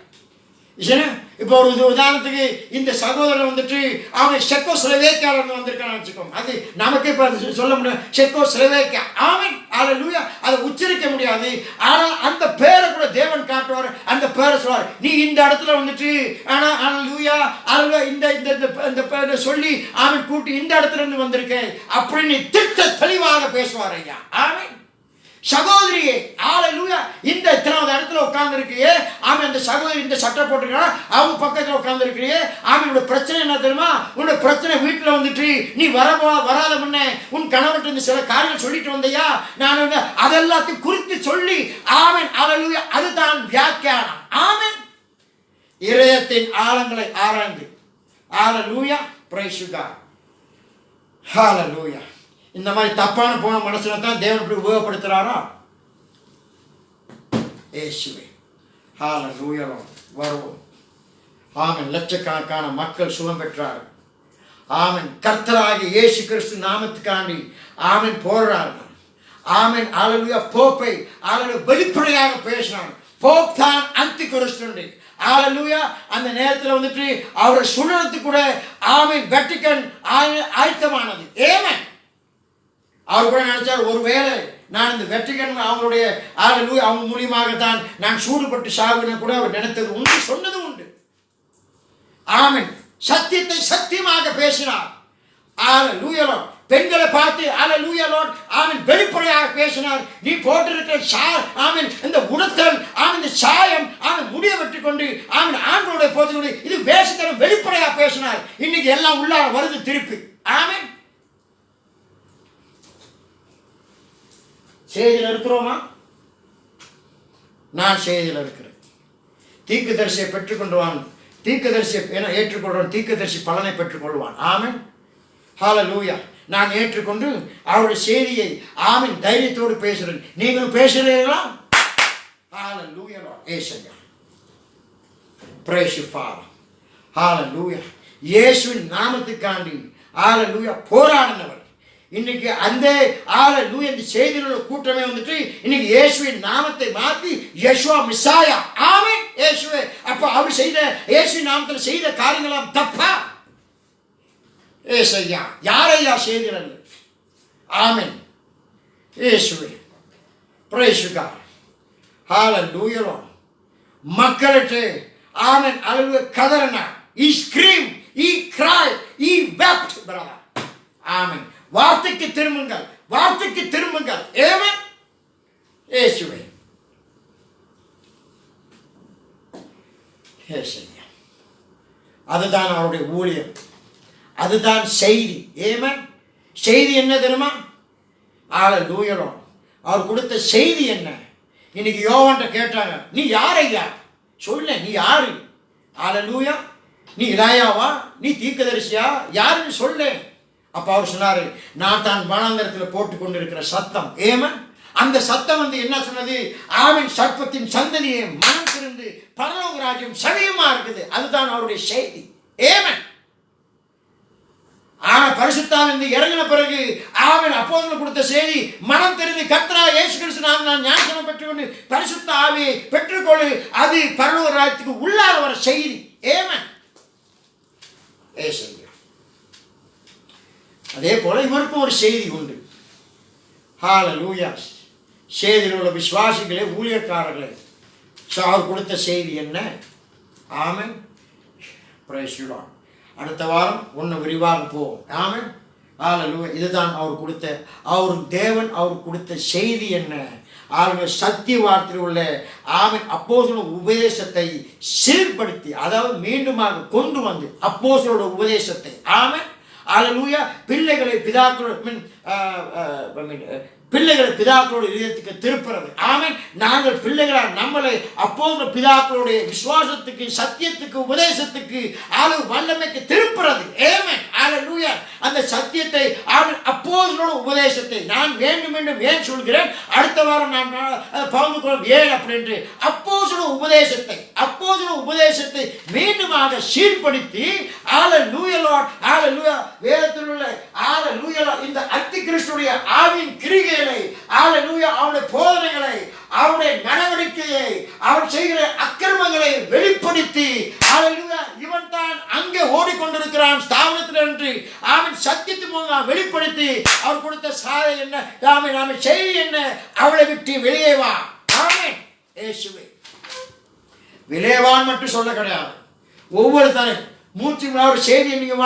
A: இப்போ ஒரு உதாரணத்துக்கு இந்த சகோதரர் வந்துட்டு அவங்க செக்கோஸ்லோவேக்கியாவிலிருந்து வந்திருக்கான்னு வச்சுக்கோங்க. அது நமக்கு இப்போ சொல்ல முடியும், செக்கோஸ்லோவேக்கியா. ஆமென் ஹalleluya. அதை உச்சரிக்க முடியாது. ஆனால் அந்த பேரை கூட தேவன் காட்டுவார். அந்த பேரை சொல்வார், நீ இந்த இடத்துல வந்துட்டு ஆனால் ஹalleluya இந்த சொல்லி ஆமென் கூட்டி இந்த இடத்துல இருந்து வந்திருக்கேன் அப்படின்னு திட்ட தெளிவாக பேசுவார் ஐயா. ஆமென். சகோதரியே ஹalleluya இந்த இத்தனாவது இடத்துல உட்கார்ந்து இருக்கியே, ஆமென். இந்த சகோதரி இந்த சட்டை போட்டுக்கிறா, அவங்க பக்கத்தில் உட்கார்ந்து இருக்கிறியே, ஆமென். உன்னோட பிரச்சனை என்ன தெரியுமா? உன்னோட பிரச்சனை வீட்டில் வந்துட்டு நீ வராத முன்னே உன் கணவர்கிட்ட இருந்து சில காரியங்கள் சொல்லிட்டு வந்தையா, நான் அதெல்லாத்தையும் குறித்து சொல்லி ஆமென் ஹalleluya அதுதான் வியாக்கியானம். ஆமென். இதயத்தின் ஆழங்களை ஆராய்ந்து ஹalleluya praise God ஹalleluya. இந்த மாதிரி தப்பான போன மனசுல தான் தேவன் இப்படி உபயோகப்படுத்துறாரா? இயேசுவே ஹalleluya வருவோம். ஆமென். லட்சக்கணக்கான மக்கள் சுகம் பெற்றார்கள். ஆமென். கர்த்தராகிய இயேசு கிறிஸ்து நாமத்துக்காண்டி ஆமென் போராடினார். ஆமென் ஹalleluya போப்பை ஹalleluya வெளிப்படையாக பேசினார். போப் தான் அந்தி கிறிஸ்து. ஹalleluya அந்த நேரத்தில் வந்துட்டு அவரை சுழறதுக்கு கூட ஆமென் வெட்டிக்கன் ஆயத்தமானது. ஆமென். அவர் கூட நினைச்சார், ஒருவேளை நான் இந்த வெற்றிகன் அவங்களுடைய ஹalleluya அவங்க மூலியமாகத்தான் நான் சூடுபட்டு சாகுன கூட அவர் நினைத்தது உண்டு, சொன்னது உண்டு. ஆமென். சத்தியத்தை சத்தியமாக பேசினார். ஹalleluya. பெண்களை பார்த்து ஹalleluya ஆமென் வெளிப்படையாக பேசினார். நீ போட்டிருக்கிற ஆமென் இந்த உடுத்தல் ஆமென் இந்த சாயம் ஆமென் முடிய வெட்டி கொண்டு ஆமென் ஆண்களுடைய போது இது வேஷத்தனம் வெளிப்படையாக பேசினார். இன்னைக்கு எல்லாம் உள்ளார வருது திருப்பி. ஆமென். செய்தியில் இருக்கிறோமா? நான் செய்தியில் இருக்கிறேன். தீர்க்கதரிசியை பெற்றுக்கொண்டுவான், தீர்க்கதரிசியை ஏற்றுக்கொள்வான், தீர்க்கதரிசி பலனை பெற்றுக்கொள்வான். ஆமென் ஹalleluya. நான் ஏற்றுக்கொண்டு அவருடைய செய்தியை ஆமென் தைரியத்தோடு பேசுகிறேன். நீங்களும் பேசுகிறீர்களா? ஹalleluya ஏசையா praise you Father ஹalleluya. இயேசுவின் நாமத்துக்காண்டி ஹalleluya போராடினவர் இன்னைக்கு அந்த ஹalleluya இந்த செய்தியில் உள்ள கூட்டமே வந்துட்டு இன்னைக்கு இயேசுவின் நாமத்தை மாற்றி யெஷுவா மிசாயா. ஆமென் இயேசுவே. அப்ப அவர் செய்த இயேசுவின் நாமத்தில் செய்த காரியங்களாம் தப்பா? ஏசையா யாரையா செய்திகள்? ஆமென் இயேசுவே praise God hallelujah. மக்களுக்கு ஆமென் ஹalleluya கதறினார். he screamed, he cried, he wept brother. ஆமென். வார்த்தைக்கு திரும்புங்கள், வார்த்தைக்கு திரும்புங்கள். ஆமென் இயேசுவே. ஏசையா அதுதான் அவருடைய ஊழியம், அதுதான் செய்தி. ஆமென். செய்தி என்ன தெரியுமா? ஹalleluya அவர் கொடுத்த செய்தி என்ன? இன்னைக்கு யோவான்ட்ட கேட்டாங்க, நீ யார் ஐயா சொல்ல, நீ யாரு? ஹalleluya நீ இலாயாவா, நீ தீர்க்கதரிசியா, யாருன்னு சொல்ல. அப்போ அவர் சொன்னார், நான் தான் வனாந்தரத்தில் போட்டு கொண்டிருக்கிற சத்தம். ஆமென். அந்த சத்தம் வந்து என்ன சொன்னது? ஆமென் சர்ப்பத்தின் சந்ததியை மனம் திறந்து பரலோக ராஜ்யம் சமயமா இருக்குது. அதுதான் அவருடைய செய்தி. ஆமென். பரிசுத்தாவிலிருந்து இறங்கின பிறகு ஆமென் அப்போஸ்தலர் கொடுத்த செய்தி, மனம் தெரிந்து கர்த்தராகிய இயேசு கிறிஸ்து நான் ஞானஸ்நானம் பெற்றுக்கொண்டு பரிசுத்த ஆவியை பெற்றுக்கொண்டு அது பரலோக ராஜ்யத்துக்கு உள்ளாக வர செய்தி. ஆமென். அதே போல இவருக்கும் ஒரு செய்தி உண்டு. ஹalleluya. செய்தியில் உள்ள விசுவாசிகளே, ஊழியக்காரர்களே, அவர் கொடுத்த செய்தி என்ன? ஆமென் praise you Lord. அடுத்த வாரம் ஒன்று விரிவாக போவோம். ஆமென் ஹalleluya. இதுதான் அவர் கொடுத்த, அவர் தேவன் அவர் கொடுத்த செய்தி என்ன? அவருடைய சத்திய வார்த்தையில் உள்ள ஆமென் அப்போஸ்தலர் உபதேசத்தை சீர்படுத்தி, அதாவது மீண்டுமாக கொண்டு வந்து அப்போஸ்தலரோட உபதேசத்தை ஆமென் ஹalleluya பிள்ளைகளை பிதாக்கள் பிள்ளைகளை பிதாக்களோட இதயத்துக்கு திருப்புறது. ஆமென். நாங்கள் பிள்ளைகளால் நம்மளை அப்போது பிதாக்களுடைய விசுவாசத்துக்கு, சத்தியத்துக்கு, உபதேசத்துக்கு, வல்லமைக்கு திருப்புறது. ஆமென். அல்லேலூயா. அந்த சத்தியத்தை, ஆமென், அப்போஸ்தலரோட உபதேசத்தை நான் வேண்டும் என்று ஏன் சொல்கிறேன், அடுத்த வாரம் நான் பகிர்ந்து கொள்ளும் ஏன் அப்படின்று அப்போஸ்தலரோட உபதேசத்தை மீண்டுமாக சீர்படுத்தி, அல்லேலூயா லார்ட், அல்லேலூயா, வேதத்தில் உள்ள அல்லேலூயா இந்த அந்தி கிறிஸ்துடைய ஆவியின் கிரியை, அல்லேலூயா, அவருடைய போதனைகளை, அவருடைய நடவடிக்கையை, அவர் செய்கிற அக்கிரமங்களை வெளிப்படுத்தி, அல்லேலூயா, இவன் தான் அங்கே ஓடிக்கொண்டிருக்கிறான் ஸ்தாபனத்தில் என்று அவன் சத்தியத்தின் மூலம் வெளிப்படுத்தி அவர் கொடுத்த சாதை என்ன, நாம செய்தி என்ன, அவளை விட்டு வெளியே வா. ஆமென். இயேசுவே வெளியேவான் மட்டும் சொல்ல கிடையாது. ஒவ்வொரு தரம் மூச்சு ஒரு செய்தியை நீங்க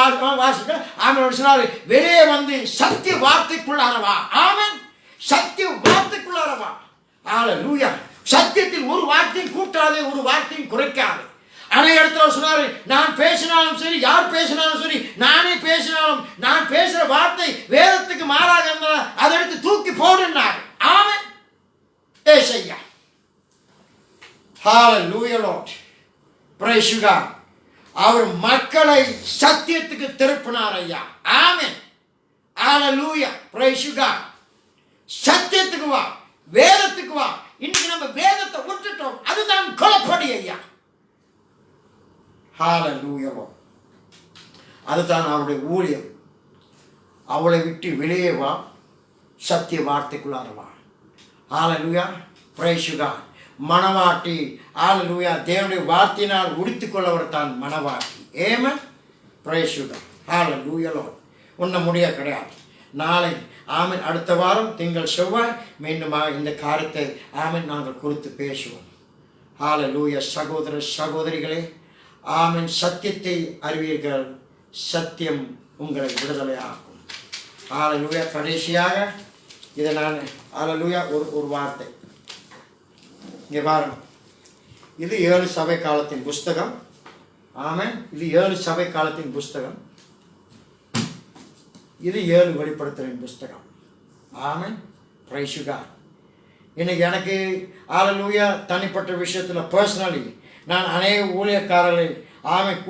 A: வாசிக்க ஆமென் சொன்னாரு, வெளியே வந்து சத்திய வார்த்தைக்குள்ளாரவா. ஆமென். சத்திய வார்த்தைக்குள்ளாரவா. அல்லேலூயா. சத்தியத்தில் ஒரு வார்த்தையும் கூட்டாதே, ஒரு வார்த்தையும் குறைக்காது. அநேக இடத்துல சொன்னாரு, நான் பேசினாலும் சரி, யார் பேசினாலும் சரி, நானே பேசினாலும் நான் பேசுற வார்த்தை வேதத்துக்கு மாறாக இருந்தால் அதை எடுத்து தூக்கி போடுனார். ஆமென். ஏசையா. ஹalleluya Lord. praise you God. அவர் மக்களை சத்தியத்துக்கு திருப்பினார் ஐயா. ஆமென். ஹalleluya. praise you God. சத்தியத்துக்கு வா, வேதத்துக்கு வா. இன்னைக்கு நம்ம வேதத்தை விட்டுட்டோம், அதுதான் கொலைப்படி ஐயா. ஹalleluya. அதுதான் அவருடைய ஊழியம். அவளை விட்டு வெளியே வா, சத்திய வார்த்தைக்குள்ளார வா. ஹalleluya. praise you God. மணவாட்டி, ஹalleluya, தேவனுடைய வார்த்தையினால் உடுத்திக் கொள்ளவர் தான் மணவாட்டி. ஆமென். praise you God. Hallelujah Lord. ஒன்றும் முடிய கிடையாது. நாளை ஆமென், அடுத்த வாரம் திங்கள் செவ்வாய் மீண்டுமாக இந்த காரியத்தை ஆமென் நாங்கள் குறித்து பேசுவோம். ஹalleluya. சகோதர சகோதரிகளே, ஆமென், சத்தியத்தை அறிவீர்கள், சத்தியம் உங்களை விடுதலை ஆக்கும். ஹalleluya. கடைசியாக இதை நான் ஹalleluya ஒரு வார்த்தை இங்கே பாருங்க. இது 7 சபை காலத்தின் புஸ்தகம். ஆமென். இது 7 சபை காலத்தின் புஸ்தகம். இது 7 வெளிப்படுத்தலின் புஸ்தகம். ஆமென். Praise you God. இன்னைக்கு எனக்கு ஹalleluya தனிப்பட்ட விஷயத்தில் பர்சனலி நான் அநேக ஊழியக்காரர்களை,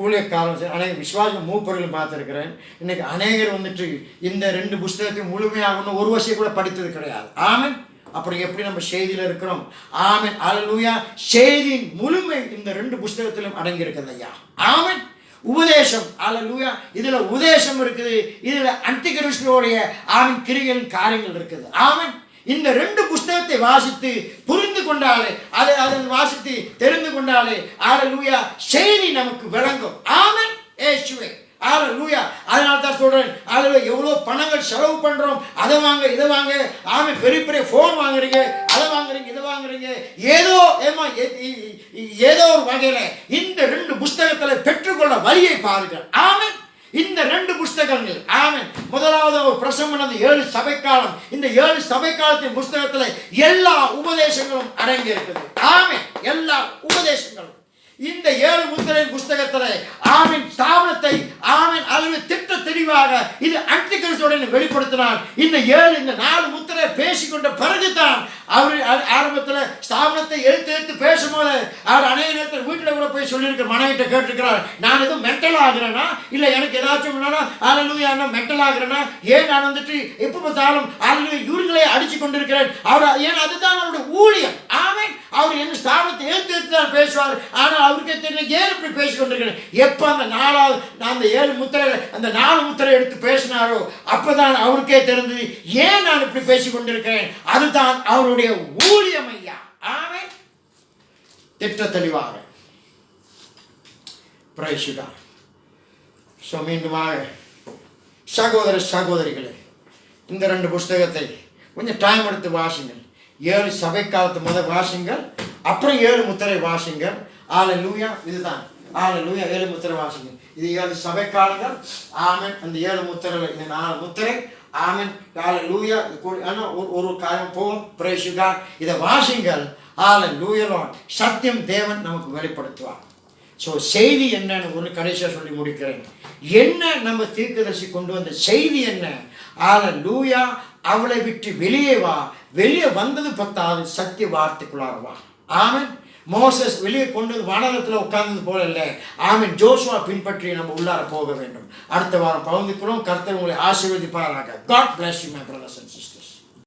A: ஊழியக்காரர்கள், அநேக விசுவாச மூப்பர்களும் பார்த்துருக்கிறேன். இன்னைக்கு அநேகர் வந்துட்டு இந்த 2 புஸ்தகத்தையும் முழுமையாக ஒன்று ஒரு வருஷம் கூட படித்தது கிடையாது. ஆமென். அப்படி எப்படி நம்ம செய்தியில் இருக்கிறோம். ஆமென். ஹalleluya. செய்தியின் முழுமை இந்த 2 புஸ்தகத்திலும் அடங்கி இருக்குது ஐயா. ஆமென். உபதேசம், ஹalleluya, இதுல உபதேசம் இருக்குது, இதுல அந்தி கிறிஸ்துவோடைய ஆவின் கிரிகளின் காரியங்கள் இருக்குது. ஆமென். இந்த 2 புஸ்தகத்தை வாசித்து புரிந்து கொண்டாலே, அதை வாசித்து தெரிந்து கொண்டாலே, ஹalleluya, செய்தி நமக்கு விளங்கும். ஆமென். இயேசுவே. ஹalleluya. அதனால தான் சொல்றேன், ஹalleluya, எவ்வளோ பணங்கள் செலவு பண்றோம், அதை வாங்க இதை வாங்க. ஆமென். பெரிய பெரிய ஃபோன் வாங்குறீங்க, அதை வாங்குறீங்க, இதை வாங்குறீங்க. ஏதோ ஒரு வகையில இந்த 2 புஸ்தகங்களை பெற்றுக்கொள்ள வழியை பாருங்கள். ஆமென். இந்த 2 புஸ்தகங்கள். ஆமென். முதலாவது ஒரு பிரசங்கமானது 7 சபை காலம். இந்த 7 சபை காலத்தின் புஸ்தகத்தில் எல்லா உபதேசங்களும் அடங்கி இருக்குது. ஆமென். எல்லா உபதேசங்களும் இந்த 7 முத்திரை புஸ்தகத்தில் ஆமென் ஸ்தாபனத்தை ஆமென் அளவு திட்ட தெளிவாக இது அந்தி கிறிஸ்துவுடன் வெளிப்படுத்தினார். இந்த 4 முத்திரை பேசிக்கொண்ட பிறகுதான் அவர் ஆரம்பத்தில் ஸ்தாபனத்தை எடுத்து பேசும்போது அவர் அநேக நேரத்தில் வீட்டில் கூட போய் சொல்லியிருக்க மனைவிட்ட கேட்டிருக்கிறார், நான் எதுவும் மென்டல் ஆகிறேன்னா, இல்லை எனக்கு ஏதாச்சும் ஹalleluya மென்டல் ஆகிறேன்னா, ஏன் நான் வந்துட்டு எப்போ பார்த்தாலும் ஹalleluya இவர்களே அடிச்சு கொண்டிருக்கிறேன். அவர் ஏன் அதுதான் அவருடைய ஊழியம். ஆமென். அவர் என்ன ஸ்தாபனத்தை எடுத்து தான் பேசுவார். ஆனால் அவருக்கே தெரியல ஏன் இப்படி பேசிக்கொண்டிருக்கிறேன். எப்போ அந்த 7 முத்திரை அந்த 4 முத்திரை எடுத்து பேசினாரோ அப்பதான் அவருக்கே தெரிந்தது ஏன் நான் இப்படி பேசிக் கொண்டிருக்கிறேன். அதுதான் அவருடைய ஊழியம் ஐயா. ஆமென். திட்ட தெளிவாக மீண்டுமாக சகோதர சகோதரிகளே, இந்த 2 புஸ்தகத்தை கொஞ்சம் டைம் எடுத்து வாசிங்கள். 7 சபை காலத்து முதல் வாசிங்கள், அப்புறம் 7 முத்திரை வாசிங்கள். ஹalleluya. இதுதான் ஹalleluya 7 முத்திரை வாசிங்கள். இது 7 சபை காலங்கள். ஆமென். அந்த 7 முத்திரை, இந்த 4 முத்திரை. ஆமென். ஹalleluya. ஒரு காரியம் போகும். praise you God. இதை வாசிங்கள். ஹalleluya Lord. சத்தியம் தேவன் நமக்கு வெளிப்படுத்துவார். ஸோ செய்தி என்னன்னு ஒரு கடைசியாக சொல்லி முடிக்கிறேன். என்ன நம்ம தீர்க்கதரிசி கொண்டு வந்த செய்தி என்ன? ஹalleluya. அவளை விட்டு வெளியே வா. வெளியே வந்தது பத்தாவது, சத்திய வார்த்தைக்குள்ளார வா. ஆமென். மோசஸ் வெளியே கொண்டு வானகத்தில் உட்கார்ந்தது போல இல்லை. ஆமென். ஜோஷுவா பின்பற்றி நம்ம உள்ளார போக வேண்டும். அடுத்த வாரம் பகிர்ந்துக்கிறோம். கர்த்தர் உங்களை ஆசீர்வதிப்பாராக. God bless you my brothers and sisters.